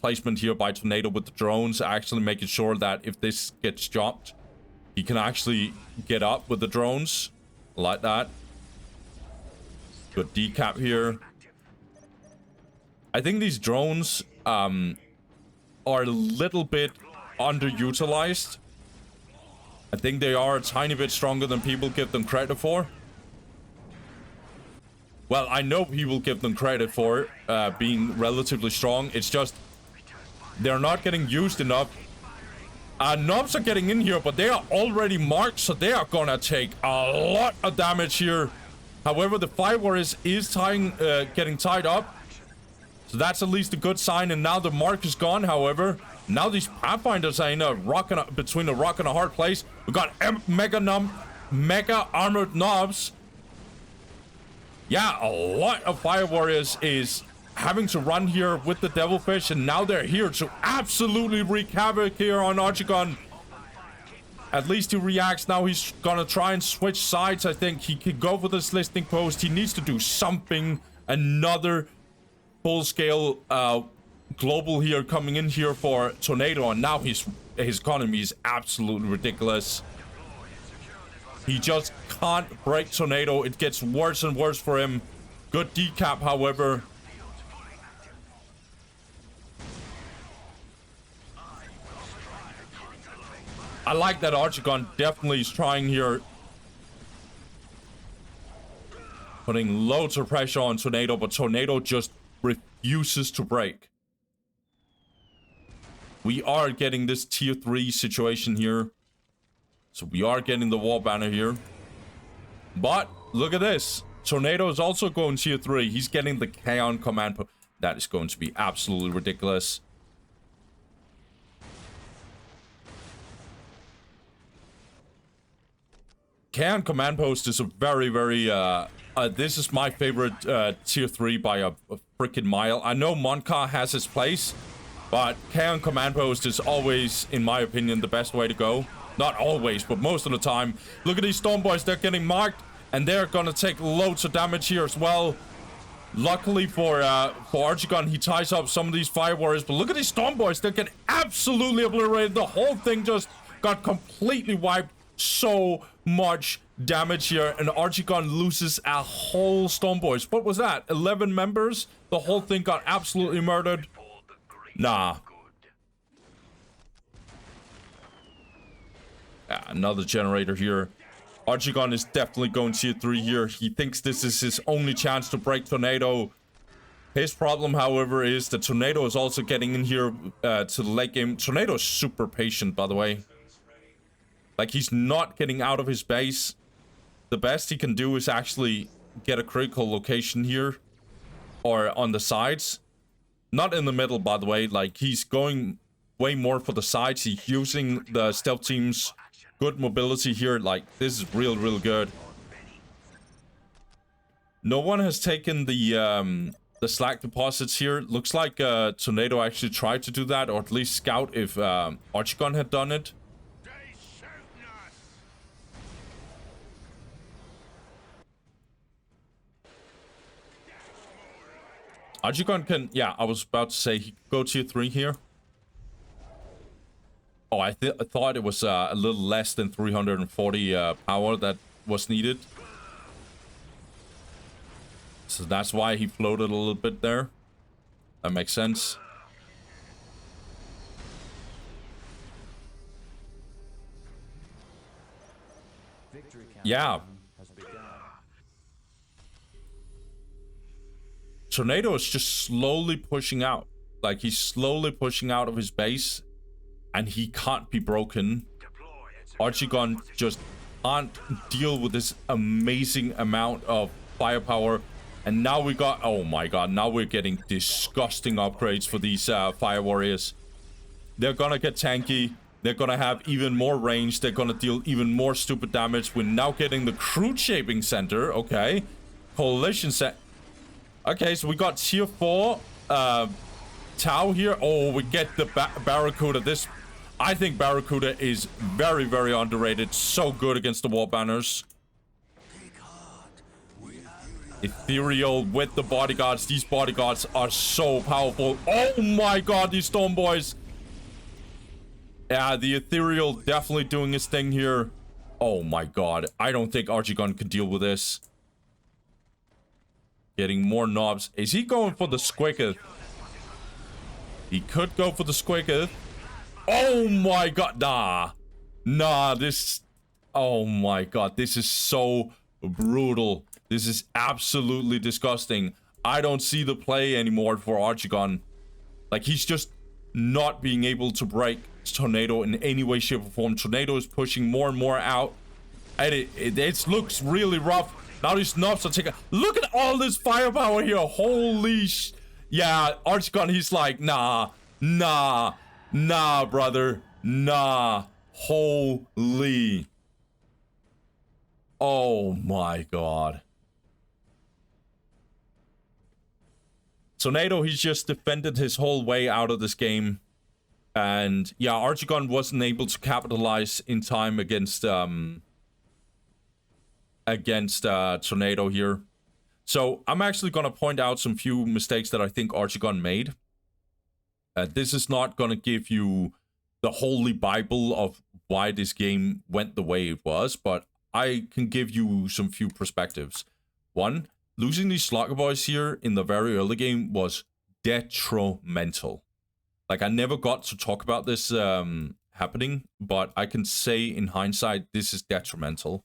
placement here by Tornado with the drones, actually making sure that if this gets dropped, he can actually get up with the drones. Like that. Good decap here. I think these drones are a little bit underutilized. I think they are a tiny bit stronger than people give them credit for. Well, I know people give them credit for being relatively strong. It's just they're not getting used enough. Knobs are getting in here, but they are already marked, so they are gonna take a lot of damage here. However, the Fire Warriors is getting tied up. So that's at least a good sign, and now the mark is gone, however. Now these Pathfinders are in between a rock and a hard place. We got mega armored knobs. Yeah, a lot of Fire Warriors is having to run here with the Devilfish, and now they're here to absolutely wreak havoc here on Archigun. At least he reacts. Now he's gonna try and switch sides. I think he could go for this listening post. He needs to do something. Another full-scale global here coming in here for Tornado, and now his economy is absolutely ridiculous. He just can't break Tornado. It gets worse and worse for him. Good decap, however. I like that Archigun definitely is trying here. Putting loads of pressure on Tornado, but Tornado just refuses to break. We are getting this tier 3 situation here. So we are getting the War Banner here. But look at this. Tornado is also going tier 3. He's getting the Kaon Command Post. That is going to be absolutely ridiculous. Kaon Command Post is a very, very... this is my favorite tier 3 by a freaking mile. I know Monka has his place, but Kaon Command Post is always, in my opinion, the best way to go. Not always, but most of the time. Look at these Storm Boys. They're getting marked, and they're gonna take loads of damage here as well. Luckily for Archigun, he ties up some of these Fire Warriors, but look at these Storm Boys. They're getting absolutely obliterated. The whole thing just got completely wiped. So much damage here, and Archigun loses a whole Storm Boys. What was that? 11 members? The whole thing got absolutely murdered. Nah. Yeah, another generator here. Archigun is definitely going tier 3 here. He thinks this is his only chance to break Tornado. His problem, however, is that Tornado is also getting in here to the late game. Tornado is super patient, by the way. Like, he's not getting out of his base. The best he can do is actually get a critical location here. Or on the sides. Not in the middle, by the way. Like, he's going way more for the sides. He's using the stealth team's good mobility here. Like, this is real good. No one has taken the slack deposits here. Looks like Tornado actually tried to do that, or at least scout if Archigun had done it. Archigun can, yeah, I was about to say he could go tier 3 here. Oh, I thought it was a little less than 340 power that was needed. So that's why he floated a little bit there. That makes sense. Yeah. Tornado is just slowly pushing out. Like, he's slowly pushing out of his base. And he can't be broken. Archigun just can't deal with this amazing amount of firepower. And now we got... Oh my god, now we're getting disgusting upgrades for these Fire Warriors. They're gonna get tanky. They're gonna have even more range. They're gonna deal even more stupid damage. We're now getting the Crude Shaping Center. Okay. Coalition set. Okay, so we got tier 4 Tau here. Oh, we get the Barracuda. This... I think Barracuda is very, very underrated. So good against the War Banners. Ethereal with the bodyguards. These bodyguards are so powerful. Oh my god, these Storm Boys. Yeah, the Ethereal definitely doing his thing here. Oh my god. I don't think Archigun can deal with this. Getting more knobs. Is he going for the Squicketh? He could go for the Squicketh. Oh my god. Nah, this... Oh my god. This is so brutal. This is absolutely disgusting. I don't see the play anymore for Archigun. Like, he's just not being able to break Tornado in any way, shape, or form. Tornado is pushing more and more out. And it looks really rough. Now these knobs are taking... Look at all this firepower here. Holy sh... Yeah, Archigun, he's like, nah, brother. Nah. Holy. Oh my god. Tornado, he's just defended his whole way out of this game. And yeah, Archigun wasn't able to capitalize in time against Tornado here. So I'm actually going to point out some few mistakes that I think Archigun made. This is not going to give you the holy bible of why this game went the way it was, but I can give you some few perspectives. One, losing these Slugger Boys here in the very early game was detrimental. Like, I never got to talk about this happening, but I can say in hindsight, this is detrimental.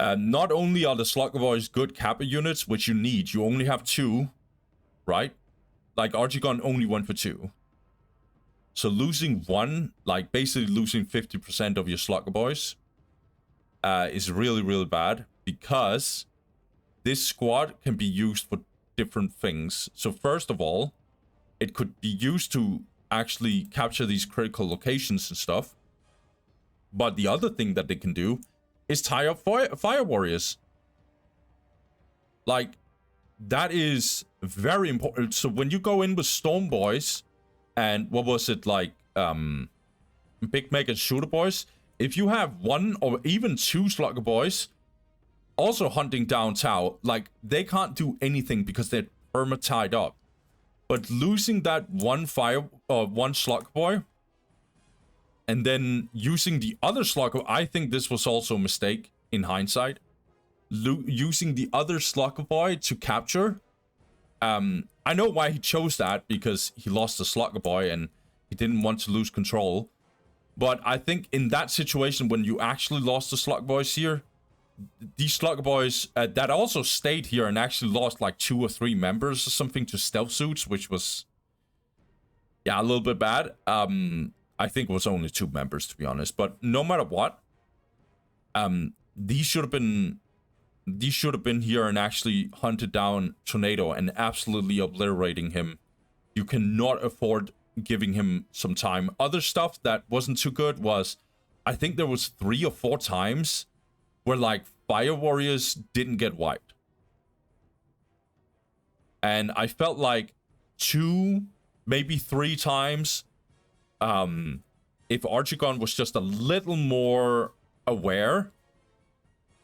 Not only are the Slugger Boys good Kappa units, which you need, you only have 2, right? Like, Archigun only went for 2. So losing 1, like basically losing 50% of your Slugger Boys, is really, really bad, because this squad can be used for different things. So first of all, it could be used to actually capture these critical locations and stuff. But the other thing that they can do is tie up fire warriors. Like, that is very important. So when you go in with Storm Boys and what was it, like Big Meg and Shooter Boys, if you have 1 or even 2 Slugger Boys also hunting down Tau, like, they can't do anything because they're perma tied up. But losing that one Slugger Boy and then using the other Slugger, I think this was also a mistake in hindsight. Using the other Slugger Boy to capture. I know why he chose that, because he lost the Slugger Boy and he didn't want to lose control. But I think in that situation, when you actually lost the Slugger Boys here, these Slugger Boys that also stayed here and actually lost like 2 or 3 members or something to stealth suits, which was, yeah, a little bit bad. I think it was only 2 members, to be honest. But no matter what, these should have been here and actually hunted down Tornado and absolutely obliterating him. You cannot afford giving him some time. Other stuff that wasn't too good was, I think there was 3 or 4 times where, like, Fire Warriors didn't get wiped. And I felt like 2, maybe 3 times, if Archigun was just a little more aware,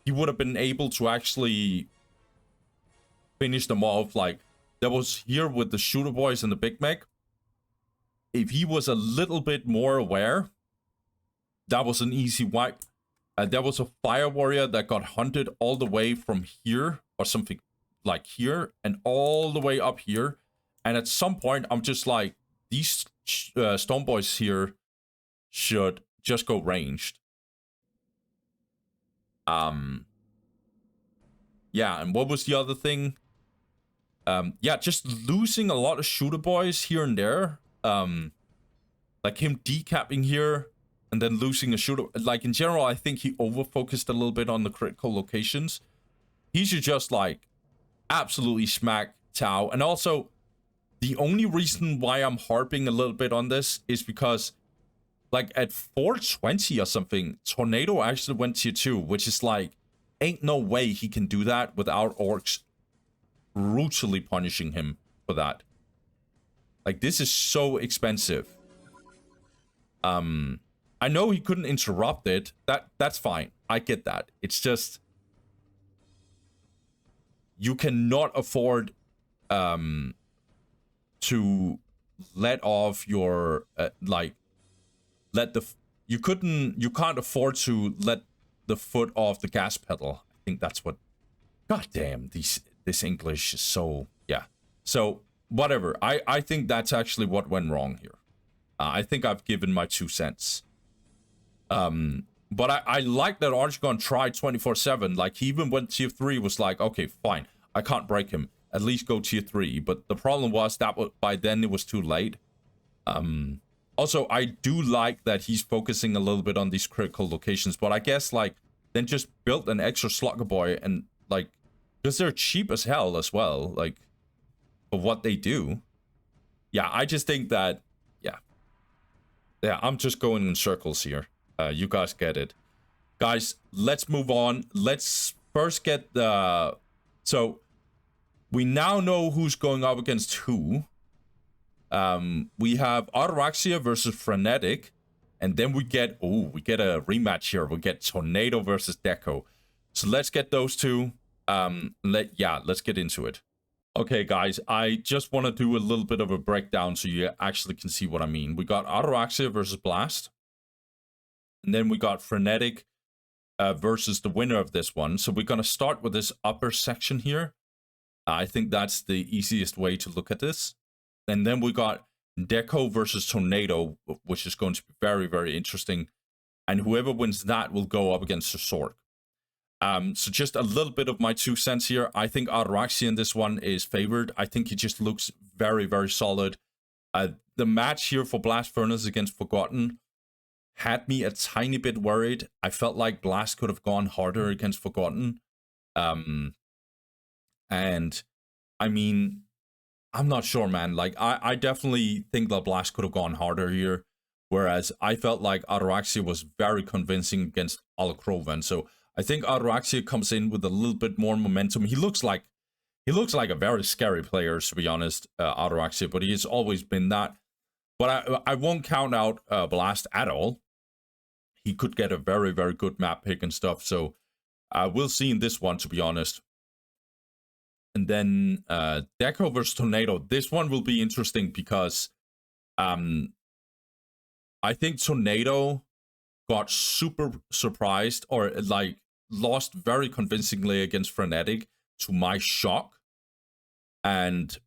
he would have been able to actually finish them off. Like, there was here with the Shooter Boys and the Big Meg. If he was a little bit more aware, that was an easy wipe. There was a Fire Warrior that got hunted all the way from here, or something like here, and all the way up here. And at some point, I'm just like, these Storm Boys here should just go ranged. Yeah, and what was the other thing? Yeah, just losing a lot of Shooter Boys here and there. Like him decapping here and then losing a shooter. Like, in general, I think he over-focused a little bit on the critical locations. He should just, like, absolutely smack Tau. And also, the only reason why I'm harping a little bit on this is because, like, at 420 or something, Tornado actually went tier 2, which is like, ain't no way he can do that without Orks brutally punishing him for that. Like, this is so expensive. I know he couldn't interrupt it. That's fine. I get that. It's just, you cannot afford to let off your you can't afford to let the foot off the gas pedal. I think that's what, god damn, this English is so, yeah. So whatever, I think that's actually what went wrong here. I think I've given my 2 cents. But I like that Archigun tried 24/7. Like, he even went tier 3, was like, okay, fine, I can't break him, at least go tier 3. But the problem was that by then it was too late. Also, I do like that he's focusing a little bit on these critical locations, but I guess, like, then just build an extra Slugger Boy, and, like, because they're cheap as hell as well, like, for what they do. Yeah, I just think that, yeah, I'm just going in circles here. You guys get it. Guys, let's move on. Let's first get the... So, we now know who's going up against who. We have Ataraxia versus Frenetic. And then we get... Oh, we get a rematch here. We get Tornado versus Deco. So let's get those two. Let's get into it. Okay, guys, I just want to do a little bit of a breakdown so you actually can see what I mean. We got Ataraxia versus Blast. And then we got Frenetic versus the winner of this one. So we're going to start with this upper section here. I think that's the easiest way to look at this. And then we got Deco versus Tornado, which is going to be very, very interesting. And whoever wins that will go up against the Sork. So just a little bit of my 2 cents here. I think Ataraxia in this one is favored. I think he just looks very, very solid. The match here for Blast Furnace against Forgotten had me a tiny bit worried. I felt like Blast could have gone harder against Forgotten. And I mean, I'm not sure, man. Like, I definitely think that Blast could have gone harder here. Whereas I felt like Ataraxia was very convincing against Alacrovan. So I think Ataraxia comes in with a little bit more momentum. He looks like a very scary player, to be honest, Ataraxia, but he's always been that. But I won't count out Blast at all. He could get a very, very good map pick and stuff. So we'll see in this one, to be honest. And then Deco versus Tornado. This one will be interesting because I think Tornado got super surprised, or like lost very convincingly against Frenetic, to my shock. And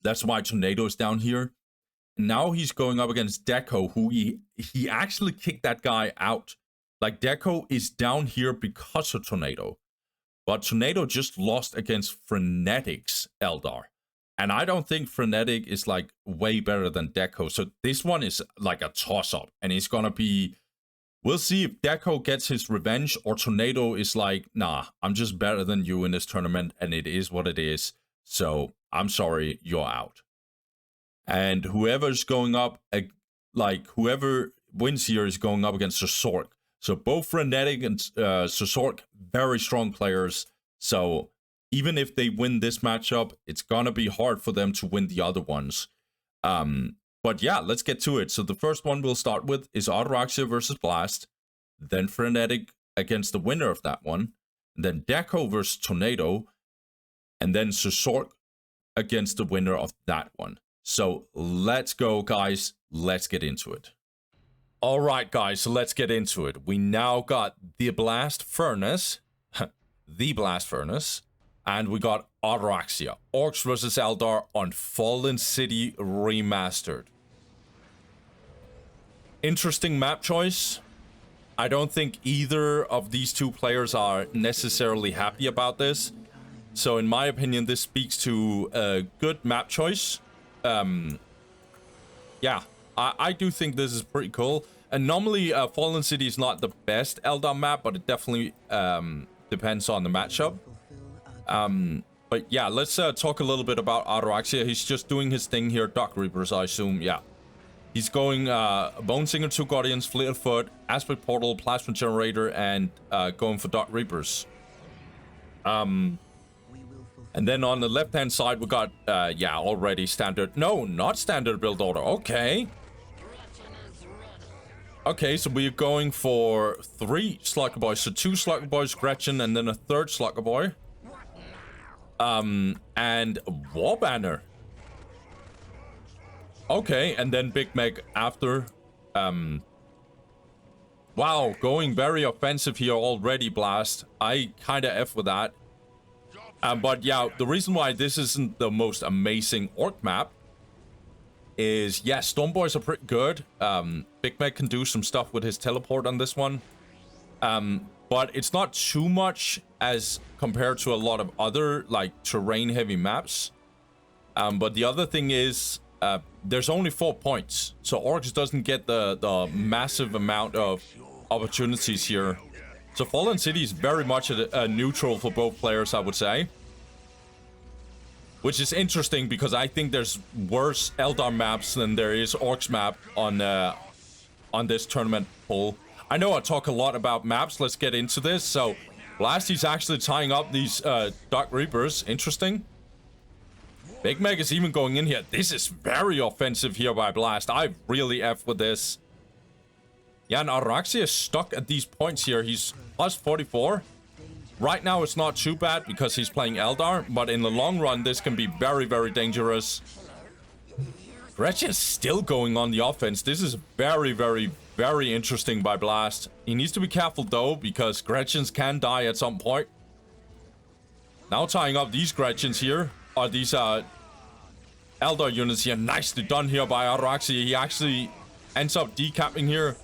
that's why Tornado is down here. Now he's going up against Deco, who he actually kicked that guy out. Like, Deco is down here because of Tornado. But Tornado just lost against Frenetic's Eldar. And I don't think Frenetic is, like, way better than Deco. So this one is like a toss-up. And it's gonna be... We'll see if Deco gets his revenge, or Tornado is like, nah, I'm just better than you in this tournament, and it is what it is. So, I'm sorry, you're out. And whoever's going up, like, whoever wins here is going up against the Sork. So both Frenetic and Sork, very strong players. So even if they win this matchup, it's gonna be hard for them to win the other ones. But yeah, let's get to it. So the first one we'll start with is Ataraxia versus Blast. Then Frenetic against the winner of that one. And then Deco versus Tornado. And then Sork against the winner of that one. So let's go, guys. Let's get into it. All right, guys, so let's get into it. We now got the Blast Furnace, and we got Ataraxia, Orks versus Eldar on Fallen City Remastered. Interesting map choice. I don't think either of these two players are necessarily happy about this. So in my opinion, this speaks to a good map choice. Yeah, I do think this is pretty cool. And normally, Fallen City is not the best Eldar map, but it definitely depends on the matchup. But yeah, let's talk a little bit about Ataraxia. He's just doing his thing here. Dark Reapers, I assume. Yeah. He's going Bone Singer, 2 Guardians, Fleet of Foot, Aspect Portal, Plasma Generator, and going for Dark Reapers. And then on the left-hand side, we got, yeah, already standard. No, not standard build order. Okay. Okay, so we're going for 3 Slugger Boys. So 2 Slugger Boys, Gretchen, and then a 3rd Slugger Boy. And War Banner. Okay, and then Big Meg after. Wow, going very offensive here already, Blast. I kind of F with that. But yeah, the reason why this isn't the most amazing Orc map is, yeah, Storm Boys are pretty good. Big Meg can do some stuff with his teleport on this one. But it's not too much as compared to a lot of other, like, terrain-heavy maps. But the other thing is, there's only 4 points. So Orks doesn't get the massive amount of opportunities here. So Fallen City is very much a neutral for both players, I would say. Which is interesting because I think there's worse Eldar maps than there is Orcs map on this tournament poll. I know I talk a lot about maps. Let's get into this. So Blasty's actually tying up these Dark Reapers. Interesting. Big Meg is even going in here. This is very offensive here by Blast. I really F with this. Yeah, and Ataraxia is stuck at these points here. He's plus 44. Right now, it's not too bad because he's playing Eldar. But in the long run, this can be very, very dangerous. Gretchen's still going on the offense. This is very, very, very interesting by Blast. He needs to be careful, though, because Gretchens can die at some point. Now tying up these Gretchens here. Are these Eldar units here. Nicely done here by Ataraxia. He actually ends up decapping here.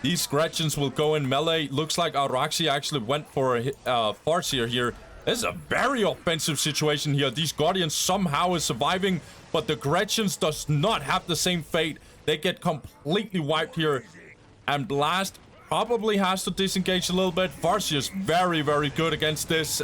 These Gretchens will go in melee. Looks like Ataraxia actually went for a Farseer here. This is a very offensive situation here. These Guardians somehow is surviving, but the Gretchens does not have the same fate. They get completely wiped here. And Blast probably has to disengage a little bit. Farseer is very, very good against this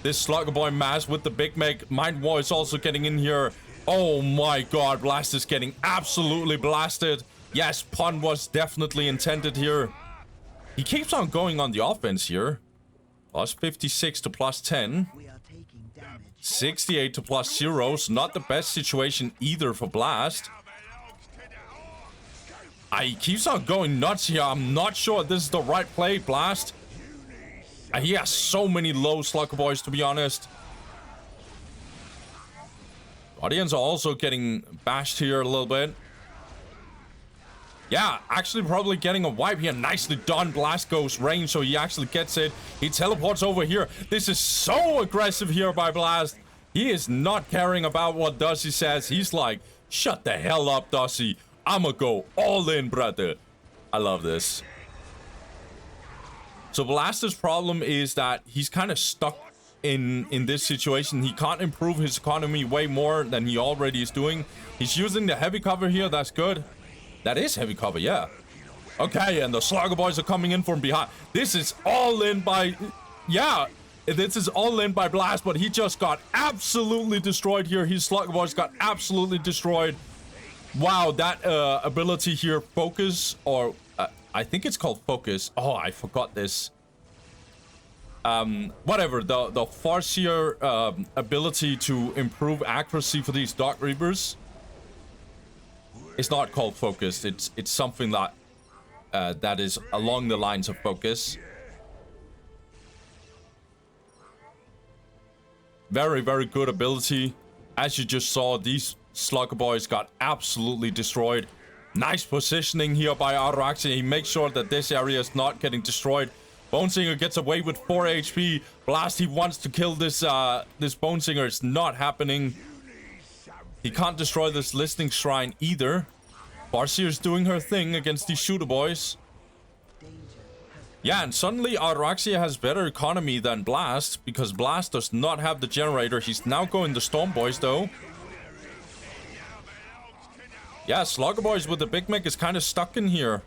this Slugger Boy mass with the Big Meg. Mind War is also getting in here. Oh my god, Blast is getting absolutely blasted. Yes, pun was definitely intended here. He keeps on going on the offense here. Plus 56 to plus 10. 68 to plus 0. Not the best situation either for Blast. He keeps on going nuts here. I'm not sure this is the right play, Blast. He has so many low Slugger Boys, to be honest. Guardians are also getting bashed here a little bit. Yeah, actually probably getting a wipe here. Nicely done. Blast goes range, so he actually gets it. He teleports over here. This is so aggressive here by Blast. He is not caring about what Dusty says. He's like, shut the hell up, Dusty. I'ma go all in, brother. I love this. So Blast's problem is that he's kind of stuck in this situation. He can't improve his economy way more than he already is doing. He's using the heavy cover here. That's good. That is heavy cover, yeah. Okay, and the Slugger Boys are coming in from behind. This is all in by... Yeah, this is all in by Blast, but he just got absolutely destroyed here. His Slugger Boys got absolutely destroyed. Wow, that ability here, Focus, or... I think it's called Focus. Oh, I forgot this. Whatever, the Farseer ability to improve accuracy for these Dark Reapers. It's not called Focus. It's something that that is along the lines of Focus. Very, very good ability. As you just saw, these Slugger Boys got absolutely destroyed. Nice positioning here by Ataraxia. He makes sure that this area is not getting destroyed. Bonesinger gets away with 4 HP. Blast, he wants to kill this this Bonesinger. It's not happening. He can't destroy this Listening Shrine either. Farseer's doing her thing against these Shooter Boys. Yeah, and suddenly Ataraxia has better economy than Blast, because Blast does not have the generator. He's now going the Storm Boys, though. Yeah, Slugger Boys with the Big Meg is kind of stuck in here.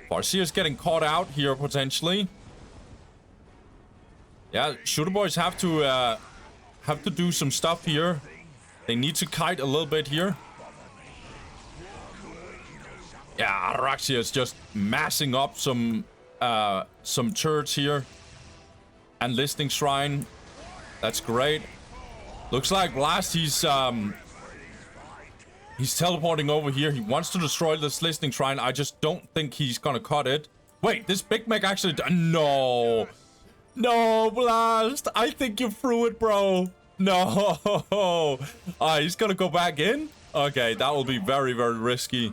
Farseer's getting caught out here, potentially. Yeah, shooter boys have to do some stuff here. They need to kite a little bit here. Yeah, Ataraxia is just massing up some turrets here. And Listening Shrine. That's great. Looks like Blast, he's teleporting over here. He wants to destroy this Listening Shrine. I just don't think he's gonna cut it. Wait, this Big Mac actually... No! No, Blast! I think you threw it, bro! No! He's gonna go back in? Okay, that will be very, very risky.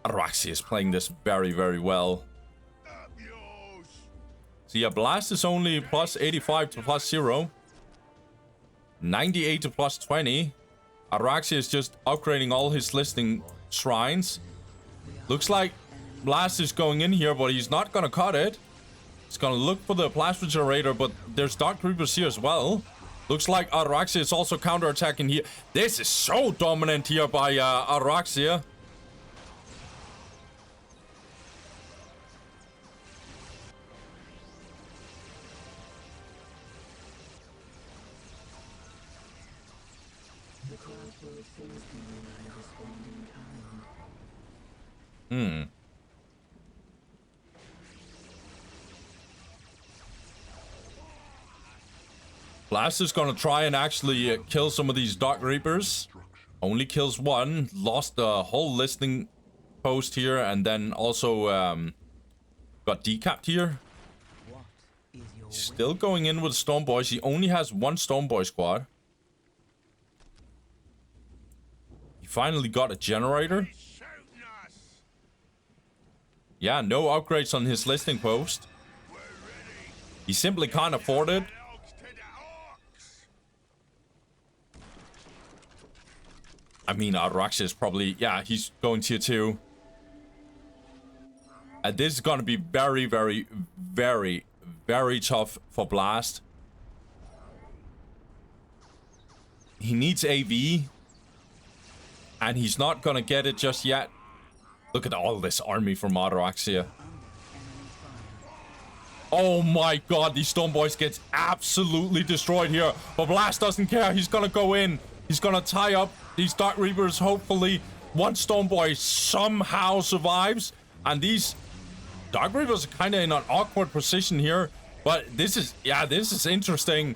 Ataraxia is playing this very, very well. So yeah, Blast is only plus 85 to plus 0. 98 to plus 20. Ataraxia is just upgrading all his Listening Shrines. Looks like Blast is going in here, but he's not gonna cut it. He's gonna look for the Plasma Generator, but there's Dark Reapers here as well. Looks like Ataraxia is also counterattacking here. This is so dominant here by Ataraxia. Blast is gonna try and actually kill some of these Dark Reapers. Only kills one. Lost the whole listening post here, and then also got decapped here. Still going in with Storm Boys. He only has one Storm Boy squad. He finally got a generator. Yeah, no upgrades on his listening post. He simply can't afford it. I mean, Ataraxia is probably... Yeah, he's going tier 2. And this is going to be very, very, very, very tough for Blast. He needs AV. And he's not going to get it just yet. Look at all this army from Ataraxia. Oh my god, these Storm Boys get absolutely destroyed here. But Blast doesn't care. He's going to go in. He's going to tie up these Dark Reapers. Hopefully, one Storm Boy somehow survives. And these Dark Reapers are kind of in an awkward position here. But this is... Yeah, this is interesting.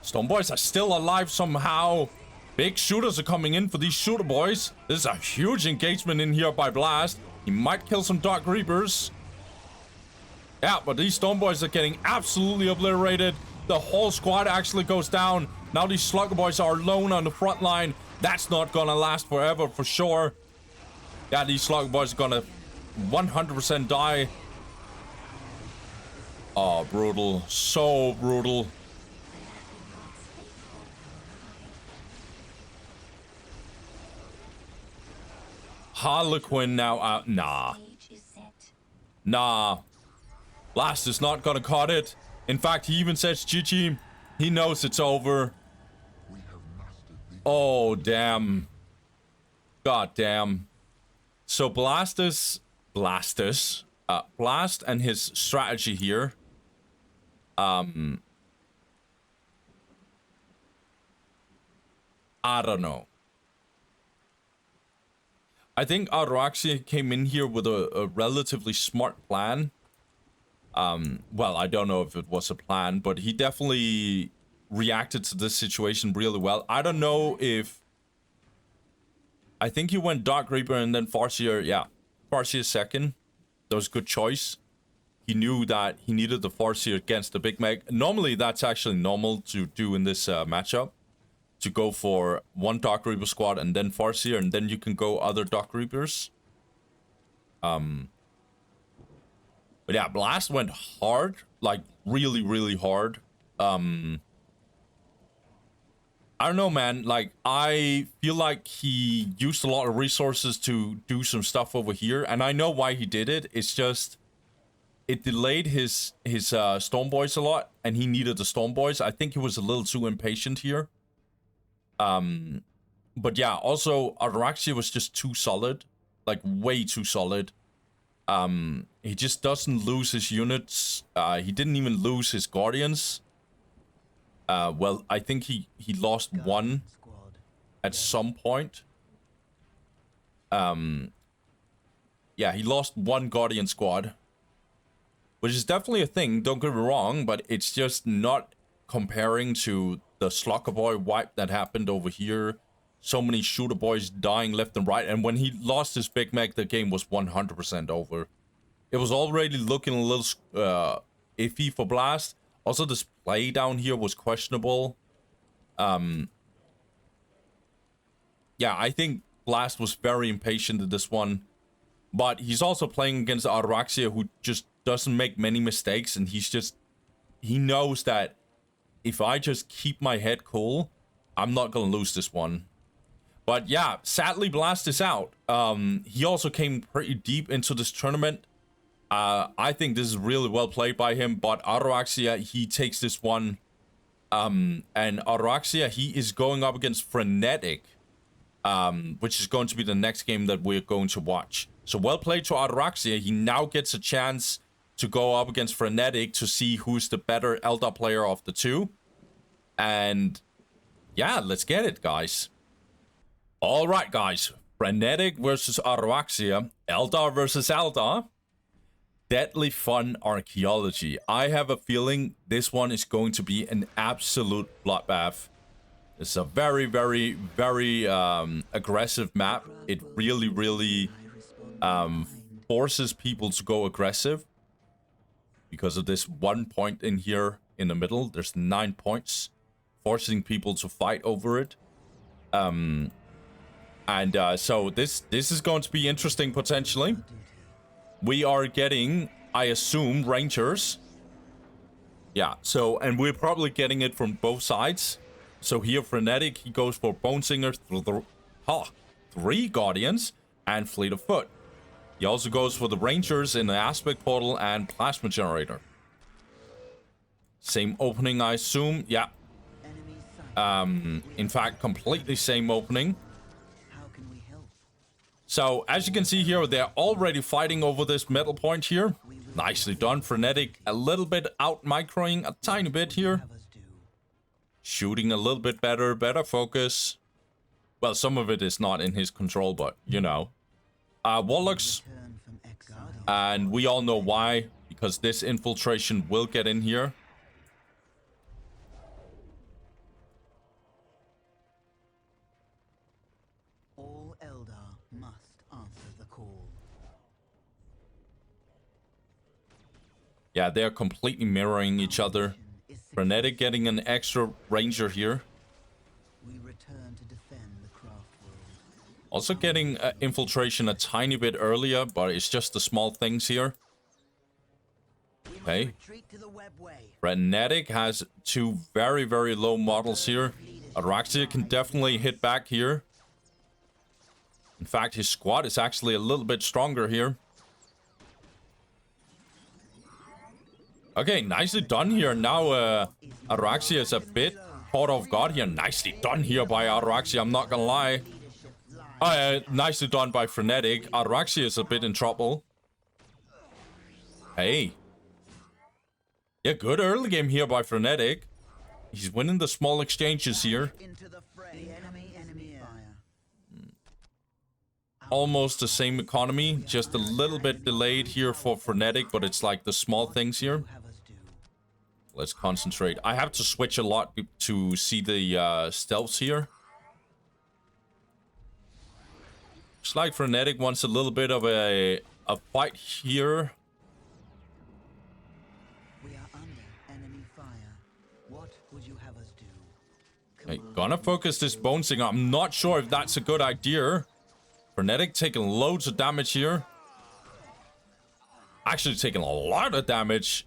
Storm Boys are still alive somehow. Big shooters are coming in for these shooter boys. This is a huge engagement in here by Blast. He might kill some Dark Reapers. Yeah, but these Storm Boys are getting absolutely obliterated. The whole squad actually goes down. Now these Slugger Boys are alone on the front line. That's not gonna last forever for sure. Yeah, these Slugger Boys are gonna 100% die. Oh, brutal. So brutal. Harlequin now nah. Nah. Blast is not gonna cut it. In fact, he even says GG. He knows it's over. Oh, damn. God damn. So Blast and his strategy here. I don't know. I think Ataraxia came in here with a relatively smart plan. Well, I don't know if it was a plan, but he definitely reacted to this situation really well. I don't know if... I think he went Dark Reaper and then Farseer. Yeah, Farseer second. That was a good choice. He knew that he needed the Farseer against the Big Mac. Normally, that's actually normal to do in this matchup. To go for one Dark Reaper squad and then Farseer, and then you can go other Dark Reapers. But yeah, Blast went hard. Like, really, really hard. I don't know, man. Like, I feel like he used a lot of resources to do some stuff over here. And I know why he did it. It's just... It delayed his Storm Boys a lot. And he needed the Storm Boys. I think he was a little too impatient here. But yeah, also, Ataraxia was just too solid. Like, way too solid. He just doesn't lose his units. He didn't even lose his guardians. Well, I think he lost one Squad. at some point. Yeah, he lost one guardian squad, which is definitely a thing, don't get me wrong, but it's just not comparing to the Slugger Boy wipe that happened over here. So many shooter boys dying left and right, and when he lost his Big Mac, the game was 100% over. It was already looking a little iffy for Blast. Also, this play down here was questionable. Yeah, I think Blast was very impatient in this one. But he's also playing against Ataraxia, who just doesn't make many mistakes. And he knows that if I just keep my head cool, I'm not going to lose this one. But yeah, sadly, Blast is out. He also came pretty deep into this tournament. I think this is really well played by him. But Ataraxia, he takes this one. And Ataraxia, he is going up against Frenetic. Which is going to be the next game that we're going to watch. So well played to Ataraxia. He now gets a chance to go up against Frenetic to see who's the better Eldar player of the two. And yeah, let's get it, guys. All right, guys. Frenetic versus Ataraxia. Eldar versus Eldar. Deadly fun archaeology. I have a feeling this one is going to be an absolute bloodbath. It's a very, very, very aggressive map. It really, really forces people to go aggressive. Because of this 1 point in here in the middle. There's 9 points. Forcing people to fight over it. So this is going to be interesting potentially. We are getting, I assume, Rangers. Yeah, so, and we're probably getting it from both sides. So here, Frenetic, he goes for Bonesinger, 3 Guardians, and Fleet of Foot. He also goes for the Rangers in the Aspect Portal and Plasma Generator. Same opening, I assume. Yeah. In fact, completely same opening. How can we help? So, as you can see here, they're already fighting over this metal point here. Nicely done. Frenetic a little bit out-microing a tiny bit here. Have us do. Shooting a little bit better focus. Well, some of it is not in his control, but, you know. Warlocks, Turn from exile. and we all know why. Because this infiltration will get in here. All Eldar must answer the call. Yeah, they're completely mirroring each other. Frenetic getting an extra ranger here. We return to defend the craft world. Also getting infiltration a tiny bit earlier, but it's just the small things here. Okay. Retreat to the webway. Frenetic has 2 very, very low models here. Ataraxia can definitely hit back here. In fact, his squad is actually a little bit stronger here. Okay, nicely done here. Now, Ataraxia is a bit caught off guard here. Nicely done here by Ataraxia, I'm not gonna lie. Nicely done by Frenetic. Ataraxia is a bit in trouble. Hey. Yeah, good early game here by Frenetic. He's winning the small exchanges here. Into the fray. Enemy fire. Almost the same economy, just a little bit delayed here for Frenetic, but it's like the small things here. Have us do. Let's concentrate. I have to switch a lot to see the stealths here. Looks like Frenetic wants a little bit of a fight here. We are under enemy fire. What would you have us do? Okay, gonna focus this Bonesinger. I'm not sure if that's a good idea. Frenetic taking loads of damage here. Actually taking a lot of damage.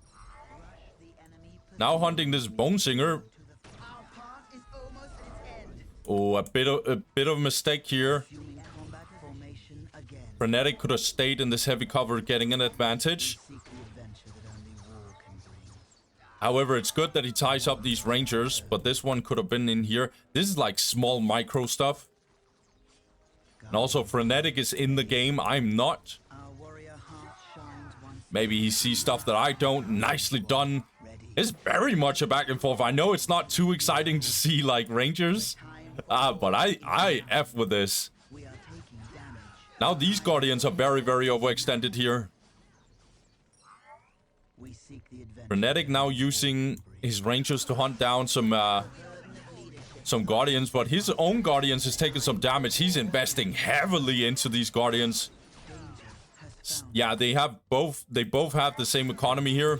The enemy Now hunting this Bonesinger. Our path is almost at its end. Oh, a bit of a mistake here. Assuming combat formation again. Frenetic could have stayed in this heavy cover, getting an advantage. Seek the adventure that only war can bring. However, it's good that he ties up these Rangers, but this one could have been in here. This is like small micro stuff. And also, Frenetic is in the game. I'm not. Our warrior heart shines once Maybe he sees stuff that I don't. Nicely done. It's very much a back and forth. I know it's not too exciting to see, like, Rangers. But I F with this. We are taking damage. Now these Guardians are very, very overextended here. We seek the adventure. Frenetic now using his Rangers to hunt down some Guardians. But his own Guardians is taking some damage. He's investing heavily into these Guardians. Yeah, they both have the same economy here.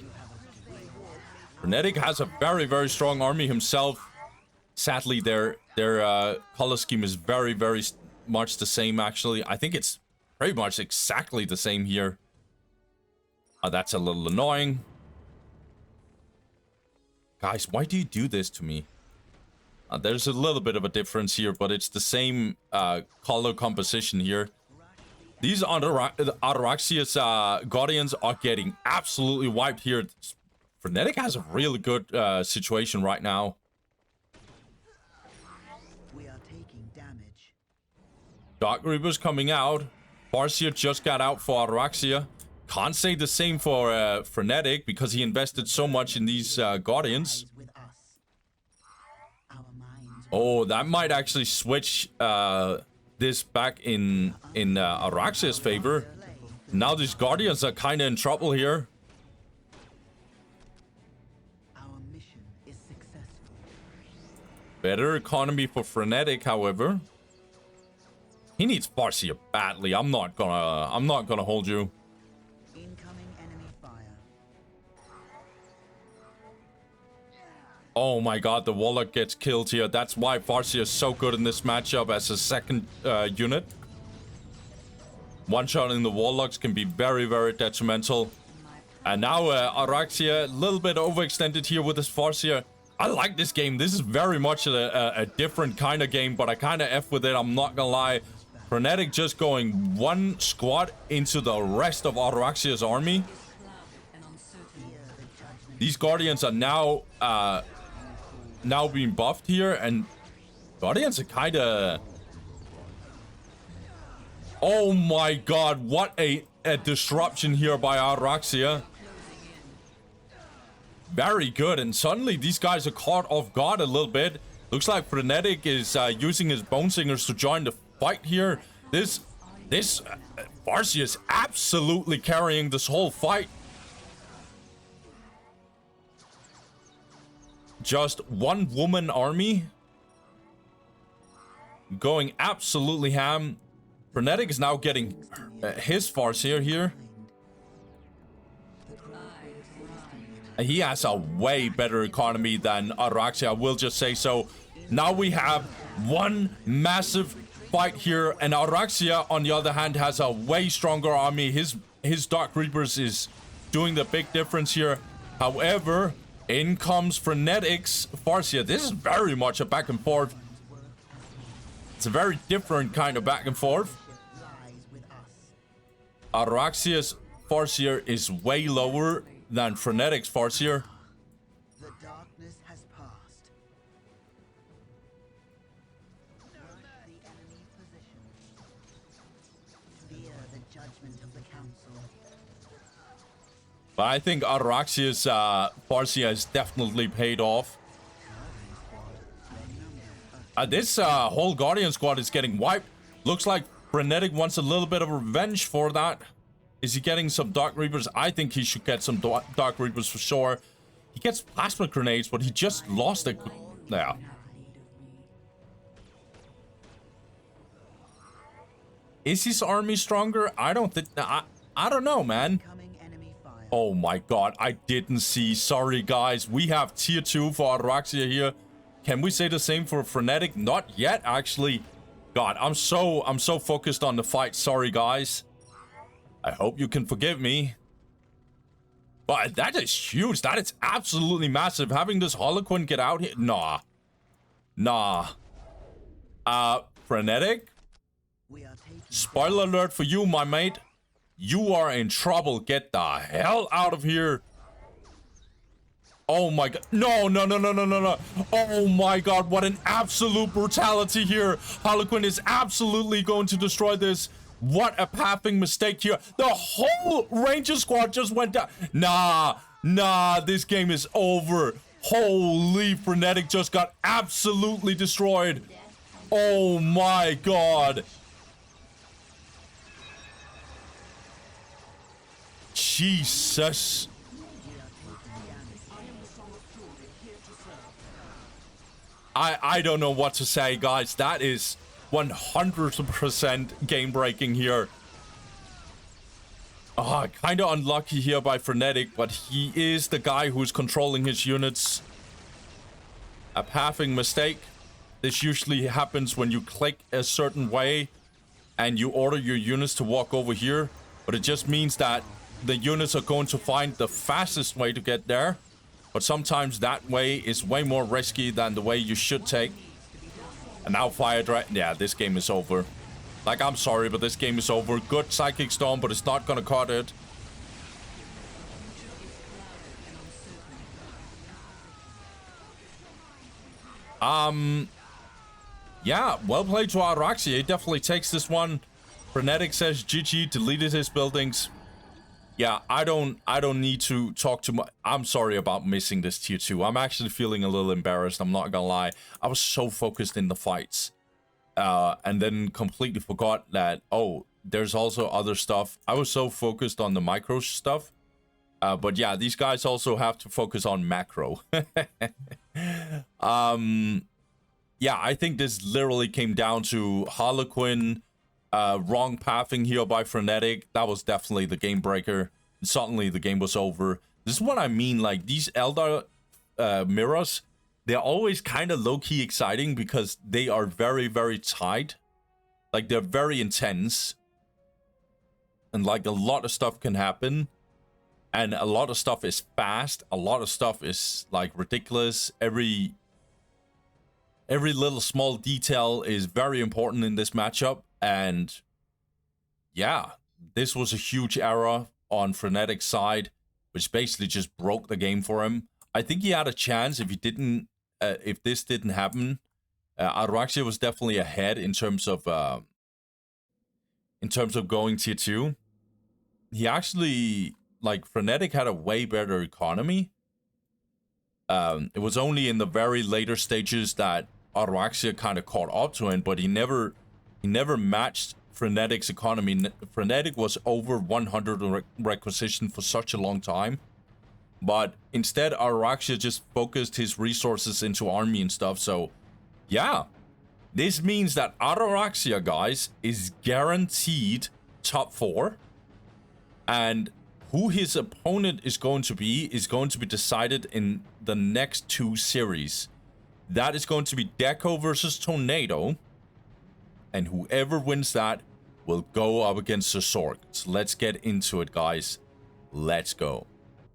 Frenetic has a very, very strong army himself. Sadly, their color scheme is very, very much the same, actually. I think it's pretty much exactly the same here. That's a little annoying. Guys, why do you do this to me? There's a little bit of a difference here, but it's the same color composition here. These Ataraxia's Guardians are getting absolutely wiped here. Frenetic has a really good situation right now. We are taking damage. Dark Reaper's coming out. Farseer just got out for Ataraxia. Can't say the same for Frenetic because he invested so much in these Guardians. With us. Our minds Oh, that might actually switch this back in Ataraxia's favor. Now these Guardians are kind of in trouble here. Our mission is successful. Better economy for Frenetic, however. He needs Farseer badly. I'm not gonna hold you. Incoming enemy fire. Oh my god, the Warlock gets killed here. That's why Farseer is so good in this matchup as a second unit. One-shotting the Warlocks can be very, very detrimental. And now Ataraxia, a little bit overextended here with his Farseer. I like this game. This is very much a different kind of game, but I kind of F with it. I'm not gonna lie. Frenetic just going one squad into the rest of Ataraxia's army. These Guardians are now being buffed here, and Guardians are kind of... Oh my god, what a disruption here by Ataraxia. Very good, and suddenly these guys are caught off guard a little bit. Looks like Frenetic is using his Bone Singers to join the fight here. This Farseer is absolutely carrying this whole fight. Just one woman army going absolutely ham. Frenetic is now getting his Farseer here. He has a way better economy than Ataraxia, I will just say so. Now we have one massive fight here, and Ataraxia, on the other hand, has a way stronger army. His Dark Reapers is doing the big difference here. However, in comes Frenetic's Farseer. This is very much a back and forth. It's a very different kind of back and forth. Ataraxia's Farseer is way lower than Frenetic's Farseer. The darkness has passed. The enemy position. Fear the judgment of the council. But I think Ataraxia's Farseer has definitely paid off. This whole Guardian squad is getting wiped. Looks like Frenetic wants a little bit of revenge for that. Is he getting some Dark Reapers? I think he should get some Dark Reapers for sure. He gets plasma grenades, but he just lost a... Yeah. Is his army stronger? I don't think... I don't know, man. Oh my god, I didn't see. Sorry, guys. We have tier 2 for Ataraxia here. Can we say the same for Frenetic? Not yet, actually. God, I'm so focused on the fight. Sorry, guys. I hope you can forgive me. But that is huge. That is absolutely massive. Having this Harlequin get out here. Nah. Frenetic? Spoiler alert for you, my mate. You are in trouble. Get the hell out of here. Oh my god. No. Oh my god, what an absolute brutality here. Harlequin is absolutely going to destroy this. What a pathing mistake here. The whole Ranger squad just went down. Nah, this game is over. Holy, Frenetic just got absolutely destroyed. Oh my god. Jesus. I don't know what to say, guys. That is 100% game breaking here. Kind of unlucky here by Frenetic, but he is the guy who's controlling his units. A pathing mistake. This usually happens when you click a certain way and you order your units to walk over here, but it just means that the units are going to find the fastest way to get there. But sometimes that way is way more risky than the way you should take. And now Fire Dragon. Yeah, this game is over. Like, I'm sorry, but this game is over. Good Psychic Storm, but it's not gonna cut it. Yeah, well played to Ataraxia. He definitely takes this one. Frenetic says GG, deleted his buildings. Yeah, I don't need to talk too much. I'm sorry about missing this tier 2. I'm actually feeling a little embarrassed. I'm not gonna lie. I was so focused in the fights. And then completely forgot that, oh, there's also other stuff. I was so focused on the micro stuff. But yeah, these guys also have to focus on macro. Yeah, I think this literally came down to Harlequin. Wrong pathing here by Frenetic. That was definitely the game breaker. Suddenly the game was over. This is what I mean, like these Eldar mirrors, they're always kind of low-key exciting because they are very, very tight. Like, they're very intense. And like a lot of stuff can happen. And a lot of stuff is fast. A lot of stuff is like ridiculous. Every little small detail is very important in this matchup. And yeah, this was a huge error on Frenetic's side, which basically just broke the game for him. I think he had a chance if he didn't, if this didn't happen. Ataraxia was definitely ahead in terms of going tier 2. He actually, like, Frenetic had a way better economy. It was only in the very later stages that Ataraxia kind of caught up to him, but he never matched Frenetic's economy. Frenetic was over 100 requisition for such a long time. But instead, Ataraxia just focused his resources into army and stuff. So, yeah. This means that Ataraxia, guys, is guaranteed top 4. And who his opponent is going to be decided in the next 2 series. That is going to be Deco versus Tornado. And whoever wins that will go up against the Sorg. So let's get into it, guys. Let's go.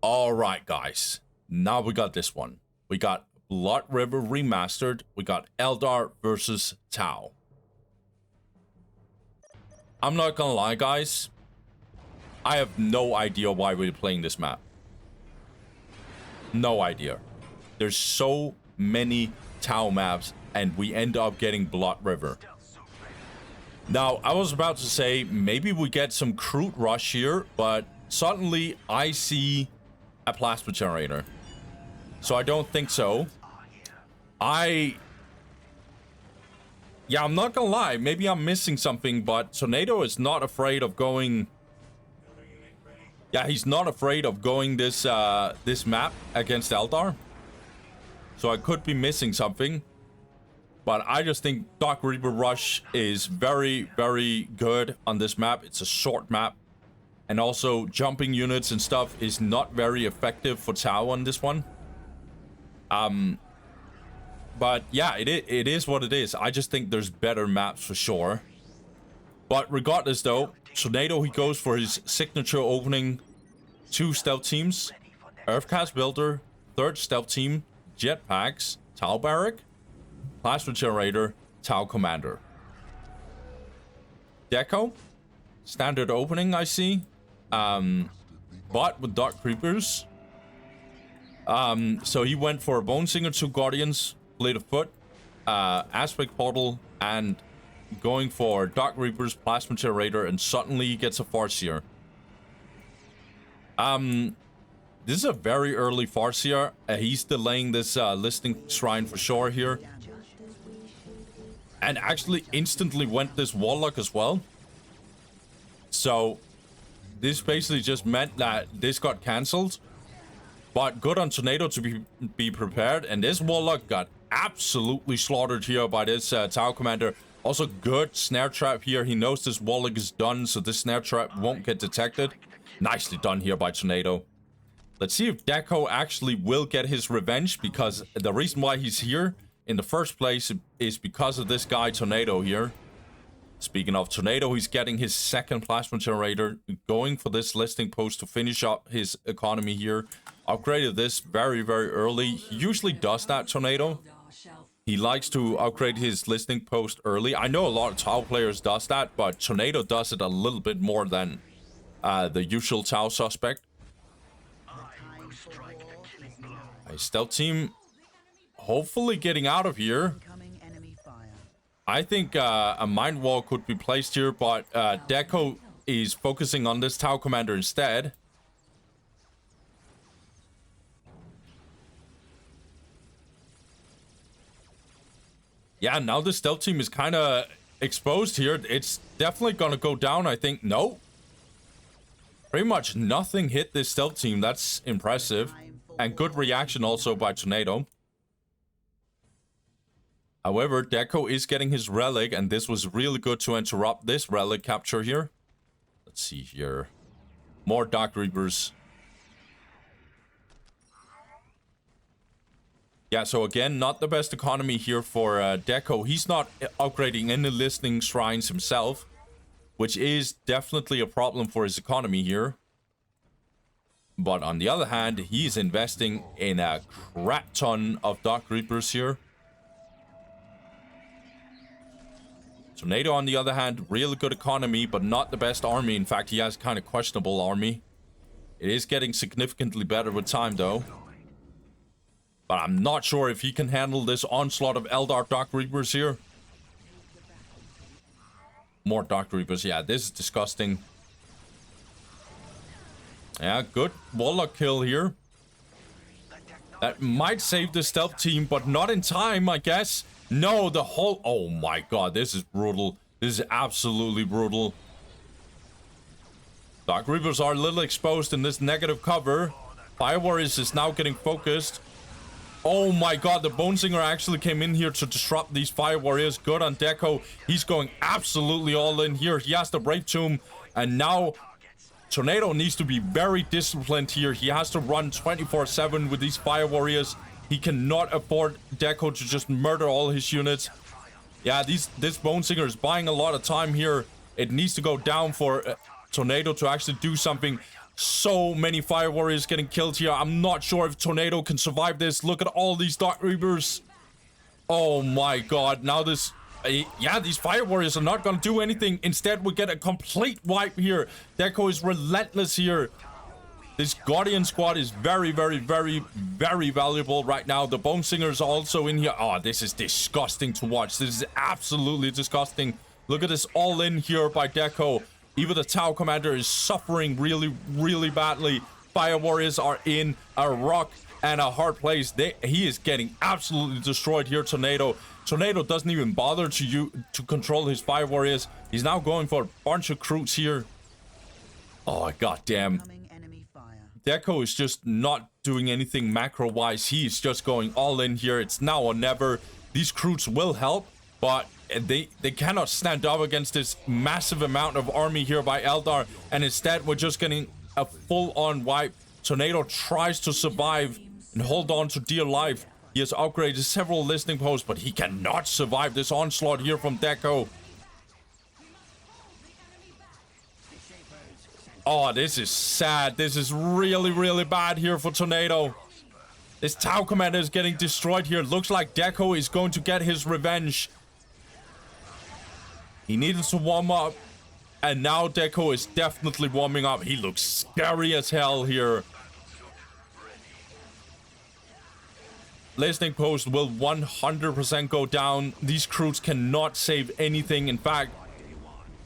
All right, guys. Now we got this one. We got Blood River Remastered. We got Eldar versus Tau. I'm not gonna lie, guys. I have no idea why we're playing this map. No idea. There's so many Tau maps, and we end up getting Blood River. Now, I was about to say, maybe we get some crude rush here, but suddenly I see a plasma generator. So I don't think so. Yeah, I'm not gonna lie, maybe I'm missing something, but Tornado is not afraid of going... Yeah, he's not afraid of going this map against Eldar. So I could be missing something. But I just think Dark Reaper Rush is very, very good on this map. It's a short map. And also, jumping units and stuff is not very effective for Tau on this one. But yeah, it is what it is. I just think there's better maps for sure. But regardless though, Tornado, he goes for his signature opening. 2 stealth teams. Earthcast Builder. 3rd stealth team. Jetpacks. Tau Barrack. Plasma Generator. Tau Commander. Deco. Standard opening, I see. But with Dark Creepers. So he went for a Bone Singer, 2 Guardians, Blade of Foot, Aspect Portal, and going for Dark Reapers, Plasma Generator, and suddenly he gets a Farseer. This is a very early Farseer. He's delaying this Listening Shrine for sure here. And actually instantly went this Warlock as well. So this basically just meant that this got cancelled. But good on Tornado to be prepared. And this Warlock got absolutely slaughtered here by this Tower Commander. Also good Snare Trap here. He knows this Warlock is done, so this Snare Trap won't get detected. Nicely done here by Tornado. Let's see if Deco actually will get his revenge, because the reason why he's here in the first place is because of this guy Tornado here. Speaking of Tornado, he's getting his second Plasma Generator, going for this listing post to finish up his economy here. Upgraded this very, very early. He usually does that, Tornado. He likes to upgrade his listing post early. I know a lot of Tau players does that, but Tornado does it a little bit more than the usual Tau suspect. A stealth team hopefully getting out of here. I think a Mind Wall could be placed here, but Deco is focusing on this Tau Commander instead. Yeah, now the stealth team is kind of exposed here. It's definitely gonna go down, I think. No. Pretty much nothing hit this stealth team. That's impressive. And good reaction also by Tornado. However, Deco is getting his relic, and this was really good to interrupt this relic capture here. Let's see here. More Dark Reapers. Yeah, so again, not the best economy here for Deco. He's not upgrading any listening shrines himself, which is definitely a problem for his economy here. But on the other hand, he's investing in a crap ton of Dark Reapers here. Tornado, on the other hand, really good economy, but not the best army. In fact, he has kind of questionable army. It is getting significantly better with time, though. But I'm not sure if he can handle this onslaught of Eldar Dark Reapers here. More Dark Reapers. Yeah, this is disgusting. Yeah, good Warlock kill here. That might save the stealth team, but not in time, I guess. No, the whole... Oh my god, this is brutal. This is absolutely brutal. Dark Reapers are a little exposed in this negative cover. Fire Warriors is now getting focused. Oh my god, the Bone Singer actually came in here to disrupt these Fire Warriors. Good on Deco. He's going absolutely all in here. He has the Brave Tomb. And now Tornado needs to be very disciplined here. He has to run 24/7 with these Fire Warriors. He cannot afford Deco to just murder all his units. Yeah, this Bone Singer is buying a lot of time here. It needs to go down for Tornado to actually do something. So many Fire Warriors getting killed here. I'm not sure if Tornado can survive this. Look at all these Dark Reapers. Oh my god. Now this... yeah, these Fire Warriors are not going to do anything. Instead, we get a complete wipe here. Deco is relentless here. This Guardian squad is very, very, very, very valuable right now. The Bone Singer is also in here. Oh, this is disgusting to watch. This is absolutely disgusting. Look at this all in here by Deco. Even the Tau Commander is suffering really, really badly. Fire Warriors are in a rock and a hard place. He is getting absolutely destroyed here, Tornado. Tornado doesn't even bother to control his Fire Warriors. He's now going for a bunch of recruits here. Oh, goddamn. Deco is just not doing anything macro-wise. He's just going all in here. It's now or never. These recruits will help, but they cannot stand up against this massive amount of army here by Eldar. And instead, we're just getting a full-on wipe. Tornado tries to survive and hold on to dear life. He has upgraded several listening posts, but he cannot survive this onslaught here from Deco. Oh, this is sad. This is really, really bad here for Tornado. This Tau Commander is getting destroyed here. Looks like Deco is going to get his revenge. He needed to warm up. And now Deco is definitely warming up. He looks scary as hell here. listening post will 100% go down. These crews cannot save anything. In fact,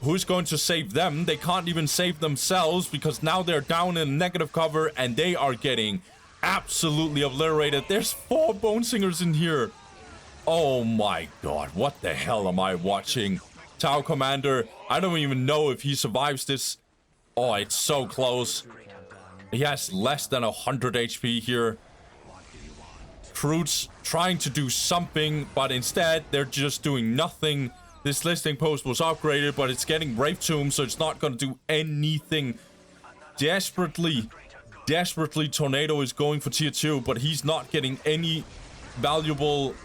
who's going to save them? They can't even save themselves because now they're down in negative cover and they are getting absolutely obliterated. There's 4 Bone Singers in here. Oh my god, what the hell am I watching? Tau Commander, I don't even know if he survives this. Oh, it's so close. He has less than 100 HP here. Crews trying to do something, but instead they're just doing nothing. This listing post was upgraded, but it's getting Brave Tomb, so it's not going to do anything. Desperately, Tornado is going for tier 2, but he's not getting any valuable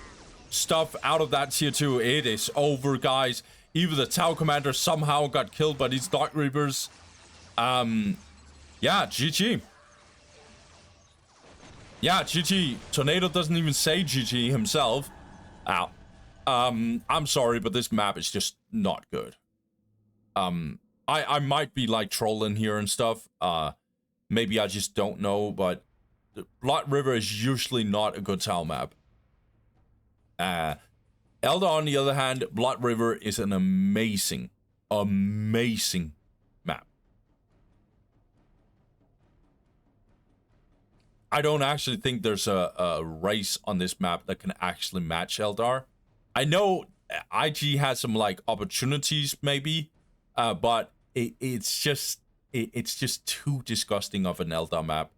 stuff out of that tier 2. It is over, guys. Even the Tau Commander somehow got killed by these Dark Reapers. Yeah, GG. Yeah, GG. Tornado doesn't even say GG himself. Ow. I'm sorry, but this map is just not good. I might be like trolling here and stuff. Maybe I just don't know, but Blood River is usually not a good Tau map. Elder, on the other hand, Blood River is an amazing map. I don't actually think there's a race on this map that can actually match Eldar. I know IG has some like opportunities maybe, but it's just too disgusting of an Eldar map.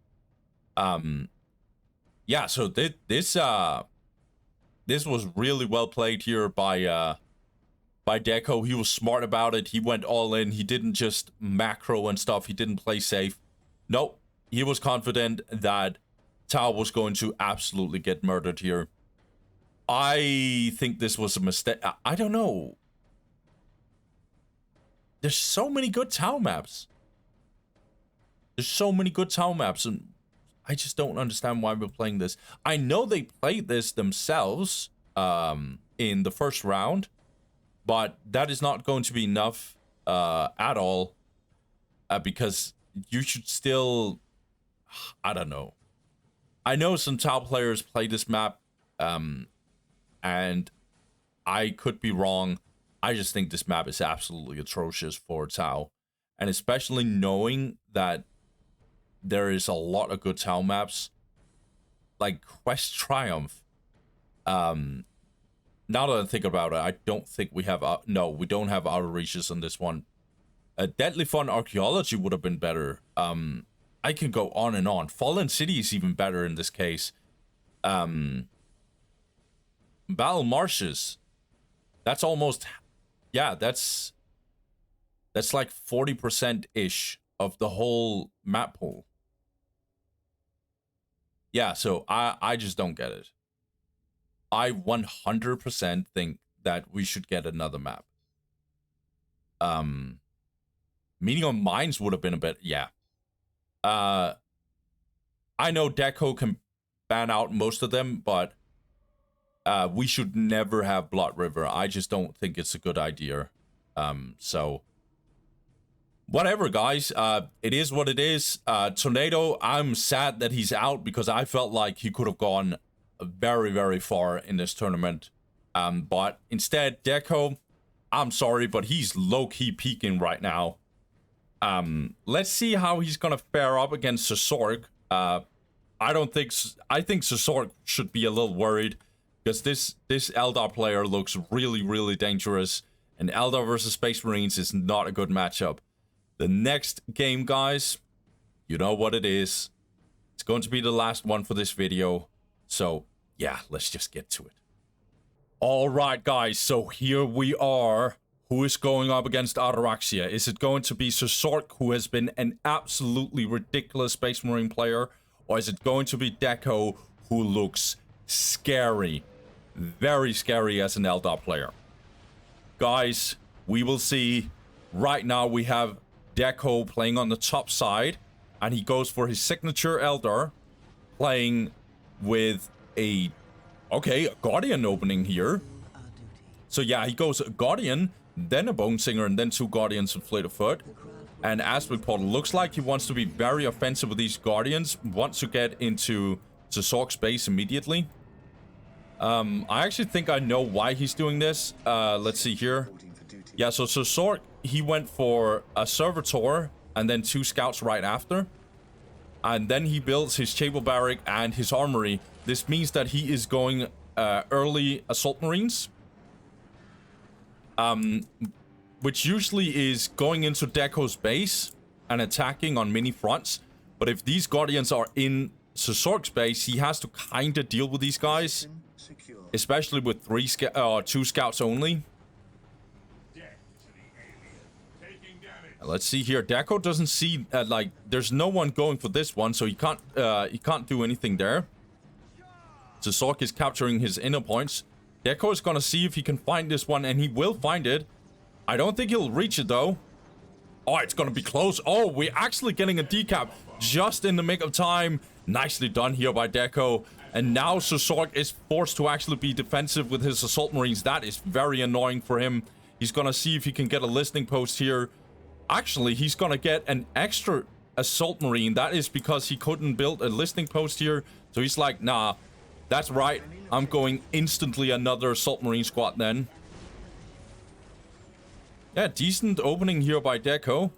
Yeah, so this was really well played here by Deco. He was smart about it. He went all in. He didn't just macro and stuff. He didn't play safe. Nope. He was confident that Tau was going to absolutely get murdered here. I think this was a mistake. I don't know. There's so many good Tau maps. And I just don't understand why we're playing this. I know they played this themselves in the first round, but that is not going to be enough at all because you should still... I don't know. I know some Tau players play this map, and I could be wrong. I just think this map is absolutely atrocious for Tau, and especially knowing that there is a lot of good Tau maps, like Quest Triumph. Now that I think about it, I don't think we have... no, we don't have Outer Reaches on this one. Deadly Fun Archaeology would have been better. I can go on and on. Fallen City is even better in this case. Battle Marshes. That's almost... yeah, that's like 40%-ish of the whole map pool. Yeah, so I just don't get it. I 100% think that we should get another map. Meaning on Mines would have been a bit... yeah. I know Deco can ban out most of them, but we should never have Blood River. I just don't think it's a good idea. So whatever, guys. It is what it is. Tornado, I'm sad that he's out because I felt like he could have gone very, very far in this tournament. But instead, Deco, I'm sorry, but he's low-key peaking right now. Let's see how he's gonna fare up against Sork. I think Sork should be a little worried because this Eldar player looks really, really dangerous, and Eldar versus Space Marines is not a good matchup. The next game, guys, you know what it is. It's going to be the last one for this video. So yeah, let's just get to it. All right, guys, so here we are. Who is going up against Ataraxia? Is it going to be Sork, who has been an absolutely ridiculous Space Marine player? Or is it going to be Deco, who looks scary? Very scary as an Eldar player. Guys, we will see. Right now we have Deco playing on the top side. And he goes for his signature Eldar. Playing with a... okay, a Guardian opening here. So yeah, he goes Guardian, then a Bone Singer, and then 2 Guardians and Fleet of Foot. And Aspect Portal looks like he wants to be very offensive with these Guardians. Wants to get into Sork's base immediately. I actually think I know why he's doing this. Let's see here. Yeah, so Sork, he went for a servitor and then 2 scouts right after. And then he builds his chapel barrack and his armory. This means that he is going early assault marines. Which usually is going into Deco's base and attacking on many fronts. But if these guardians are in Sork's base, he has to kind of deal with these guys. Especially with 2 scouts only. Let's see here. Deco doesn't see like there's no one going for this one, so he can't do anything there. So Sork is capturing his inner points. Deco is gonna see if he can find this one, and he will find it. I don't think he'll reach it though. Oh, it's gonna be close. Oh, we're actually getting a decap just in the nick of time. Nicely done here by Deco. And now Sork is forced to actually be defensive with his assault marines. That is very annoying for him. He's gonna see if he can get a listening post here. Actually, he's gonna get an extra assault marine. That is because he couldn't build a listening post here. So he's like, nah, that's right. I'm going instantly another assault marine squad then. Yeah, decent opening here by Deco.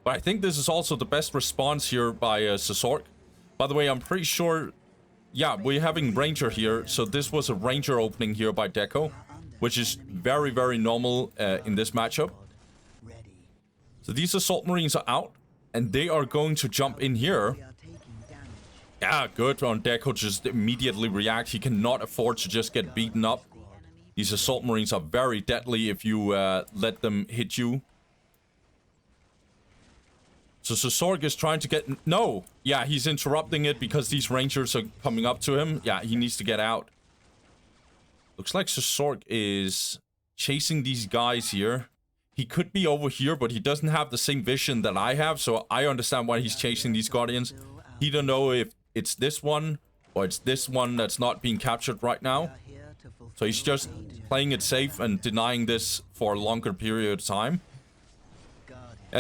But I think this is also the best response here by Sork. By the way, I'm pretty sure... Yeah, we're having Ranger here. So this was a Ranger opening here by Deco. Which is very, very normal in this matchup. So these assault marines are out. And they are going to jump in here. Yeah, good on Deco. Just immediately react. He cannot afford to just get beaten up. These assault marines are very deadly if you let them hit you. So Sork is trying to get... No! Yeah, he's interrupting it because these rangers are coming up to him. Yeah, he needs to get out. Looks like Sork is chasing these guys here. He could be over here, but he doesn't have the same vision that I have. So I understand why he's chasing these guardians. He don't know if it's this one or it's this one that's not being captured right now. So he's just playing it safe and denying this for a longer period of time.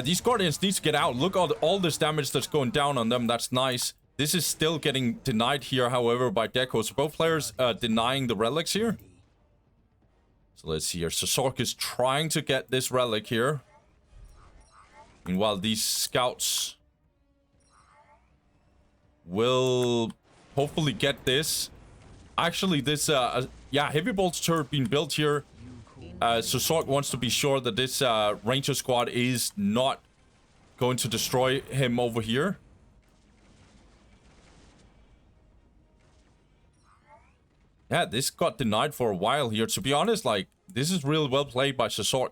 These guardians need to get out. Look at all this damage that's going down on them. That's nice. This is still getting denied here, however, by Deco. So both players denying the relics here. So let's see here. So Sork is trying to get this relic here. Meanwhile, these scouts will hopefully get this. Actually, this, yeah, heavy bolts turret being built here. So Sork wants to be sure that this Ranger squad is not going to destroy him over here. Yeah, this got denied for a while here. To be honest, like, this is really well played by Sork.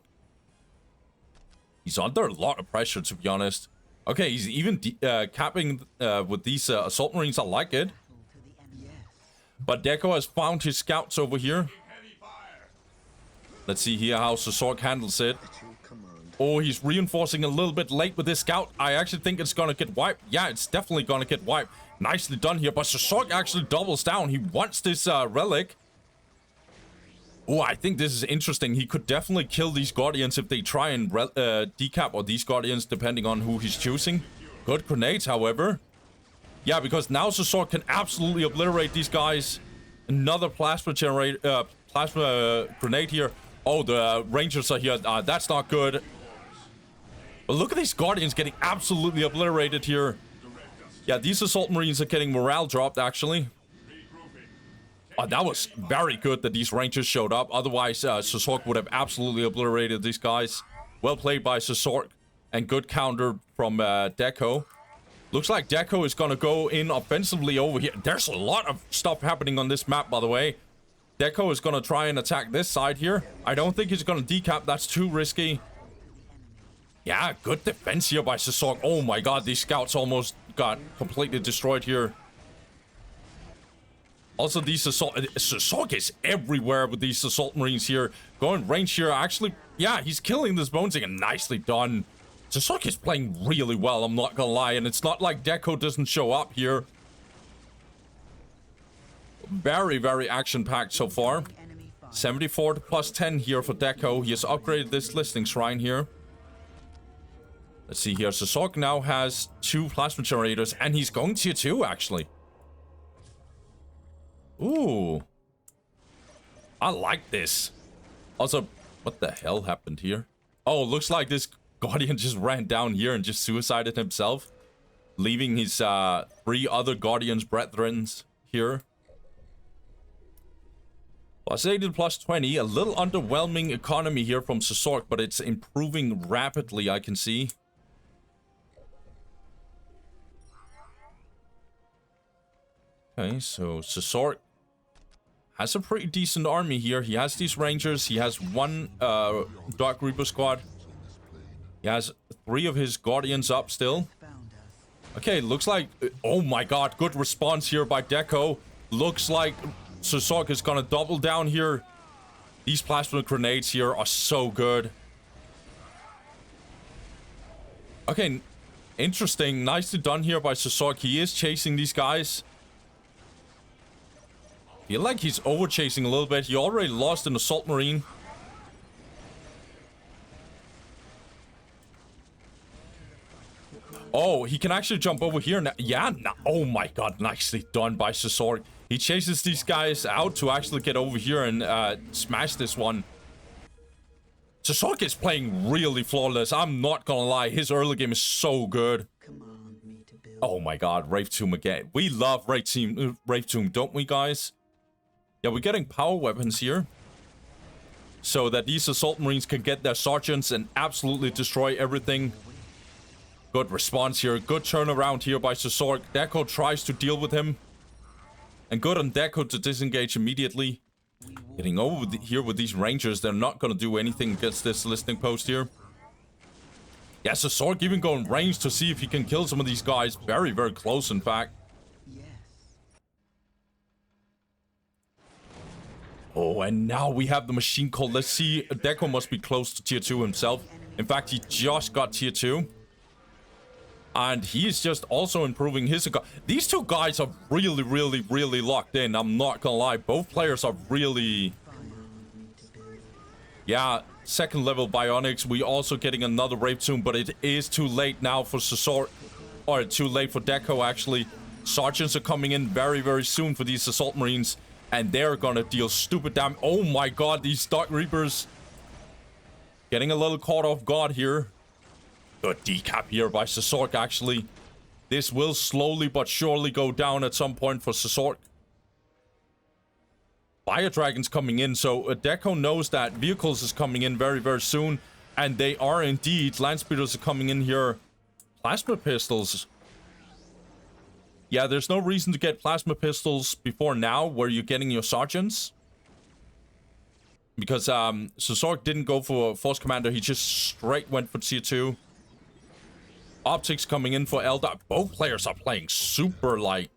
He's under a lot of pressure, to be honest. Okay, he's even capping with these assault marines. I like it. But Deco has found his scouts over here. Let's see here how Sork handles it. Oh, he's reinforcing a little bit late with this scout. I actually think it's gonna get wiped. Yeah, it's definitely gonna get wiped. Nicely done here, but Sork actually doubles down. He wants this relic. Oh, I think this is interesting. He could definitely kill these guardians if they try and decap, or these guardians, depending on who he's choosing. Good grenades, however. Yeah, because now Sork can absolutely obliterate these guys. Another plasma grenade here. Oh, the rangers are here. That's not good. But look at these guardians getting absolutely obliterated here. Yeah, these assault marines are getting morale dropped, actually. Oh, that was very good that these rangers showed up. Otherwise, Sork would have absolutely obliterated these guys. Well played by Sork. And good counter from Deco. Looks like Deco is gonna go in offensively over here. There's a lot of stuff happening on this map, by the way. Deco is gonna try and attack this side here. I don't think he's gonna decap. That's too risky. Yeah, good defense here by Sork. Oh my god, these scouts almost got completely destroyed here. Also, these Sork is everywhere with these assault marines here. Going range here. Actually, yeah, he's killing this Bonesing, and nicely done. Sork is playing really well, I'm not gonna lie. And it's not like Deco doesn't show up here. Very, very action-packed so far. 74 to plus 10 here for Deco. He has upgraded this listening shrine here. Let's see here. Sork now has 2 plasma generators, and he's going tier 2, actually. Ooh. I like this. Also, what the hell happened here? Oh, looks like this Guardian just ran down here and just suicided himself, leaving his 3 other Guardians brethrens here. Plus 80 plus 20. A little underwhelming economy here from Sork, but it's improving rapidly, I can see. Okay, so Sork has a pretty decent army here. He has these Rangers. He has 1 Dark Reaper squad. He has 3 of his Guardians up still. Okay, looks like... Oh my god, good response here by Deco. Looks like Sork is gonna double down here. These plasma grenades here are so good. Okay, interesting. Nicely done here by Sork. He is chasing these guys. Feel like he's over chasing a little bit. He already lost an assault marine. Oh, he can actually jump over here now. Yeah, oh my god, nicely done by Sork. He chases these guys out to actually get over here and smash this one. Sork is playing really flawless. I'm not gonna lie, his early game is so good. Oh my god, Wraith Tomb again. We love Wraith Tomb, don't we, guys? Yeah, we're getting power weapons here, so that these assault marines can get their sergeants and absolutely destroy everything. Good response here. Good turnaround here by Sork. Deco tries to deal with him. And good on Deco to disengage immediately. Getting over here with these Rangers. They're not going to do anything against this listening post here. Yeah, Sork even going range to see if he can kill some of these guys. Very, very close, in fact. Oh, and now we have the machine called. Let's see. Deco must be close to tier 2 himself. In fact, he just got tier 2. And he is just also improving his... These 2 guys are really, really, really locked in. I'm not gonna lie. Both players are really... Yeah, 2nd level Bionics. We also getting another Wraith Tomb, but it is too late now for Sork. Or too late for Deco, actually. Sergeants are coming in very, very soon for these Assault Marines. And they're gonna deal stupid damage. Oh my god, these Dark Reapers. Getting a little caught off guard here. Good decap here by Sork, actually. This will slowly but surely go down at some point for Sork. Fire Dragon's coming in, so Deco knows that vehicles is coming in very, very soon. And they are indeed. Land Speeders are coming in here. Plasma Pistols. Yeah, there's no reason to get Plasma Pistols before now, where you're getting your Sergeants. Because Sork didn't go for Force Commander, he just straight went for tier 2. Optics coming in for Eldar. Both players are playing super like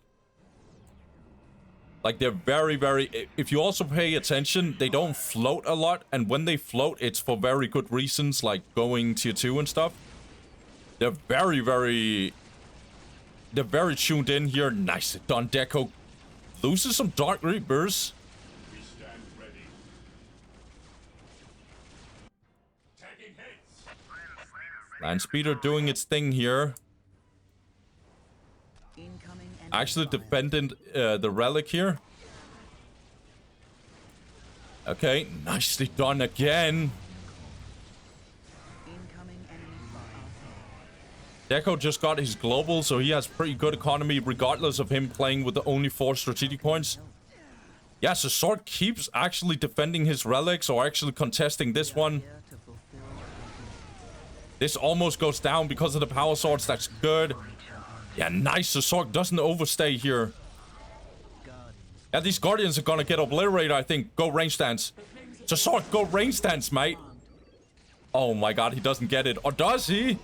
they're very, very... If you also pay attention, they don't float a lot. And when they float, it's for very good reasons, like going tier 2 and stuff. They're very, very... They're very tuned in here. Nicely done, Deco. Loses some Dark Reapers. We stand ready. Tagging hits. Landspeeder doing its thing here. Actually defending the relic here. Okay, nicely done again. Deco just got his global, so he has pretty good economy regardless of him playing with the only 4 strategic points. Yeah, so Sork keeps actually defending his relics or actually contesting this one. This almost goes down because of the power swords. That's good. Yeah, nice. So Sork doesn't overstay here. Yeah, these Guardians are gonna get obliterated, I think. Go range stance. So Sork, go range stance, mate. Oh my god, he doesn't get it. Or does he?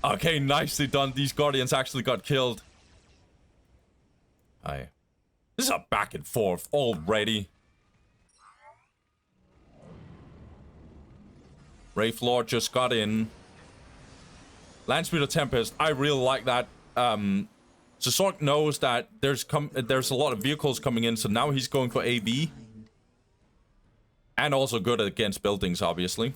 Okay, nicely done. These Guardians actually got killed. Aye. This is a back and forth already. Wraith Lord just got in. Landspeeder Tempest. I really like that. So Sork knows that there's a lot of vehicles coming in, so now he's going for AV. And also good against buildings, obviously.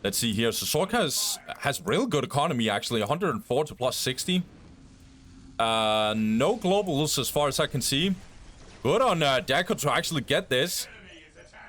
Let's see here. So Sork has real good economy, actually. 104 to plus 60. No globals as far as I can see. good on Deco to actually get this.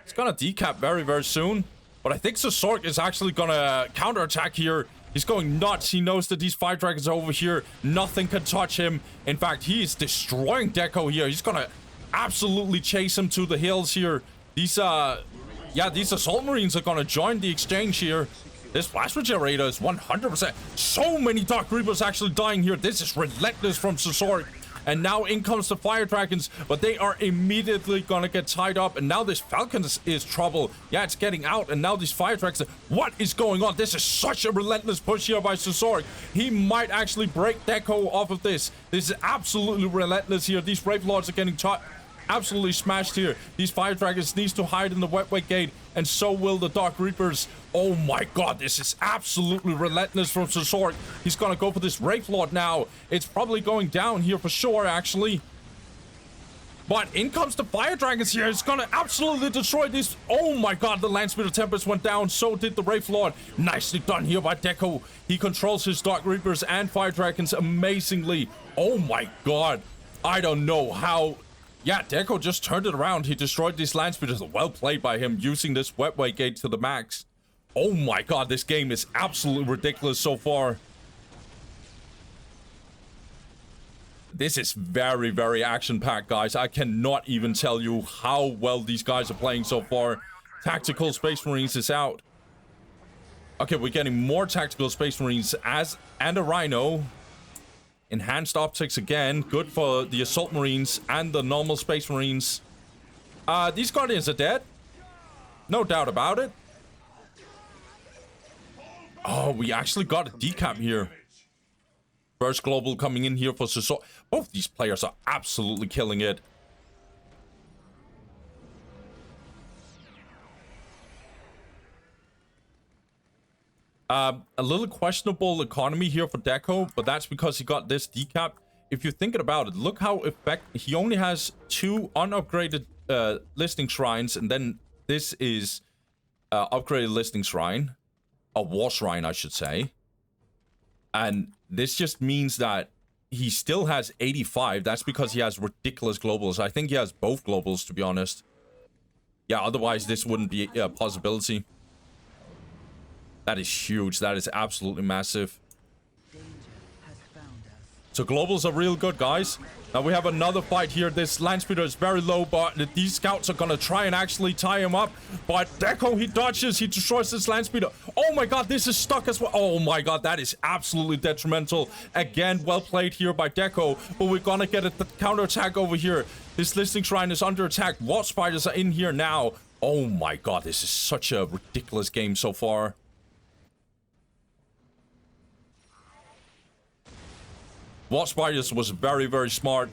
It's gonna decap very, very soon. But I think Sork is actually gonna counterattack here. He's going nuts. He knows that these fire dragons are over here. Nothing can touch him. In fact, he is destroying Deco here. He's gonna absolutely chase him to the hills here. These, yeah, these assault marines are gonna join the exchange here. This blast regenerator is 100%. So many Dark Reapers actually dying here. This is relentless from Sork. And now in comes the fire dragons, but they are immediately gonna get tied up. And now this falcon is trouble. Yeah, it's getting out. And now these fire dragons. What is going on? This is such a relentless push here by Sork. He might actually break Deco off of this. This is absolutely relentless here. These Brave Lords are getting absolutely smashed here. These fire dragons needs to hide in the wetway gate, and so will the Dark Reapers. Oh my god, this is absolutely relentless from Sork. He's gonna go for this Wraith Lord now. It's probably going down here for sure, actually. But in comes the fire dragons here. It's gonna absolutely destroy this. Oh my god, the Land Speeder Tempest went down. So did the Wraith Lord. Nicely done here by Deco. He controls his Dark Reapers and fire dragons amazingly. Oh my god. I don't know how. Yeah, Deco just turned it around. He destroyed these land speeders. Well played by him using this wetway gate to the max. Oh my god, this game is absolutely ridiculous so far. This is very, very action-packed, guys. I cannot even tell you how well these guys are playing so far. Tactical Space Marines is out. Okay, we're getting more Tactical Space Marines and a Rhino. Enhanced optics again, good for the assault marines and the normal space marines. These guardians are dead. No doubt about it. Oh, we actually got a decap here. First global coming in here for Sork. Both these players are absolutely killing it. A little questionable economy here for Deco, but that's because he got this decap. If you're thinking about it, look how he only has 2 unupgraded listing shrines, and then this is upgraded listing shrine, a war shrine, I should say. And this just means that he still has 85. That's because he has ridiculous globals. I think he has both globals, to be honest. Yeah, otherwise this wouldn't be a possibility. That is huge. That is absolutely massive. So globals are real good, guys. Now we have another fight here. This land speeder is very low, but these scouts are gonna try and actually tie him up. But Deco, he dodges. He destroys this land speeder. Oh my god, this is stuck as well. Oh my god, that is absolutely detrimental. Again, well played here by Deco. But we're gonna get a counterattack over here. This listing shrine is under attack. What spiders are in here now? Oh my god, this is such a ridiculous game so far. What spiders was very, very smart.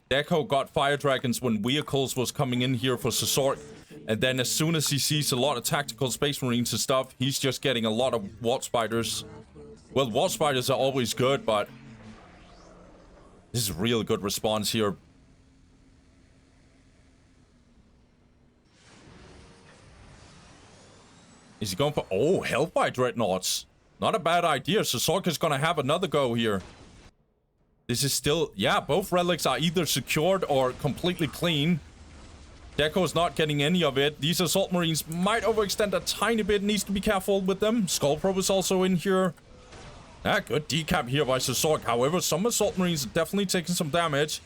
Deco got fire dragons when vehicles was coming in here for Sork. And then as soon as he sees a lot of tactical space marines and stuff, he's just getting a lot of Wart spiders. Well, Wart spiders are always good, but this is a really good response here. Is he going for... Oh, Hellfire Dreadnoughts. Not a bad idea. So Sork is gonna have another go here. This is still... Yeah, both relics are either secured or completely clean. Deco is not getting any of it. These assault marines might overextend a tiny bit. Needs to be careful with them. Skullprobe is also in here. Ah, good decap here by Sork. However, some assault marines are definitely taking some damage.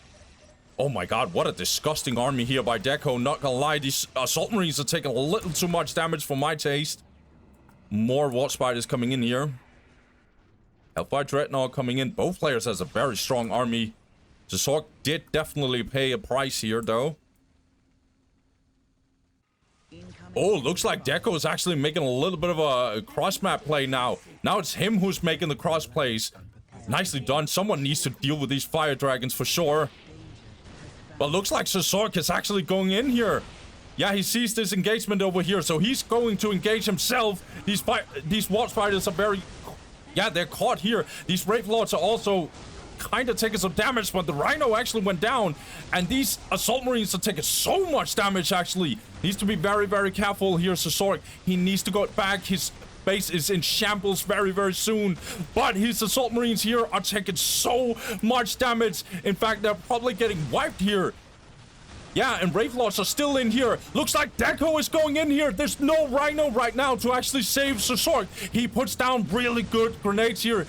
Oh my god, what a disgusting army here by Deco. Not gonna lie, these assault marines are taking a little too much damage for my taste. More Wart spiders coming in here. Hellfire Dreadnought coming in. Both players has a very strong army. Sork did definitely pay a price here, though. Oh, looks like Deco is actually making a little bit of a cross-map play now. Now it's him who's making the cross plays. Nicely done. Someone needs to deal with these fire dragons for sure. But looks like Sork is actually going in here. Yeah, he sees this engagement over here, so he's going to engage himself. These Wart spiders are very... Yeah, they're caught here. These Wraith Lords are also kind of taking some damage, but the Rhino actually went down. And these Assault Marines are taking so much damage, actually. Needs to be very, very careful here, Sork. He needs to go back. His base is in shambles very, very soon. But his assault marines here are taking so much damage. In fact, they're probably getting wiped here. Yeah, and Wraithlords are still in here. Looks like Deco is going in here. There's no Rhino right now to actually save Sork. He puts down really good grenades here.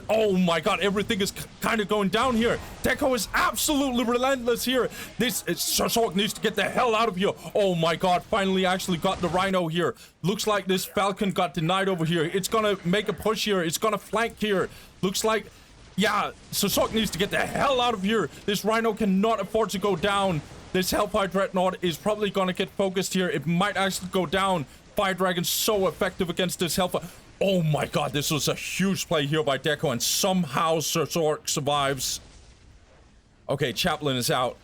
Oh my god, everything is kind of going down here. Deco is absolutely relentless here. This Sork needs to get the hell out of here. Oh my god, finally actually got the Rhino here. Looks like this Falcon got denied over here. It's gonna make a push here. It's gonna flank here. Looks like, yeah, Sork needs to get the hell out of here. This Rhino cannot afford to go down. This Hellfire Dreadnought is probably gonna get focused here. It might actually go down. Fire Dragon's so effective against this Hellfire. Oh my god, this was a huge play here by Deco, and somehow Sork survives. Okay, Chaplain is out.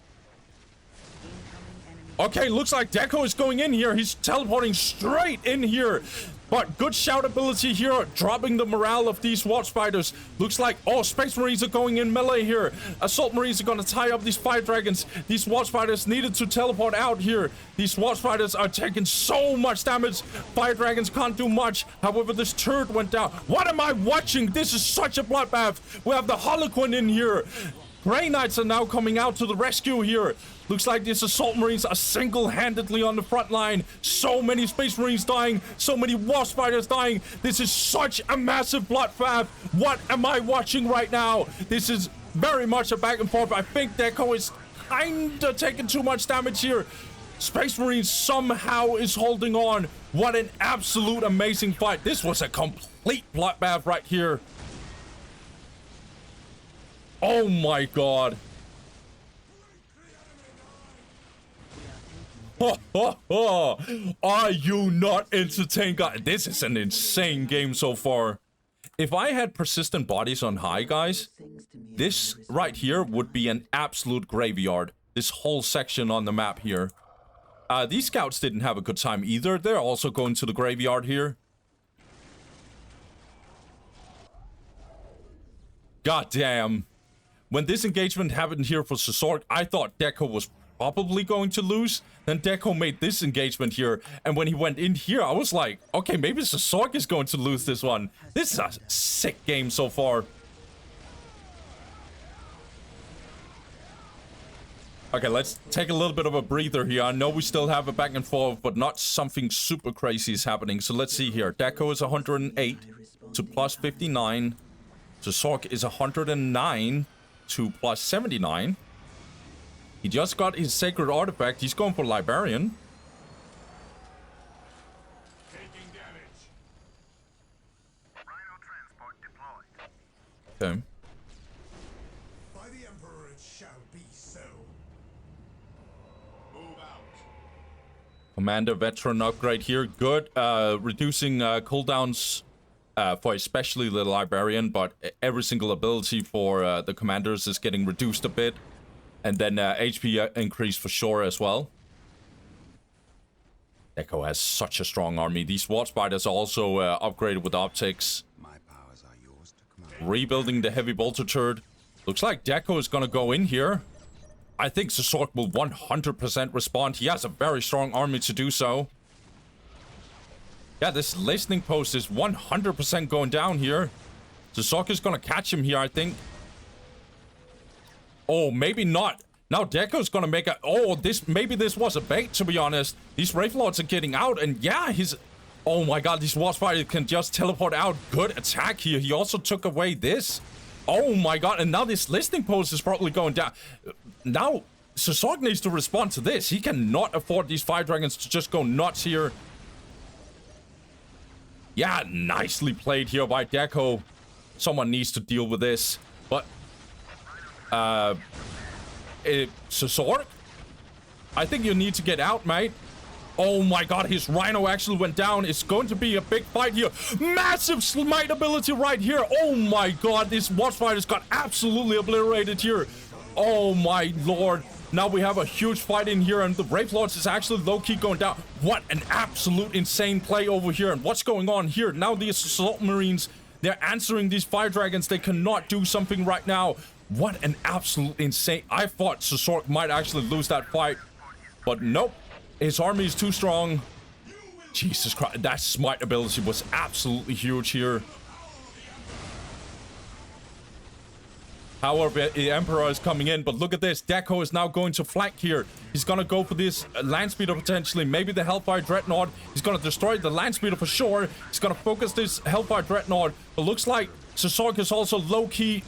Okay, looks like Deco is going in here. He's teleporting straight in here. But good shout ability here, dropping the morale of these Watch Fighters. Looks like, oh, Space Marines are going in melee here. Assault Marines are going to tie up these Fire Dragons. These Watch Fighters needed to teleport out here. These Watch Fighters are taking so much damage. Fire Dragons can't do much. However, this turret went down. What am I watching? This is such a bloodbath. We have the Harlequin in here. Grey Knights are now coming out to the rescue here. Looks like these Assault Marines are single-handedly on the front line. So many Space Marines dying. So many Wasp Fighters dying. This is such a massive bloodbath. What am I watching right now? This is very much a back and forth. I think Deco is kinda taking too much damage here. Space Marines somehow is holding on. What an absolute amazing fight. This was a complete bloodbath right here. Oh my god. Are you not entertained, guys? This is an insane game so far. If I had persistent bodies on high, guys, this right here would be an absolute graveyard. This whole section on the map here. These scouts didn't have a good time either. They're also going to the graveyard here. God damn. When this engagement happened here for Sork, I thought Deco was probably going to lose. Then Deco made this engagement here, and when he went in here, I was like, okay, maybe Sork is going to lose this one. This is a sick game so far. Okay, let's take a little bit of a breather here. I know we still have a back and forth, but not something super crazy is happening. So let's see here. Deco is 108 to plus 59. So Sork is 109 to plus 79. He just got his Sacred Artifact. He's going for Librarian. Taking damage. Rhino transport deployed. Okay. By the Emperor it shall be so. Move out. Commander Veteran upgrade here. Good. Reducing cooldowns for especially the Librarian, but every single ability for the commanders is getting reduced a bit. And then HP increase for sure as well. Deco has such a strong army. These Watch Spiders are also upgraded with optics. My powers are yours to command. Rebuilding the heavy bolter turret. Looks like Deco is gonna go in here. I think Sork will 100% respond. He has a very strong army to do so. Yeah, this listening post is 100% going down here. Sork is gonna catch him here, I think. Oh, maybe not. Now Deco's gonna make a... Oh, maybe this was a bait, to be honest. These Wraithlords are getting out, and yeah, he's... Oh my god, these Wasp Fighters can just teleport out. Good attack here. He also took away this. Oh my god, and now this listening post is probably going down. Now, Sork needs to respond to this. He cannot afford these Fire Dragons to just go nuts here. Yeah, nicely played here by Deco. Someone needs to deal with this. But... Sork? I think you need to get out, mate. Oh my god, his Rhino actually went down. It's going to be a big fight here. Massive smite ability right here. Oh my god, this Watch Fighters got absolutely obliterated here. Oh my lord. Now we have a huge fight in here, and the Wraithlords is actually low-key going down. What an absolute insane play over here. And what's going on here? Now the Assault Marines, they're answering these Fire Dragons. They cannot do something right now. What an absolute insane... I thought Sork might actually lose that fight. But nope. His army is too strong. Jesus Christ, that smite ability was absolutely huge here. However, the Emperor is coming in, but look at this. Deco is now going to flank here. He's going to go for this land speeder potentially. Maybe the Hellfire Dreadnought. He's going to destroy the land speeder for sure. He's going to focus this Hellfire Dreadnought. But looks like Sazork is also low-key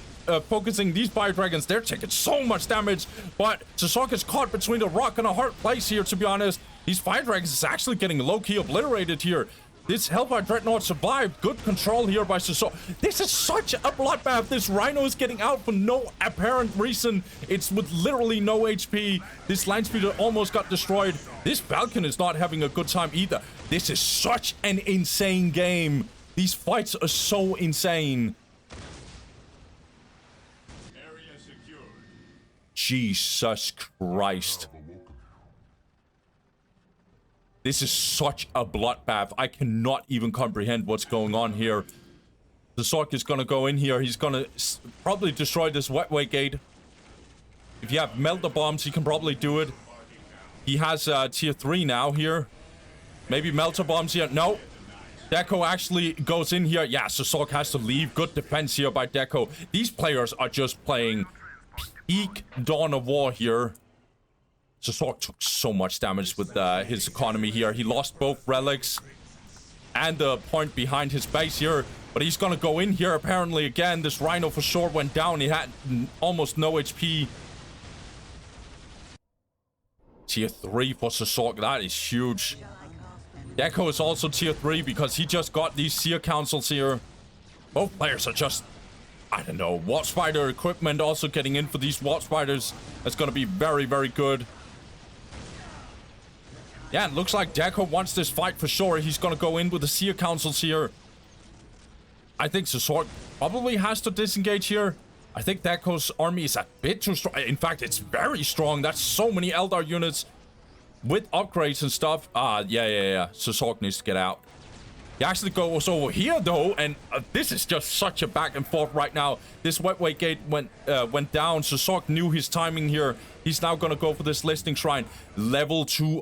focusing these Fire Dragons. They're taking so much damage, but Sazork is caught between a rock and a hard place here, to be honest. These Fire Dragons is actually getting low-key obliterated here. This Hellfire Dreadnought survived. Good control here by Sazork. This is such a bloodbath. This Rhino is getting out for no apparent reason. It's with literally no HP. This Land Speeder almost got destroyed. This Falcon is not having a good time either. This is such an insane game. These fights are so insane. Area secured. Jesus Christ. This is such a bloodbath. I cannot even comprehend what's going on here. The Sork is going to go in here. He's going to probably destroy this wetway gate. If you have melter bombs, he can probably do it. He has tier 3 now here. Maybe melter bombs here. No. Deco actually goes in here. Yeah, so Sork has to leave. Good defense here by Deco. These players are just playing peak Dawn of War here. Sazork took so much damage with his economy here. He lost both relics and the point behind his base here. But he's going to go in here apparently again. This Rhino for sure went down. He had almost no HP. Tier 3 for Sazork. That is huge. Deco is also tier 3 because he just got these Seer Councils here. Both players are just, I don't know, Wart Spider equipment also getting in for these Wart Spiders. That's going to be very, very good. Yeah, it looks like Deco wants this fight for sure. He's going to go in with the Seer Councils here. I think Sazork probably has to disengage here. I think Deco's army is a bit too strong. In fact, it's very strong. That's so many Eldar units with upgrades and stuff. Yeah. Sazork needs to get out. He actually goes over here though, and this is just such a back and forth right now. This wetway gate went down. Sazork knew his timing here. He's now gonna go for this Listening Shrine. Level 2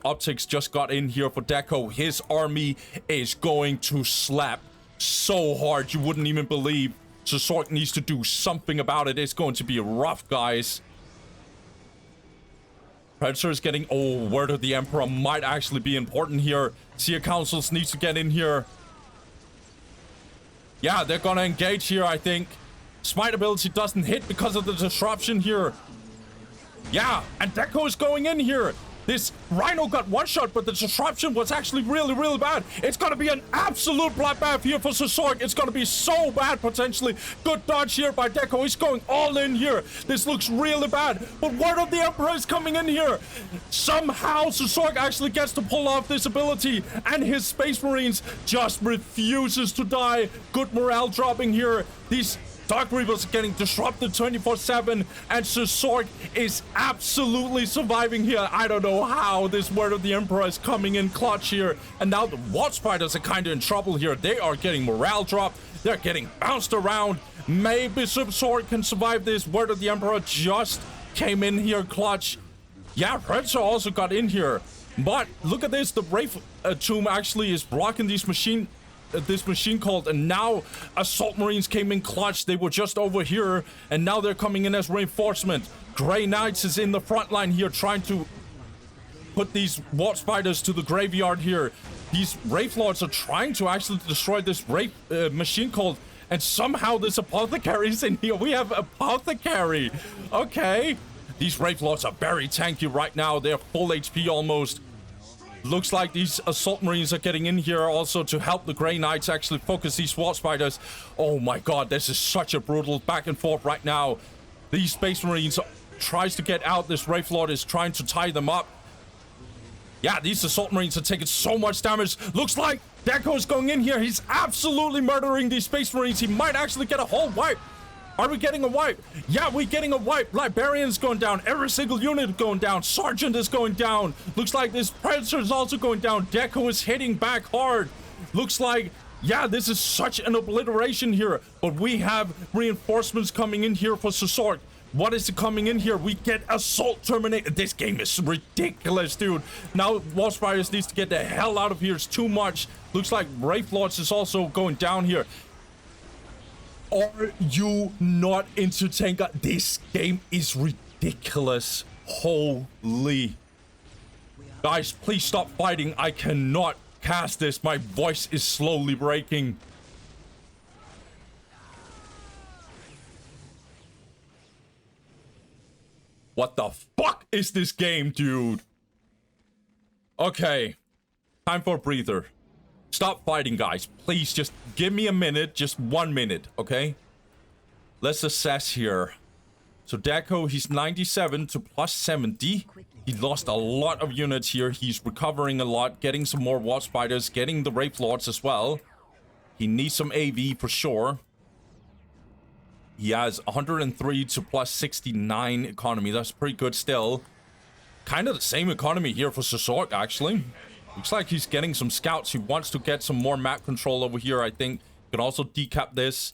optics just got in here for Deco. His army is going to slap so hard you wouldn't even believe. Sazork needs to do something about it. It's going to be rough, guys. Predator is getting... Oh, Word of the Emperor might actually be important here. Seer Councils needs to get in here. Yeah, they're gonna engage here, I think. Smite ability doesn't hit because of the disruption here. Yeah, and Deco is going in here. This Rhino got one shot, but the disruption was actually really, really bad. It's gonna be an absolute bloodbath here for Sazork. It's gonna be so bad, potentially. Good dodge here by Deco. He's going all in here. This looks really bad, but Word of the Emperor is coming in here. Somehow, Sazork actually gets to pull off this ability, and his Space Marines just refuses to die. Good morale dropping here. These Dark Reapers are getting disrupted 24/7, and Sazork is absolutely surviving here. I don't know how this Word of the Emperor is coming in clutch here. And now the Wart Spiders are kind of in trouble here. They are getting morale dropped. They're getting bounced around. Maybe Sazork can survive this. Word of the Emperor just came in here clutch. Yeah, Predator also got in here. But look at this. The Wraith Tomb actually is blocking these this machine called, and now Assault Marines came in clutch. They were just over here, and now they're coming in as reinforcement. Grey Knights is in the front line here, trying to put these Wart Spiders to the graveyard here. These Wraith Lords are trying to actually destroy this Wraith machine called, and somehow this Apothecary is in here. We have Apothecary. Okay. These Wraith Lords are very tanky right now. They're full HP almost. Looks like these Assault Marines are getting in here also to help the Grey Knights actually focus these Wart Spiders. Oh my god, this is such a brutal back and forth right now. These Space Marines tries to get out. This Wraith Lord is trying to tie them up. Yeah, these Assault Marines are taking so much damage. Looks like Deco is going in here. He's absolutely murdering these Space Marines. He might actually get a whole wipe. Are we getting a wipe? Yeah, we're getting a wipe. Librarian's going down. Every single unit going down. Sergeant is going down. Looks like this Predator is also going down. Deco is hitting back hard. Looks like, yeah, this is such an obliteration here. But we have reinforcements coming in here for Sazork. What is it coming in here? We get Assault Terminator. This game is ridiculous, dude. Now, Wall Spiders needs to get the hell out of here. It's too much. Looks like Wraith Lords is also going down here. Are you not into Tenka? This game is ridiculous. Holy. Guys, please stop fighting. I cannot cast this. My voice is slowly breaking. What the fuck is this game, dude? Okay. Time for a breather. Stop fighting, guys. Please, just give me a minute. Just 1 minute, okay? Let's assess here. So Deco, he's 97 to plus 70. He lost a lot of units here. He's recovering a lot, getting some more Wall Spiders, getting the Wraith Lords as well. He needs some AV for sure. He has 103 to plus 69 economy. That's pretty good still. Kind of the same economy here for Sork, actually. Looks like he's getting some scouts. He wants to get some more map control over here, I think. Can also decap this.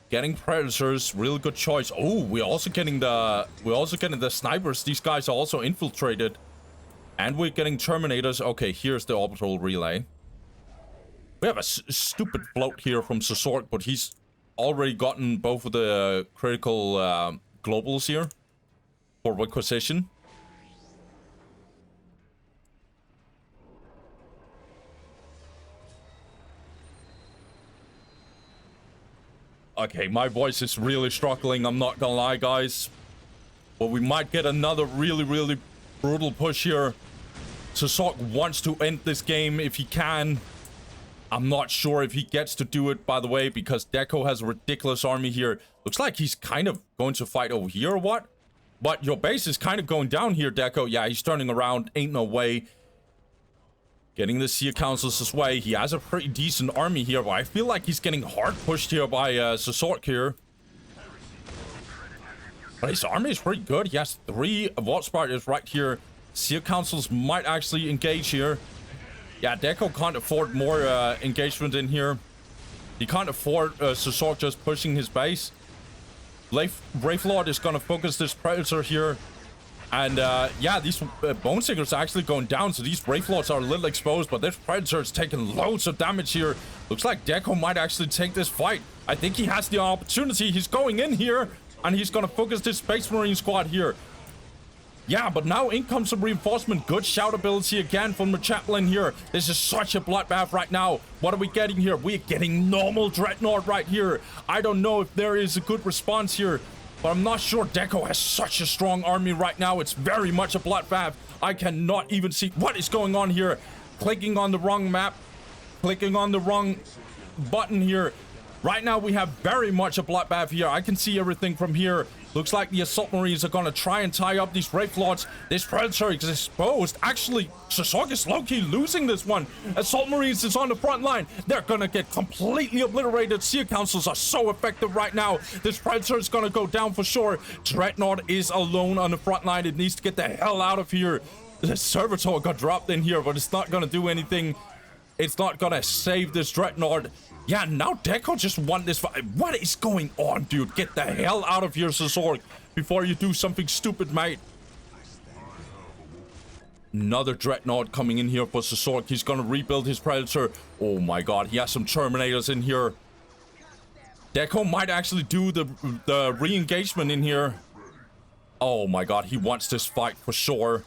Getting predators, real good choice. Oh, we're also getting the snipers. These guys are also infiltrated. And we're getting terminators. Okay, here's the orbital relay. We have a stupid float here from Sork, but he's already gotten both of the critical globals here for requisition. Okay, my voice is really struggling, I'm not gonna lie, guys. But we might get another really brutal push here. Sork wants to end this game if he can. I'm not sure if he gets to do it, by the way, because Deco has a ridiculous army here. Looks like he's kind of going to fight over here or what? But your base is kind of going down here, Deco. Yeah, he's turning around. Ain't no way. Getting the Seer Councils his way. He has a pretty decent army here, but I feel like he's getting hard pushed here by Sork here. But his army is pretty good. He has 3 Vault Spiders right here. Seer Councils might actually engage here. Yeah, Deco can't afford more engagement in here. He can't afford Sork just pushing his base. Wraith Lord is gonna focus this Predator here. And yeah, these Bone Singers are actually going down, so these Wraith Lords are a little exposed, but this Predator is taking loads of damage here. Looks like Deco might actually take this fight. I think he has the opportunity. He's going in here, and he's gonna focus this Space Marine squad here. Yeah, but now in comes some reinforcement. Good shout ability again from the Chaplain here. This is such a bloodbath right now. What are we getting here? We're getting normal Dreadnought right here. I don't know if there is a good response here, but I'm not sure. Deco has such a strong army right now. It's very much a bloodbath. I cannot even see what is going on here. Clicking on the wrong map. Clicking on the wrong button here. Right now we have very much a bloodbath here. I can see everything from here. Looks like the Assault Marines are gonna try and tie up these Wraith Lords. This Predator is exposed. Actually, Sork is low-key losing this one. Assault Marines is on the front line. They're gonna get completely obliterated. Seer Councils are so effective right now. This Predator is gonna go down for sure. Dreadnought is alone on the front line. It needs to get the hell out of here. The Servitor got dropped in here, but it's not gonna do anything. It's not gonna save this Dreadnought. Yeah, now Deco just won this fight. What is going on, dude? Get the hell out of here, Sork, before you do something stupid, mate. Another Dreadnought coming in here for Sork. He's gonna rebuild his Predator. Oh my god, he has some Terminators in here. Deco might actually do the re-engagement in here. Oh my god, he wants this fight for sure.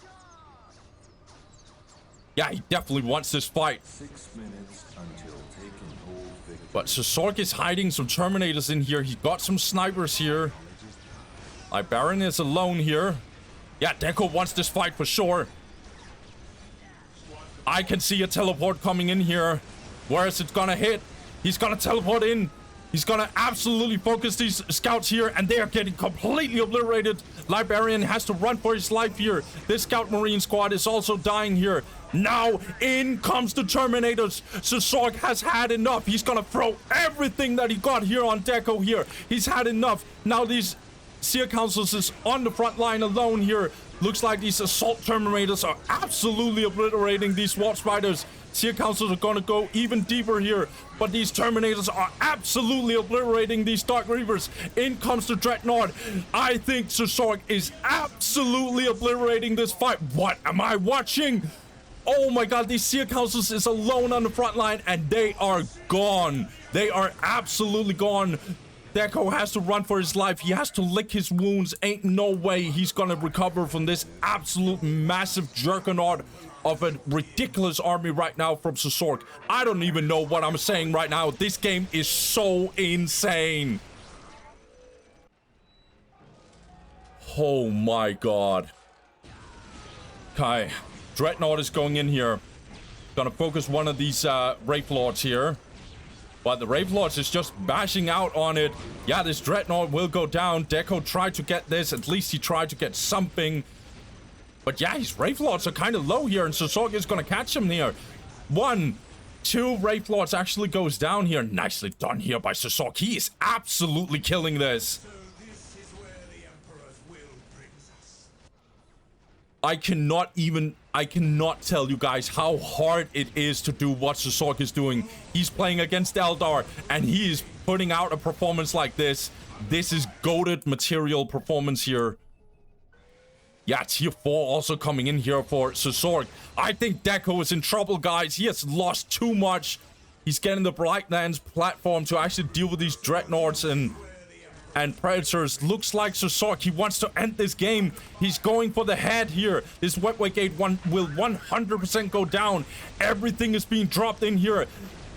Yeah, he definitely wants this fight. 6 minutes until taking hold victory. But Sork is hiding some Terminators in here. He got some snipers here. Baron is alone here. Yeah, Deco wants this fight for sure. I can see a teleport coming in here. Where is it gonna hit? He's gonna teleport in. He's gonna absolutely focus these scouts here, and they are getting completely obliterated. Librarian has to run for his life here. This Scout Marine squad is also dying here. Now, in comes the Terminators. Sork has had enough. He's gonna throw everything that he got here on Deco here. He's had enough. Now these Seer Councils is on the front line alone here. Looks like these Assault Terminators are absolutely obliterating these Wall Spiders. Seer Councils are gonna go even deeper here, but these Terminators are absolutely obliterating these Dark Reavers. In comes the Dreadnought. I think Sork is absolutely obliterating this fight. What am I watching? Oh my god, these Seer Councils is alone on the front line, and they are gone. They are absolutely gone. Deco has to run for his life. He has to lick his wounds. Ain't no way he's gonna recover from this absolute massive jerkonaut of a ridiculous army right now from Sork. I don't even know what I'm saying right now. This game is so insane. Oh my god. Okay. Dreadnought is going in here. Gonna focus one of these Wraith Lords here. But the Wraith Lords is just bashing out on it. Yeah, this Dreadnought will go down. Deco tried to get this. At least he tried to get something. But yeah, his Wraith Lords are kind of low here, and Sork is going to catch him here. 1, 2 Wraith Lords actually goes down here. Nicely done here by Sork. He is absolutely killing this. So this is where the Emperor's will brings us. I cannot tell you guys how hard it is to do what Sork is doing. He's playing against Eldar, and he is putting out a performance like this. This is goated material performance here. Yeah, tier 4 also coming in here for Sork. I think Deco is in trouble, guys. He has lost too much. He's getting the Brightlands platform to actually deal with these Dreadnoughts and Predators. Looks like Sork, he wants to end this game. He's going for the head here. This Wetway Gate one will 100% go down. Everything is being dropped in here.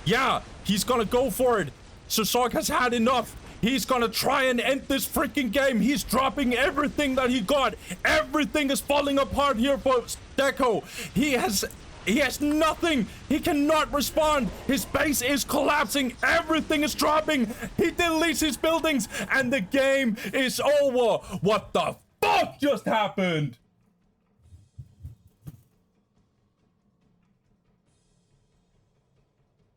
Yeah, he's gonna go for it. Sork has had enough. He's gonna try and end this freaking game. He's dropping everything that he got. Everything is falling apart here for Deco. He has nothing. He cannot respond. His base is collapsing. Everything is dropping. He deletes his buildings, and the game is over. What the fuck just happened?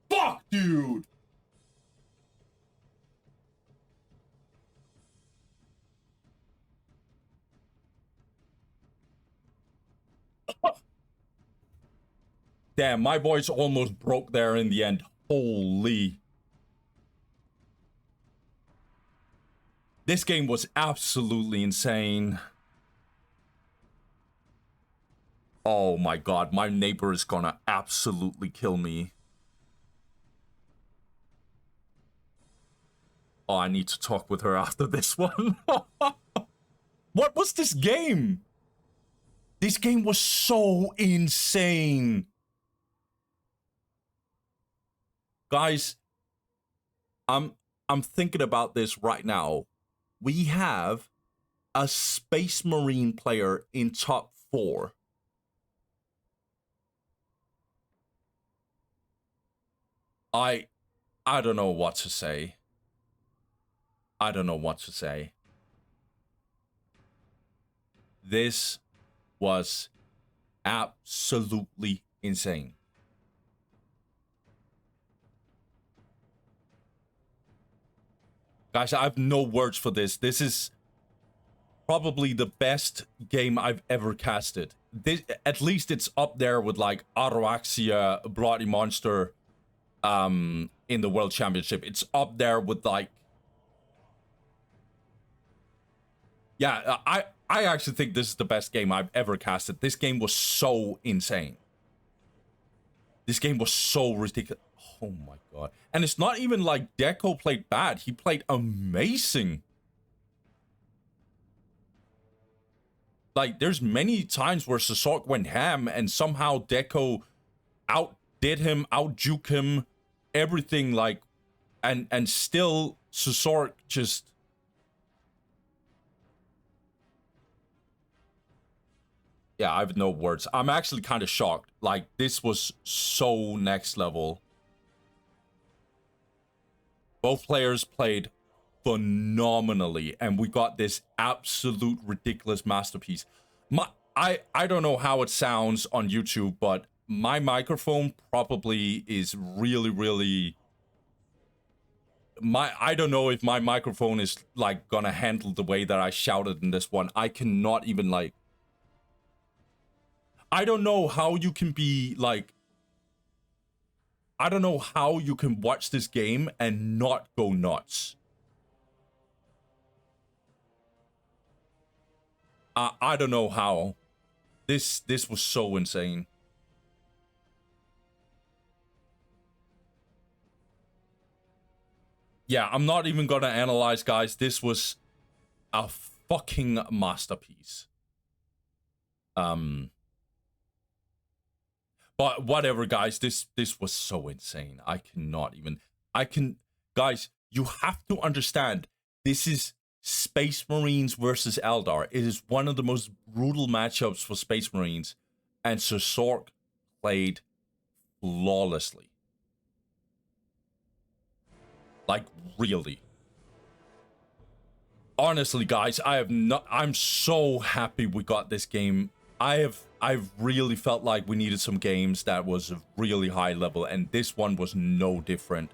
Fuck, dude. Damn, my voice almost broke there in the end. Holy. This game was absolutely insane. Oh my god, my neighbor is gonna absolutely kill me. Oh, I need to talk with her after this one. What was this game? This game was so insane. Guys, I'm thinking about this right now. We have a Space Marine player in top 4. I don't know what to say. I don't know what to say. This was absolutely insane. Guys, I have no words for this. This is probably the best game I've ever casted. This, at least it's up there with like Ataraxia, Bloody Monster in the World Championship. It's up there with like... Yeah, I actually think this is the best game I've ever casted. This game was so insane. This game was so ridiculous. Oh my god. And it's not even like Deco played bad. He played amazing. Like, there's many times where Sork went ham and somehow Deco outdid him, outjuked him, everything, like, and still Sork just... Yeah, I have no words. I'm actually kind of shocked. Like, this was so next level. Both players played phenomenally, and we got this absolute ridiculous masterpiece. I don't know how it sounds on YouTube, but my microphone probably is really... I don't know if my microphone is, like, gonna handle the way that I shouted in this one. I cannot even, like... I don't know how you can be, like, I don't know how you can watch this game and not go nuts. I don't know how. This was so insane. Yeah, I'm not even gonna analyze, guys. This was a fucking masterpiece. But whatever, guys. This was so insane. I cannot even. Guys. You have to understand. This is Space Marines versus Eldar. It is one of the most brutal matchups for Space Marines, and Sir Sork played flawlessly. Like, really. Honestly, guys, I'm so happy we got this game. I've really felt like we needed some games that was a really high level, and this one was no different.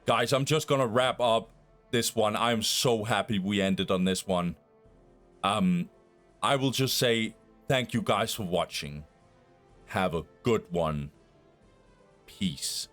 Guys, I'm just gonna wrap up this one. I'm so happy we ended on this one. I will just say thank you guys for watching. Have a good one. Peace.